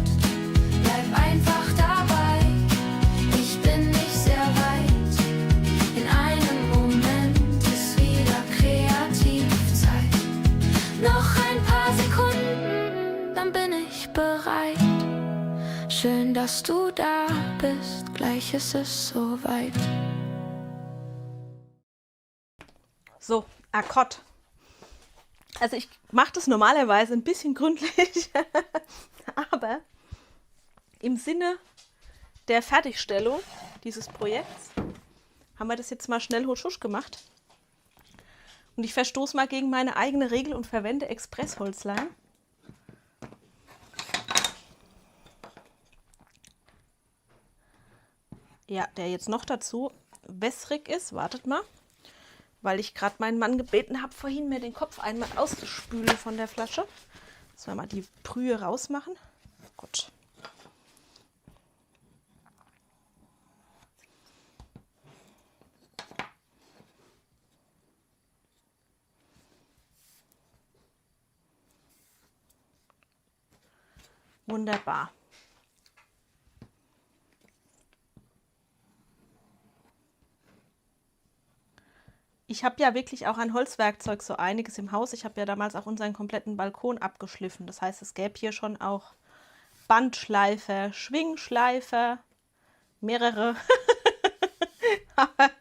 Bleib einfach dabei, ich bin nicht sehr weit. In einem Moment ist wieder Kreativzeit. Noch ein paar Sekunden, dann bin ich bereit. Schön, dass du da bist, gleich ist es soweit. So, Akkord. Also ich mache das normalerweise ein bisschen gründlich, aber im Sinne der Fertigstellung dieses Projekts haben wir das jetzt mal schnell husch gemacht. Und ich verstoße mal gegen meine eigene Regel und verwende Expressholzleim. Ja, der jetzt noch dazu wässrig ist. Wartet mal, weil ich gerade meinen Mann gebeten habe, vorhin mir den Kopf einmal auszuspülen von der Flasche. Sollen wir mal die Brühe rausmachen? Gut. Wunderbar. Ich habe ja wirklich auch an Holzwerkzeug so einiges im Haus. Ich habe ja damals auch unseren kompletten Balkon abgeschliffen. Das heißt, es gäbe hier schon auch Bandschleifer, Schwingschleifer, mehrere. Aber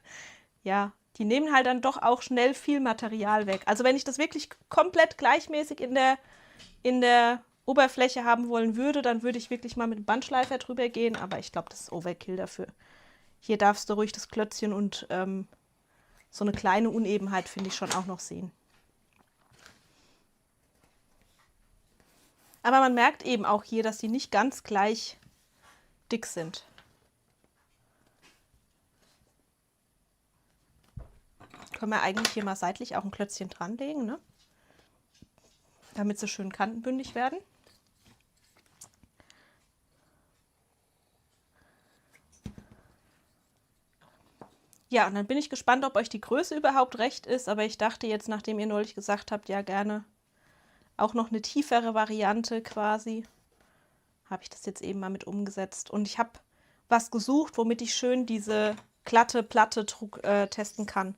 ja, die nehmen halt dann doch auch schnell viel Material weg. Also wenn ich das wirklich komplett gleichmäßig in der Oberfläche haben wollen würde, dann würde ich wirklich mal mit dem Bandschleifer drüber gehen. Aber ich glaube, das ist Overkill dafür. Hier darfst du ruhig das Klötzchen und so eine kleine Unebenheit finde ich schon auch noch sehen. Aber man merkt eben auch hier, dass die nicht ganz gleich dick sind. Können wir eigentlich hier mal seitlich auch ein Klötzchen dranlegen, ne? Damit sie schön kantenbündig werden. Ja, und dann bin ich gespannt, ob euch die Größe überhaupt recht ist. Aber ich dachte jetzt, nachdem ihr neulich gesagt habt, ja gerne auch noch eine tiefere Variante quasi, habe ich das jetzt eben mal mit umgesetzt. Und ich habe was gesucht, womit ich schön diese glatte Platte testen kann.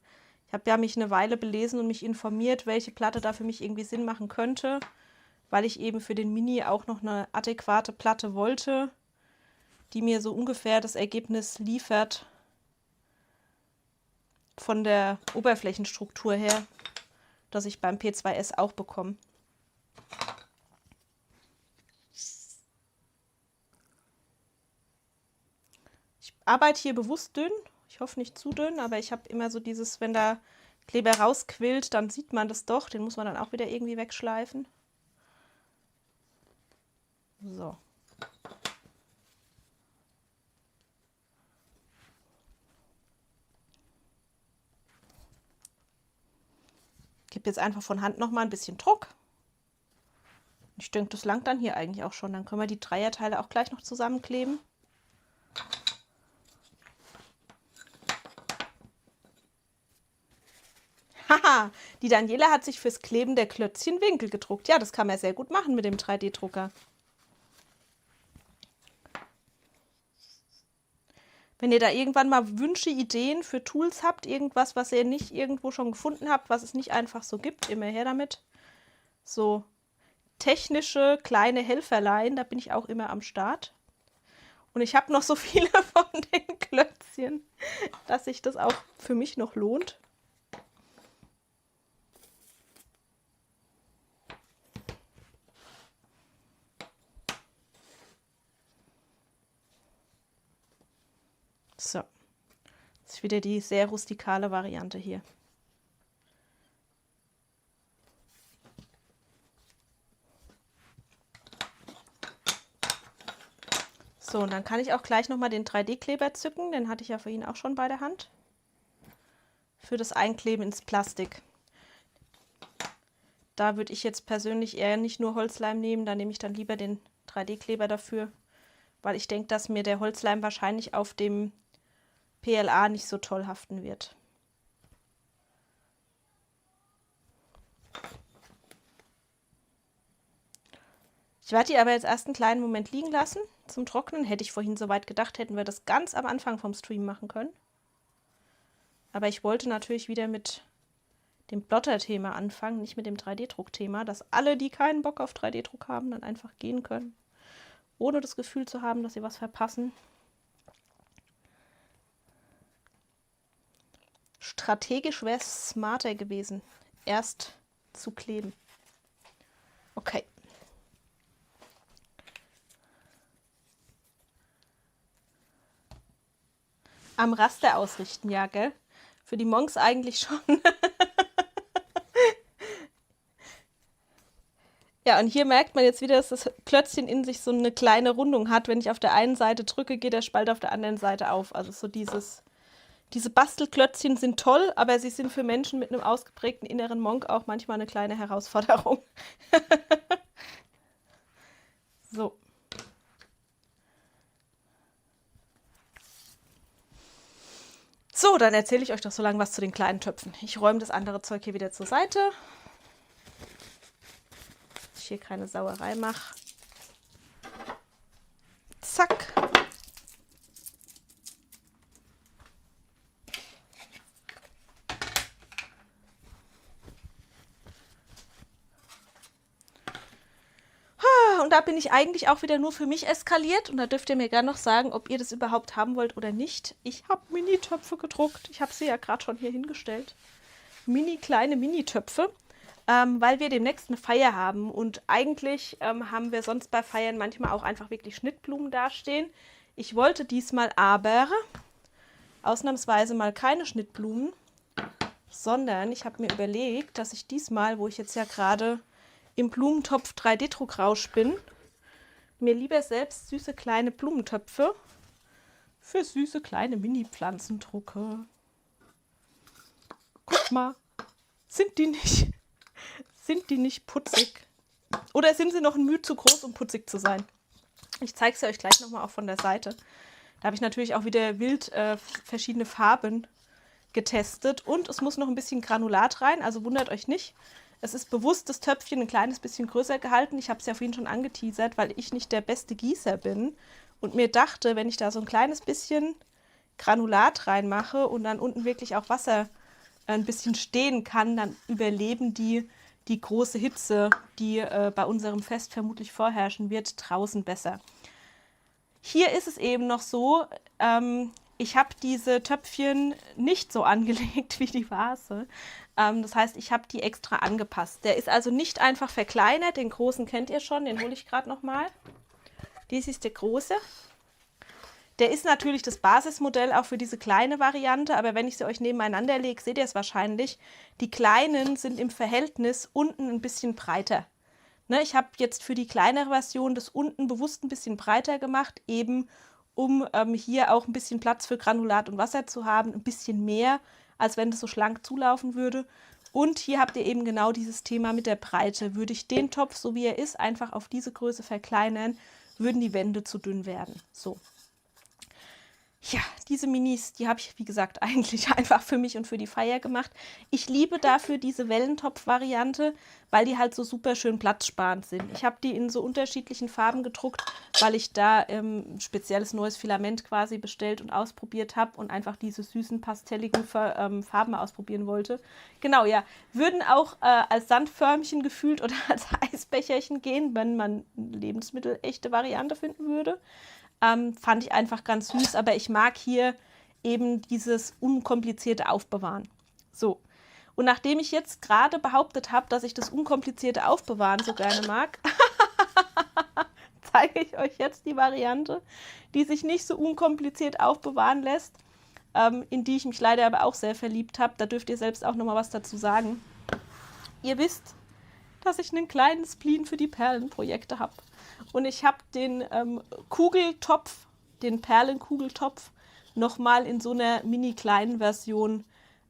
Ich habe ja mich eine Weile belesen und mich informiert, welche Platte da für mich irgendwie Sinn machen könnte, weil ich eben für den Mini auch noch eine adäquate Platte wollte, die mir so ungefähr das Ergebnis liefert von der Oberflächenstruktur her, das ich beim P2S auch bekomme. Ich arbeite hier bewusst dünn. Ich hoffe nicht zu dünn, aber ich habe immer so dieses, wenn da Kleber rausquillt, dann sieht man das doch. Den muss man dann auch wieder irgendwie wegschleifen. So. Ich gebe jetzt einfach von Hand noch mal ein bisschen Druck. Ich denke, das langt dann hier eigentlich auch schon. Dann können wir die Dreierteile auch gleich noch zusammenkleben. Haha, die Daniela hat sich fürs Kleben der Klötzchen Winkel gedruckt. Ja, das kann man sehr gut machen mit dem 3D-Drucker. Wenn ihr da irgendwann mal Wünsche, Ideen für Tools habt, irgendwas, was ihr nicht irgendwo schon gefunden habt, was es nicht einfach so gibt, immer her damit. So technische kleine Helferlein, da bin ich auch immer am Start. Und ich habe noch so viele von den Klötzchen, dass sich das auch für mich noch lohnt. So, das ist wieder die sehr rustikale Variante hier. So, und dann kann ich auch gleich nochmal den 3D-Kleber zücken, den hatte ich ja vorhin auch schon bei der Hand. Für das Einkleben ins Plastik. Da würde ich jetzt persönlich eher nicht nur Holzleim nehmen, da nehme ich dann lieber den 3D-Kleber dafür, weil ich denke, dass mir der Holzleim wahrscheinlich auf dem PLA nicht so toll haften wird. Ich werde die aber jetzt erst einen kleinen Moment liegen lassen zum Trocknen. Hätte ich vorhin soweit gedacht, hätten wir das ganz am Anfang vom Stream machen können. Aber ich wollte natürlich wieder mit dem Plotter-Thema anfangen, nicht mit dem 3D-Druck-Thema, dass alle, die keinen Bock auf 3D-Druck haben, dann einfach gehen können, ohne das Gefühl zu haben, dass sie was verpassen. Strategisch wäre es smarter gewesen, erst zu kleben. Okay. Am Raster ausrichten, ja, gell? Für die Monks eigentlich schon. Ja, und hier merkt man jetzt wieder, dass das Klötzchen in sich so eine kleine Rundung hat. Wenn ich auf der einen Seite drücke, geht der Spalt auf der anderen Seite auf. Also so diese Bastelklötzchen sind toll, aber sie sind für Menschen mit einem ausgeprägten inneren Monk auch manchmal eine kleine Herausforderung. So. So, dann erzähle ich euch doch so lange was zu den kleinen Töpfen. Ich räume das andere Zeug hier wieder zur Seite. Dass ich hier keine Sauerei mache. Zack. Und da bin ich eigentlich auch wieder nur für mich eskaliert. Und da dürft ihr mir gerne noch sagen, ob ihr das überhaupt haben wollt oder nicht. Ich habe Mini-Töpfe gedruckt. Ich habe sie ja gerade schon hier hingestellt. Kleine Mini-Töpfe, weil wir demnächst eine Feier haben. Und eigentlich haben wir sonst bei Feiern manchmal auch einfach wirklich Schnittblumen dastehen. Ich wollte diesmal aber ausnahmsweise mal keine Schnittblumen, sondern ich habe mir überlegt, dass ich diesmal, wo ich jetzt ja gerade im Blumentopf 3D-Druckrausch bin, mir lieber selbst süße kleine Blumentöpfe für süße kleine Mini-Pflanzen drucke. Guck mal, sind die nicht putzig? Oder sind sie noch ein Mühe zu groß, um putzig zu sein? Ich zeige es euch gleich nochmal auch von der Seite. Da habe ich natürlich auch wieder wild verschiedene Farben getestet. Und es muss noch ein bisschen Granulat rein, also wundert euch nicht. Es ist bewusst das Töpfchen ein kleines bisschen größer gehalten. Ich habe es ja vorhin schon angeteasert, weil ich nicht der beste Gießer bin. Und mir dachte, wenn ich da so ein kleines bisschen Granulat reinmache und dann unten wirklich auch Wasser ein bisschen stehen kann, dann überleben die große Hitze, die bei unserem Fest vermutlich vorherrschen wird, draußen besser. Hier ist es eben noch so, ich habe diese Töpfchen nicht so angelegt wie die Vase. Das heißt, ich habe die extra angepasst. Der ist also nicht einfach verkleinert. Den großen kennt ihr schon, den hole ich gerade nochmal. Dies ist der große. Der ist natürlich das Basismodell auch für diese kleine Variante, aber wenn ich sie euch nebeneinander lege, seht ihr es wahrscheinlich. Die kleinen sind im Verhältnis unten ein bisschen breiter. Ne, ich habe jetzt für die kleinere Version das unten bewusst ein bisschen breiter gemacht, eben um hier auch ein bisschen Platz für Granulat und Wasser zu haben, ein bisschen mehr, als wenn das so schlank zulaufen würde. Und hier habt ihr eben genau dieses Thema mit der Breite. Würde ich den Topf, so wie er ist, einfach auf diese Größe verkleinern, würden die Wände zu dünn werden. So. Ja, diese Minis, die habe ich, wie gesagt, eigentlich einfach für mich und für die Feier gemacht. Ich liebe dafür diese Wellentopf-Variante, weil die halt so super schön platzsparend sind. Ich habe die in so unterschiedlichen Farben gedruckt, weil ich da ein spezielles neues Filament quasi bestellt und ausprobiert habe und einfach diese süßen, pastelligen Farben ausprobieren wollte. Genau, ja, würden auch als Sandförmchen gefühlt oder als Eisbecherchen gehen, wenn man eine lebensmittelechte Variante finden würde. Fand ich einfach ganz süß, aber ich mag hier eben dieses unkomplizierte Aufbewahren. So, und nachdem ich jetzt gerade behauptet habe, dass ich das unkomplizierte Aufbewahren so gerne mag, zeige ich euch jetzt die Variante, die sich nicht so unkompliziert aufbewahren lässt, in die ich mich leider aber auch sehr verliebt habe. Da dürft ihr selbst auch nochmal was dazu sagen. Ihr wisst, dass ich einen kleinen Spleen für die Perlenprojekte habe. Und ich habe den Kugeltopf, den Perlenkugeltopf, nochmal in so einer mini-kleinen Version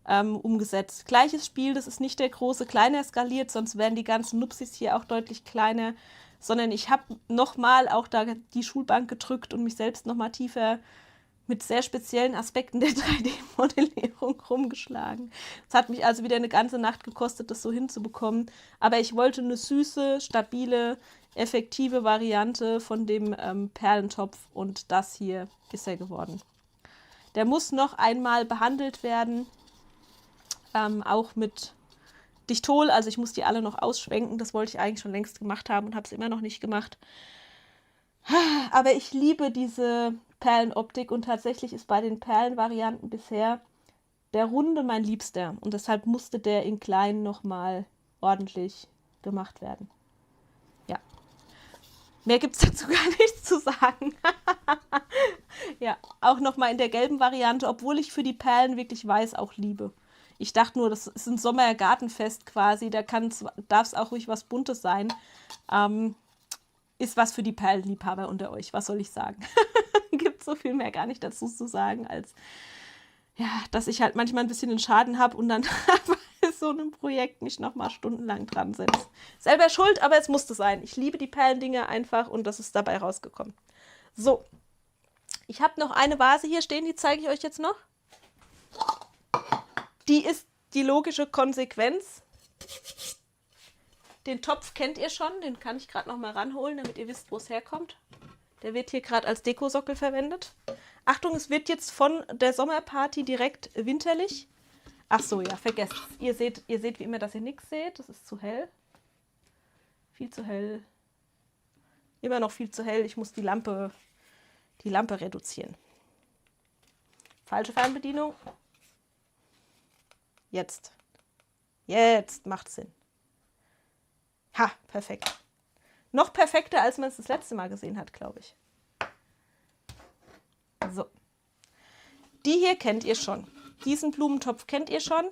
umgesetzt. Gleiches Spiel, das ist nicht der große, kleiner skaliert, sonst wären die ganzen Nupsis hier auch deutlich kleiner, sondern ich habe nochmal auch da die Schulbank gedrückt und mich selbst nochmal tiefer mit sehr speziellen Aspekten der 3D-Modellierung rumgeschlagen. Es hat mich also wieder eine ganze Nacht gekostet, das so hinzubekommen. Aber ich wollte eine süße, stabile, effektive Variante von dem Perlentopf und das hier ist er geworden. Der muss noch einmal behandelt werden, auch mit Dichtol. Also ich muss die alle noch ausschwenken. Das wollte ich eigentlich schon längst gemacht haben und habe es immer noch nicht gemacht. Aber ich liebe diese Perlenoptik und tatsächlich ist bei den Perlenvarianten bisher der runde mein Liebster und deshalb musste der in klein nochmal ordentlich gemacht werden. Ja. Mehr gibt es dazu gar nichts zu sagen. Ja, auch nochmal in der gelben Variante, obwohl ich für die Perlen wirklich weiß auch liebe. Ich dachte nur, das ist ein Sommergartenfest quasi, da darf es auch ruhig was Buntes sein. Ist was für die Perlenliebhaber unter euch, was soll ich sagen? Gibt so viel mehr gar nicht dazu zu sagen, als ja, dass ich halt manchmal ein bisschen den Schaden habe und dann bei so einem Projekt mich nochmal stundenlang dran setze. Selber schuld, aber es musste sein. Ich liebe die Perlendinger einfach und das ist dabei rausgekommen. So, ich habe noch eine Vase hier stehen, die zeige ich euch jetzt noch. Die ist die logische Konsequenz. Den Topf kennt ihr schon, den kann ich gerade noch mal ranholen, damit ihr wisst, wo es herkommt. Der wird hier gerade als Dekosockel verwendet. Achtung, es wird jetzt von der Sommerparty direkt winterlich. Ach so, ja, vergesst es. Ihr seht wie immer, dass ihr nichts seht. Das ist zu hell. Viel zu hell. Immer noch viel zu hell. Ich muss die Lampe reduzieren. Falsche Fernbedienung. Jetzt. Jetzt macht Sinn. Ha, perfekt. Noch perfekter, als man es das letzte Mal gesehen hat, glaube ich. So. Die hier kennt ihr schon. Diesen Blumentopf kennt ihr schon.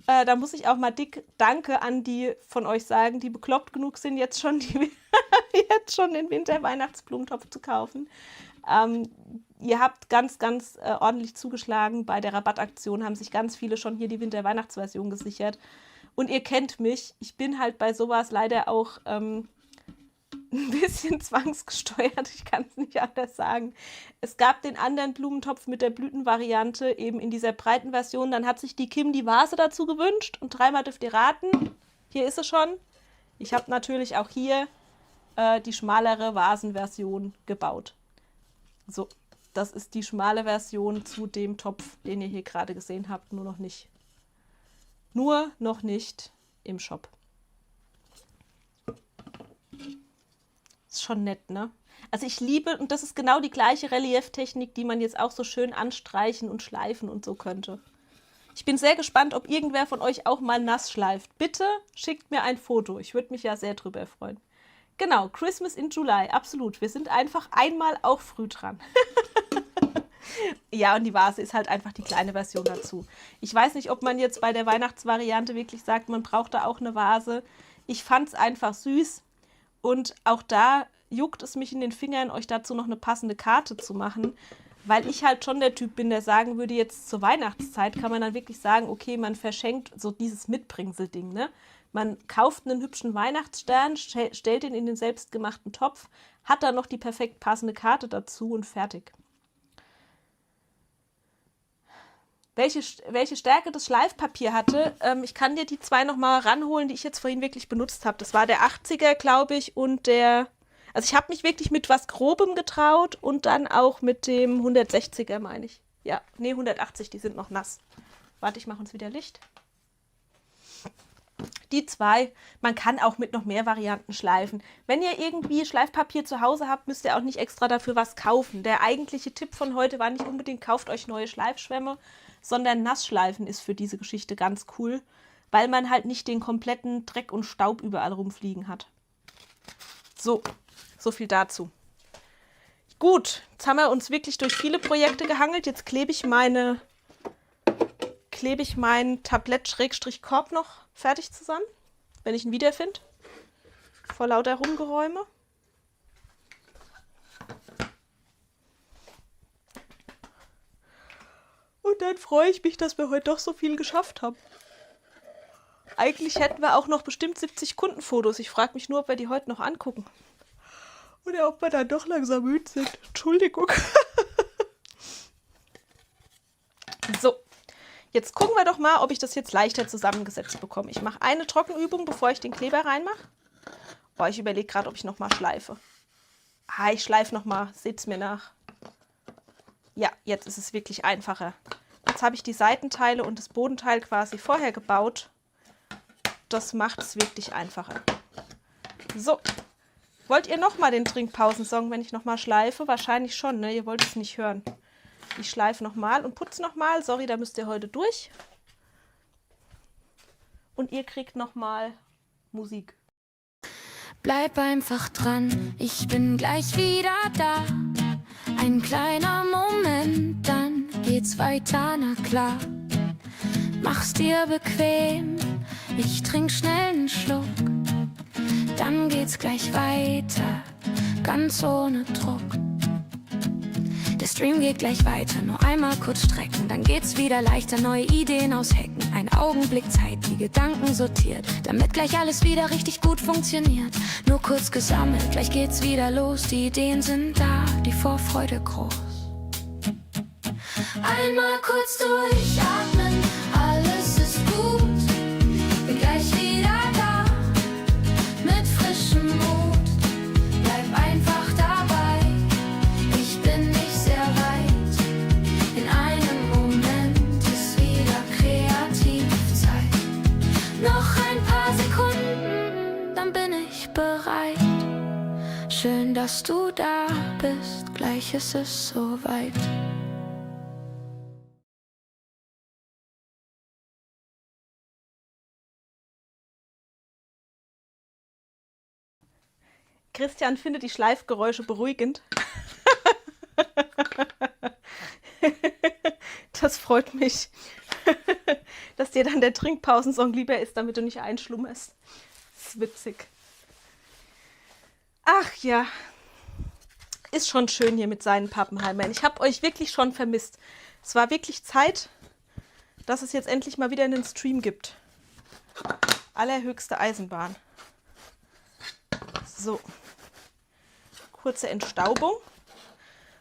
Da muss ich auch mal dick Danke an die von euch sagen, die bekloppt genug sind, jetzt schon den Winter-Weihnachtsblumentopf zu kaufen. Ihr habt ganz, ganz ordentlich zugeschlagen. Bei der Rabattaktion haben sich ganz viele schon hier die Winter-Weihnachtsversion gesichert. Und ihr kennt mich. Ich bin halt bei sowas leider auch ein bisschen zwangsgesteuert. Ich kann es nicht anders sagen. Es gab den anderen Blumentopf mit der Blütenvariante eben in dieser breiten Version. Dann hat sich die Kim die Vase dazu gewünscht. Und dreimal dürft ihr raten. Hier ist es schon. Ich habe natürlich auch hier die schmalere Vasenversion gebaut. So, das ist die schmale Version zu dem Topf, den ihr hier gerade gesehen habt, nur noch nicht im Shop. Ist schon nett, ne? Also ich liebe, und das ist genau die gleiche Relieftechnik, die man jetzt auch so schön anstreichen und schleifen und so könnte. Ich bin sehr gespannt, ob irgendwer von euch auch mal nass schleift. Bitte schickt mir ein Foto. Ich würde mich ja sehr drüber freuen. Genau, Christmas in July, absolut. Wir sind einfach einmal auch früh dran. Ja, und die Vase ist halt einfach die kleine Version dazu. Ich weiß nicht, ob man jetzt bei der Weihnachtsvariante wirklich sagt, man braucht da auch eine Vase. Ich fand es einfach süß und auch da juckt es mich in den Fingern, euch dazu noch eine passende Karte zu machen, weil ich halt schon der Typ bin, der sagen würde, jetzt zur Weihnachtszeit kann man dann wirklich sagen, okay, man verschenkt so dieses Mitbringsel-Ding, ne? Man kauft einen hübschen Weihnachtsstern, stellt ihn in den selbstgemachten Topf, hat dann noch die perfekt passende Karte dazu und fertig. Welche Stärke das Schleifpapier hatte, ich kann dir die zwei nochmal ranholen, die ich jetzt vorhin wirklich benutzt habe. Das war der 80er, glaube ich, und der... Also ich habe mich wirklich mit was Grobem getraut und dann auch mit dem 160er, meine ich. Ja, nee, 180, die sind noch nass. Warte, ich mache uns wieder Licht. Die zwei, man kann auch mit noch mehr Varianten schleifen. Wenn ihr irgendwie Schleifpapier zu Hause habt, müsst ihr auch nicht extra dafür was kaufen. Der eigentliche Tipp von heute war nicht unbedingt, kauft euch neue Schleifschwämme, sondern Nassschleifen ist für diese Geschichte ganz cool, weil man halt nicht den kompletten Dreck und Staub überall rumfliegen hat. So viel dazu. Gut, jetzt haben wir uns wirklich durch viele Projekte gehangelt. Jetzt klebe ich mein Tablett-Korb noch fertig zusammen, wenn ich ihn wiederfinde. Vor lauter Rumgeräume. Und dann freue ich mich, dass wir heute doch so viel geschafft haben. Eigentlich hätten wir auch noch bestimmt 70 Kundenfotos. Ich frage mich nur, ob wir die heute noch angucken. Oder ob wir dann doch langsam müde sind. Entschuldigung. So, jetzt gucken wir doch mal, ob ich das jetzt leichter zusammengesetzt bekomme. Ich mache eine Trockenübung, bevor ich den Kleber reinmache. Oh, ich überlege gerade, ob ich nochmal schleife. Ich schleife nochmal. Seht es mir nach. Ja, jetzt ist es wirklich einfacher. Jetzt habe ich die Seitenteile und das Bodenteil quasi vorher gebaut. Das macht es wirklich einfacher. So. Wollt ihr nochmal den Trinkpausensong, wenn ich nochmal schleife? Wahrscheinlich schon, ne? Ihr wollt es nicht hören. Ich schleife nochmal und putze nochmal. Sorry, da müsst ihr heute durch. Und ihr kriegt nochmal Musik. Bleib einfach dran, ich bin gleich wieder da. Ein kleiner Moment, dann geht's weiter, na klar. Mach's dir bequem, ich trink schnell einen Schluck. Dann geht's gleich weiter, ganz ohne Druck. Der Stream geht gleich weiter, nur einmal kurz strecken. Dann geht's wieder leichter, neue Ideen aushacken. Ein Augenblick Zeit, die Gedanken sortiert, damit gleich alles wieder richtig gut funktioniert. Nur kurz gesammelt, gleich geht's wieder los. Die Ideen sind da, die Vorfreude groß. Einmal kurz durchatmen, alles ist gut. Bin gleich wieder da, mit frischem Mut. Bleib einfach dabei, ich bin nicht sehr weit. In einem Moment ist wieder Kreativzeit. Noch ein paar Sekunden, dann bin ich bereit. Schön, dass du da bist, gleich ist es soweit. Christian findet die Schleifgeräusche beruhigend. Das freut mich, dass dir dann der Trinkpausensong lieber ist, damit du nicht einschlummerst. Das ist witzig. Ach ja, ist schon schön hier mit seinen Pappenheimern. Ich habe euch wirklich schon vermisst. Es war wirklich Zeit, dass es jetzt endlich mal wieder einen Stream gibt. Allerhöchste Eisenbahn. So, kurze Entstaubung.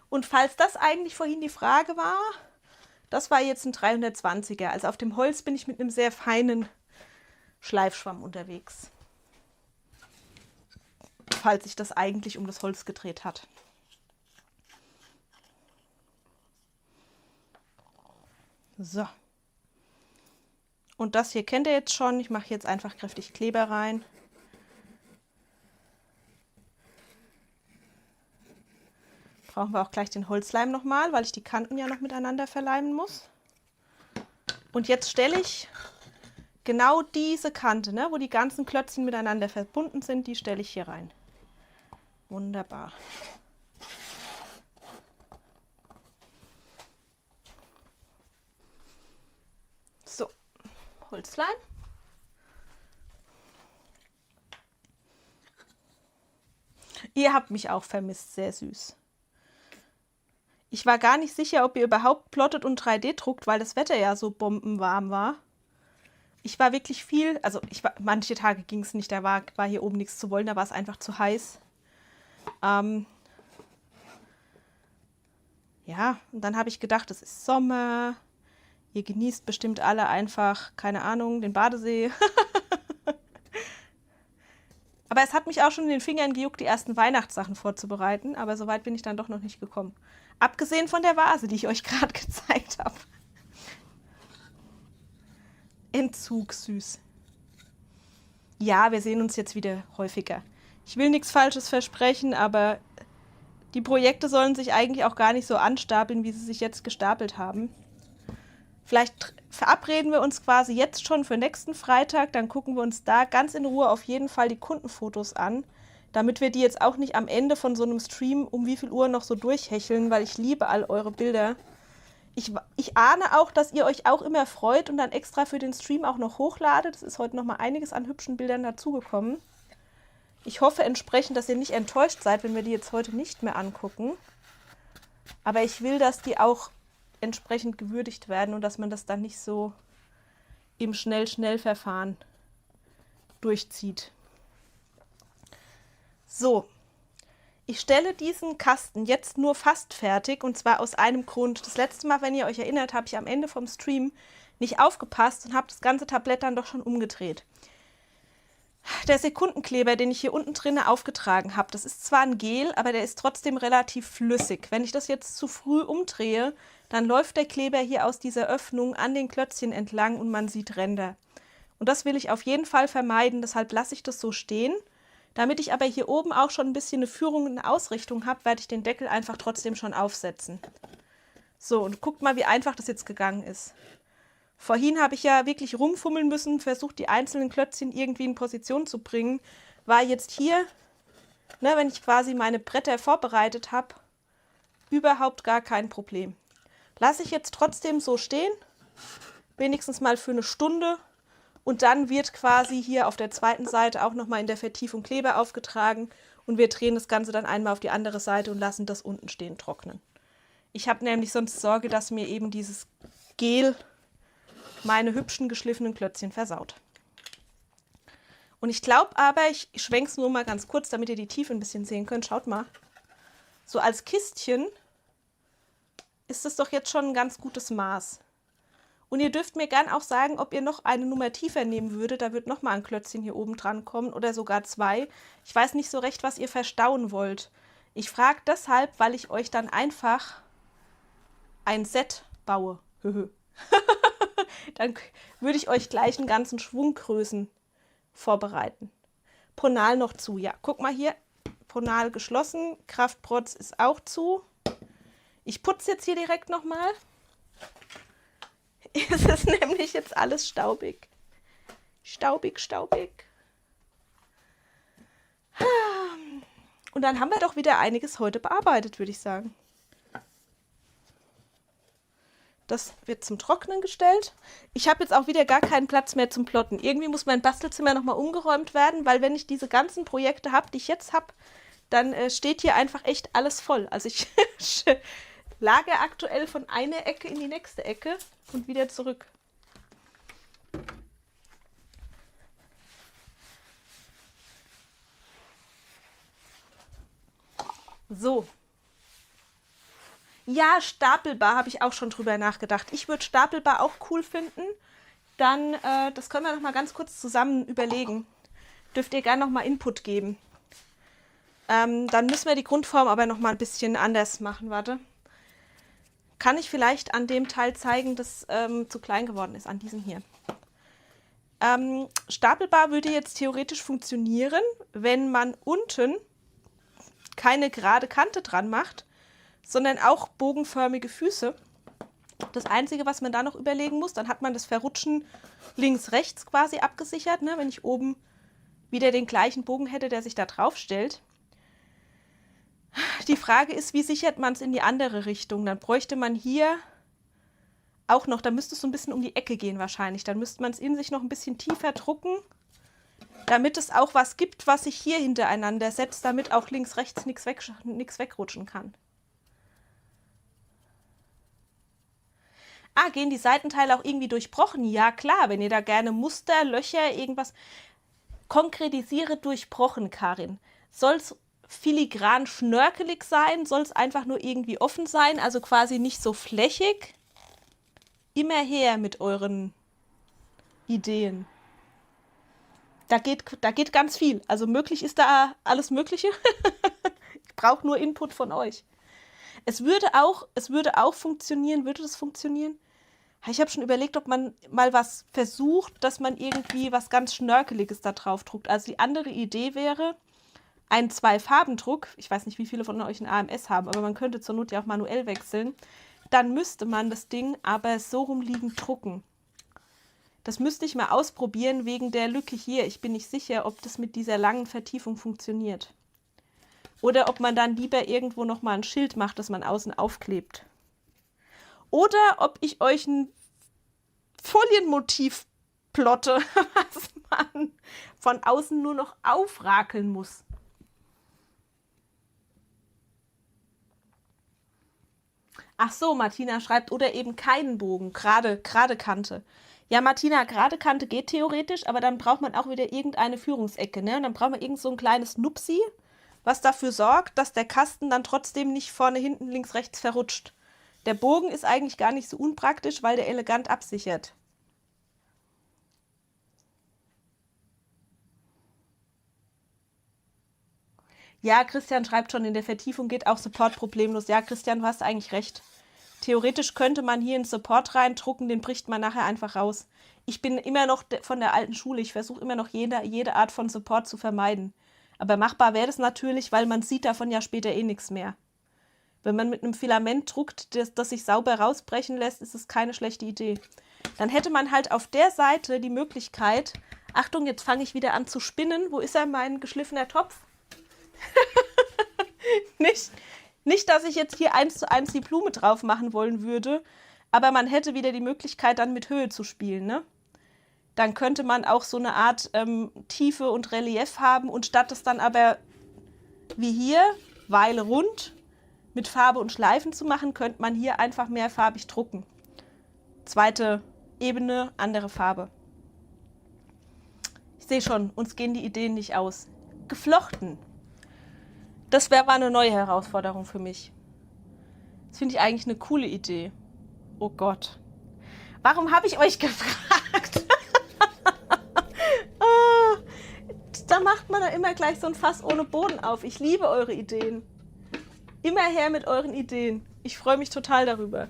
Und falls das eigentlich vorhin die Frage war, das war jetzt ein 320er. Also auf dem Holz bin ich mit einem sehr feinen Schleifschwamm unterwegs. Falls sich das eigentlich um das Holz gedreht hat. So. Und das hier kennt ihr jetzt schon. Ich mache jetzt einfach kräftig Kleber rein. Brauchen wir auch gleich den Holzleim nochmal, weil ich die Kanten ja noch miteinander verleimen muss. Und jetzt stelle ich genau diese Kante, ne, wo die ganzen Klötzchen miteinander verbunden sind, die stelle ich hier rein. Wunderbar. So, Holzleim. Ihr habt mich auch vermisst, sehr süß. Ich war gar nicht sicher, ob ihr überhaupt plottet und 3D druckt, weil das Wetter ja so bombenwarm war. Ich war wirklich viel, also manche Tage ging es nicht, da war hier oben nichts zu wollen, da war es einfach zu heiß. Ja, und dann habe ich gedacht, es ist Sommer, ihr genießt bestimmt alle einfach, keine Ahnung, den Badesee. Aber es hat mich auch schon in den Fingern gejuckt, die ersten Weihnachtssachen vorzubereiten, aber so weit bin ich dann doch noch nicht gekommen. Abgesehen von der Vase, die ich euch gerade gezeigt habe. Entzug süß. Ja, wir sehen uns jetzt wieder häufiger. Ich will nichts Falsches versprechen, aber die Projekte sollen sich eigentlich auch gar nicht so anstapeln, wie sie sich jetzt gestapelt haben. Vielleicht verabreden wir uns quasi jetzt schon für nächsten Freitag, dann gucken wir uns da ganz in Ruhe auf jeden Fall die Kundenfotos an, damit wir die jetzt auch nicht am Ende von so einem Stream um wie viel Uhr noch so durchhecheln, weil ich liebe all eure Bilder. Ich ahne auch, dass ihr euch auch immer freut und dann extra für den Stream auch noch hochladet. Es ist heute noch mal einiges an hübschen Bildern dazugekommen. Ich hoffe entsprechend, dass ihr nicht enttäuscht seid, wenn wir die jetzt heute nicht mehr angucken. Aber ich will, dass die auch entsprechend gewürdigt werden und dass man das dann nicht so im Schnell-Schnell-Verfahren durchzieht. So, ich stelle diesen Kasten jetzt nur fast fertig und zwar aus einem Grund. Das letzte Mal, wenn ihr euch erinnert, habe ich am Ende vom Stream nicht aufgepasst und habe das ganze Tablett dann doch schon umgedreht. Der Sekundenkleber, den ich hier unten drin aufgetragen habe, das ist zwar ein Gel, aber der ist trotzdem relativ flüssig. Wenn ich das jetzt zu früh umdrehe, dann läuft der Kleber hier aus dieser Öffnung an den Klötzchen entlang und man sieht Ränder. Und das will ich auf jeden Fall vermeiden, deshalb lasse ich das so stehen. Damit ich aber hier oben auch schon ein bisschen eine Führung und eine Ausrichtung habe, werde ich den Deckel einfach trotzdem schon aufsetzen. So, und guckt mal, wie einfach das jetzt gegangen ist. Vorhin habe ich ja wirklich rumfummeln müssen, versucht die einzelnen Klötzchen irgendwie in Position zu bringen, war jetzt hier, ne, wenn ich quasi meine Bretter vorbereitet habe, überhaupt gar kein Problem. Lasse ich jetzt trotzdem so stehen, wenigstens mal für eine Stunde. Und dann wird quasi hier auf der zweiten Seite auch nochmal in der Vertiefung Kleber aufgetragen. Und wir drehen das Ganze dann einmal auf die andere Seite und lassen das unten stehen trocknen. Ich habe nämlich sonst Sorge, dass mir eben dieses Gel meine hübschen geschliffenen Klötzchen versaut. Und ich glaube aber, ich schwenke es nur mal ganz kurz, damit ihr die Tiefe ein bisschen sehen könnt. Schaut mal. So als Kistchen ist das doch jetzt schon ein ganz gutes Maß. Und ihr dürft mir gern auch sagen, ob ihr noch eine Nummer tiefer nehmen würdet. Da wird nochmal ein Klötzchen hier oben dran kommen oder sogar 2. Ich weiß nicht so recht, was ihr verstauen wollt. Ich frage deshalb, weil ich euch dann einfach ein Set baue. Dann würde ich euch gleich einen ganzen Schwung Größen vorbereiten. Ponal noch zu. Ja, guck mal hier. Ponal geschlossen. Kraftprotz ist auch zu. Ich putze jetzt hier direkt nochmal. Es ist nämlich jetzt alles staubig. Staubig, staubig. Und dann haben wir doch wieder einiges heute bearbeitet, würde ich sagen. Das wird zum Trocknen gestellt. Ich habe jetzt auch wieder gar keinen Platz mehr zum Plotten. Irgendwie muss mein Bastelzimmer nochmal umgeräumt werden, weil wenn ich diese ganzen Projekte habe, die ich jetzt habe, dann steht hier einfach echt alles voll. Also ich lager aktuell von einer Ecke in die nächste Ecke und wieder zurück. So. Ja, stapelbar habe ich auch schon drüber nachgedacht. Ich würde stapelbar auch cool finden. Dann, das können wir noch mal ganz kurz zusammen überlegen. Dürft ihr gerne noch mal Input geben. Dann müssen wir die Grundform aber noch mal ein bisschen anders machen. Warte. Kann ich vielleicht an dem Teil zeigen, das zu klein geworden ist, an diesem hier. Stapelbar würde jetzt theoretisch funktionieren, wenn man unten keine gerade Kante dran macht, sondern auch bogenförmige Füße. Das Einzige, was man da noch überlegen muss, dann hat man das Verrutschen links-rechts quasi abgesichert, ne? Wenn ich oben wieder den gleichen Bogen hätte, der sich da drauf stellt. Die Frage ist, wie sichert man es in die andere Richtung? Dann bräuchte man hier auch noch, da müsste es so ein bisschen um die Ecke gehen wahrscheinlich. Dann müsste man es in sich noch ein bisschen tiefer drucken, damit es auch was gibt, was sich hier hintereinander setzt, damit auch links-rechts nichts wegrutschen kann. Ah, gehen die Seitenteile auch irgendwie durchbrochen? Ja, klar, wenn ihr da gerne Muster, Löcher, irgendwas... Konkretisiere durchbrochen, Karin. Soll es filigran schnörkelig sein? Soll es einfach nur irgendwie offen sein? Also quasi nicht so flächig? Immer her mit euren Ideen. Da geht ganz viel. Also möglich ist da alles Mögliche. Ich brauche nur Input von euch. Es würde auch funktionieren. Würde das funktionieren? Ich habe schon überlegt, ob man mal was versucht, dass man irgendwie was ganz Schnörkeliges da drauf druckt. Also die andere Idee wäre ein 2-Farben-Druck. Ich weiß nicht, wie viele von euch ein AMS haben, aber man könnte zur Not ja auch manuell wechseln. Dann müsste man das Ding aber so rumliegend drucken. Das müsste ich mal ausprobieren wegen der Lücke hier. Ich bin nicht sicher, ob das mit dieser langen Vertiefung funktioniert. Oder ob man dann lieber irgendwo nochmal ein Schild macht, das man außen aufklebt. Oder ob ich euch ein Folienmotiv plotte, was man von außen nur noch aufrakeln muss. Ach so, Martina schreibt, oder eben keinen Bogen, gerade Kante. Ja, Martina, gerade Kante geht theoretisch, aber dann braucht man auch wieder irgendeine Führungsecke, ne? Und dann braucht man irgend so ein kleines Nupsi, was dafür sorgt, dass der Kasten dann trotzdem nicht vorne, hinten, links, rechts verrutscht. Der Bogen ist eigentlich gar nicht so unpraktisch, weil der elegant absichert. Ja, Christian schreibt schon, in der Vertiefung geht auch Support problemlos. Ja, Christian, du hast eigentlich recht. Theoretisch könnte man hier einen Support reindrucken, den bricht man nachher einfach raus. Ich bin immer noch von der alten Schule. Ich versuche immer noch jede Art von Support zu vermeiden. Aber machbar wäre das natürlich, weil man sieht davon ja später eh nichts mehr. Wenn man mit einem Filament druckt, das sich sauber rausbrechen lässt, ist es keine schlechte Idee. Dann hätte man halt auf der Seite die Möglichkeit, Achtung, jetzt fange ich wieder an zu spinnen. Wo ist mein geschliffener Topf? Nicht, dass ich jetzt hier 1:1 die Blume drauf machen wollen würde, aber man hätte wieder die Möglichkeit, dann mit Höhe zu spielen, ne? Dann könnte man auch so eine Art Tiefe und Relief haben und statt es dann aber wie hier, Weile rund, mit Farbe und Schleifen zu machen, könnte man hier einfach mehrfarbig drucken. Zweite Ebene, andere Farbe. Ich sehe schon, uns gehen die Ideen nicht aus. Geflochten. Das wäre mal eine neue Herausforderung für mich. Das finde ich eigentlich eine coole Idee. Oh Gott. Warum habe ich euch gefragt? Da macht man doch immer gleich so ein Fass ohne Boden auf. Ich liebe eure Ideen. Immer her mit euren Ideen. Ich freue mich total darüber.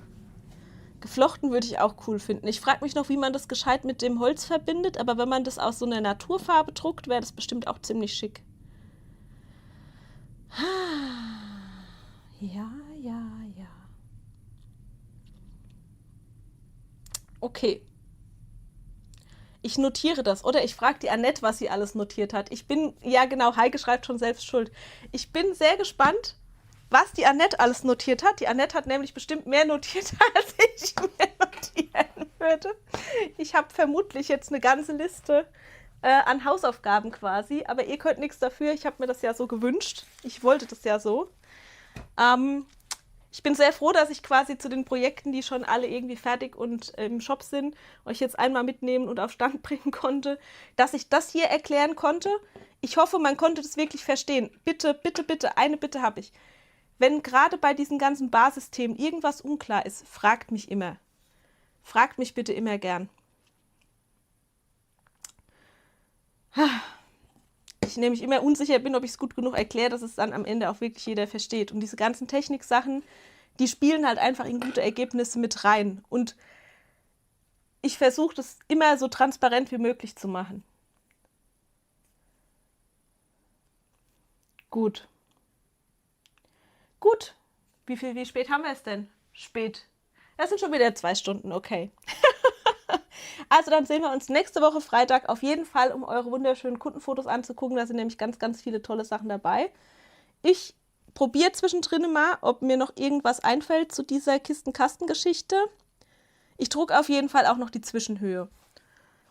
Geflochten würde ich auch cool finden. Ich frage mich noch, wie man das gescheit mit dem Holz verbindet, aber wenn man das aus so einer Naturfarbe druckt, wäre das bestimmt auch ziemlich schick. Ja. Okay. Ich notiere das. Oder ich frage die Annette, was sie alles notiert hat. Ja genau, Heike schreibt schon selbst schuld. Ich bin sehr gespannt, was die Annette alles notiert hat. Die Annette hat nämlich bestimmt mehr notiert, als ich mir notieren würde. Ich habe vermutlich jetzt eine ganze Liste an Hausaufgaben quasi, aber ihr könnt nichts dafür. Ich habe mir das ja so gewünscht. Ich wollte das ja so. Ich bin sehr froh, dass ich quasi zu den Projekten, die schon alle irgendwie fertig und im Shop sind, euch jetzt einmal mitnehmen und auf Stand bringen konnte, dass ich das hier erklären konnte. Ich hoffe, man konnte das wirklich verstehen. Bitte, bitte, bitte, eine Bitte habe ich. Wenn gerade bei diesen ganzen Basisthemen irgendwas unklar ist, fragt mich immer. Fragt mich bitte immer gern. Ich nämlich immer unsicher bin, ob ich es gut genug erkläre, dass es dann am Ende auch wirklich jeder versteht. Und diese ganzen Techniksachen, die spielen halt einfach in gute Ergebnisse mit rein. Und ich versuche das immer so transparent wie möglich zu machen. Gut. Wie spät haben wir es denn? Spät. Das sind schon wieder 2 Stunden, okay. Also dann sehen wir uns nächste Woche Freitag auf jeden Fall, um eure wunderschönen Kundenfotos anzugucken. Da sind nämlich ganz, ganz viele tolle Sachen dabei. Ich probiere zwischendrin mal, ob mir noch irgendwas einfällt zu dieser Kisten-Kasten-Geschichte. Ich drucke auf jeden Fall auch noch die Zwischenhöhe.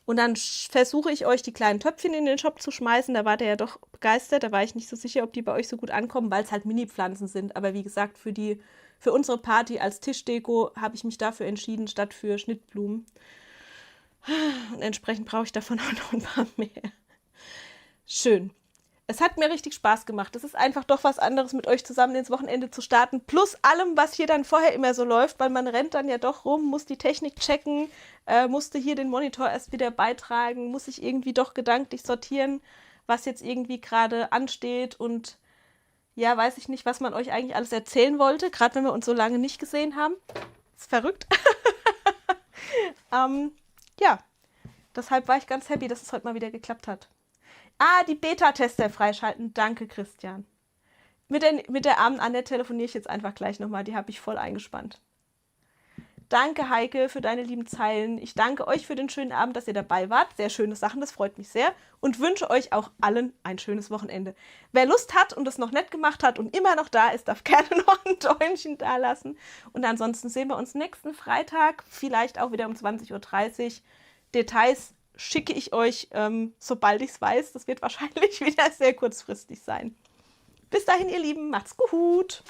Und dann versuche ich euch die kleinen Töpfchen in den Shop zu schmeißen. Da wart ihr ja doch begeistert. Da war ich nicht so sicher, ob die bei euch so gut ankommen, weil es halt Mini-Pflanzen sind. Aber wie gesagt, für unsere Party als Tischdeko habe ich mich dafür entschieden, statt für Schnittblumen. Und entsprechend brauche ich davon auch noch ein paar mehr. Schön. Es hat mir richtig Spaß gemacht. Es ist einfach doch was anderes, mit euch zusammen ins Wochenende zu starten. Plus allem, was hier dann vorher immer so läuft, weil man rennt dann ja doch rum, muss die Technik checken, musste hier den Monitor erst wieder beitragen, muss sich irgendwie doch gedanklich sortieren, was jetzt irgendwie gerade ansteht. Und ja, weiß ich nicht, was man euch eigentlich alles erzählen wollte, gerade wenn wir uns so lange nicht gesehen haben. Ist verrückt. Ja, deshalb war ich ganz happy, dass es heute mal wieder geklappt hat. Die Beta-Tester freischalten. Danke, Christian. Mit der armen Annette telefoniere ich jetzt einfach gleich nochmal. Die habe ich voll eingespannt. Danke, Heike, für deine lieben Zeilen. Ich danke euch für den schönen Abend, dass ihr dabei wart. Sehr schöne Sachen, das freut mich sehr. Und wünsche euch auch allen ein schönes Wochenende. Wer Lust hat und es noch nicht gemacht hat und immer noch da ist, darf gerne noch ein Däumchen da lassen. Und ansonsten sehen wir uns nächsten Freitag, vielleicht auch wieder um 20:30 Uhr. Details schicke ich euch, sobald ich es weiß. Das wird wahrscheinlich wieder sehr kurzfristig sein. Bis dahin, ihr Lieben, macht's gut.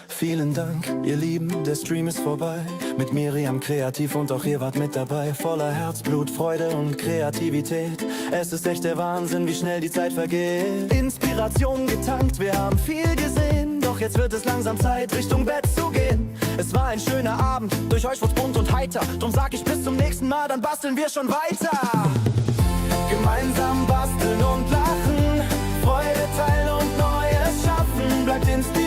Vielen Dank, ihr Lieben, der Stream ist vorbei. Mit Miriam kreativ und auch ihr wart mit dabei. Voller Herzblut, Freude und Kreativität. Es ist echt der Wahnsinn, wie schnell die Zeit vergeht. Inspiration getankt, wir haben viel gesehen. Doch jetzt wird es langsam Zeit, Richtung Bett zu gehen. Es war ein schöner Abend, durch euch wurd's bunt und heiter. Drum sag ich bis zum nächsten Mal, dann basteln wir schon weiter. Gemeinsam basteln und lachen, Freude teilen und Neues schaffen. Bleibt inspiriert.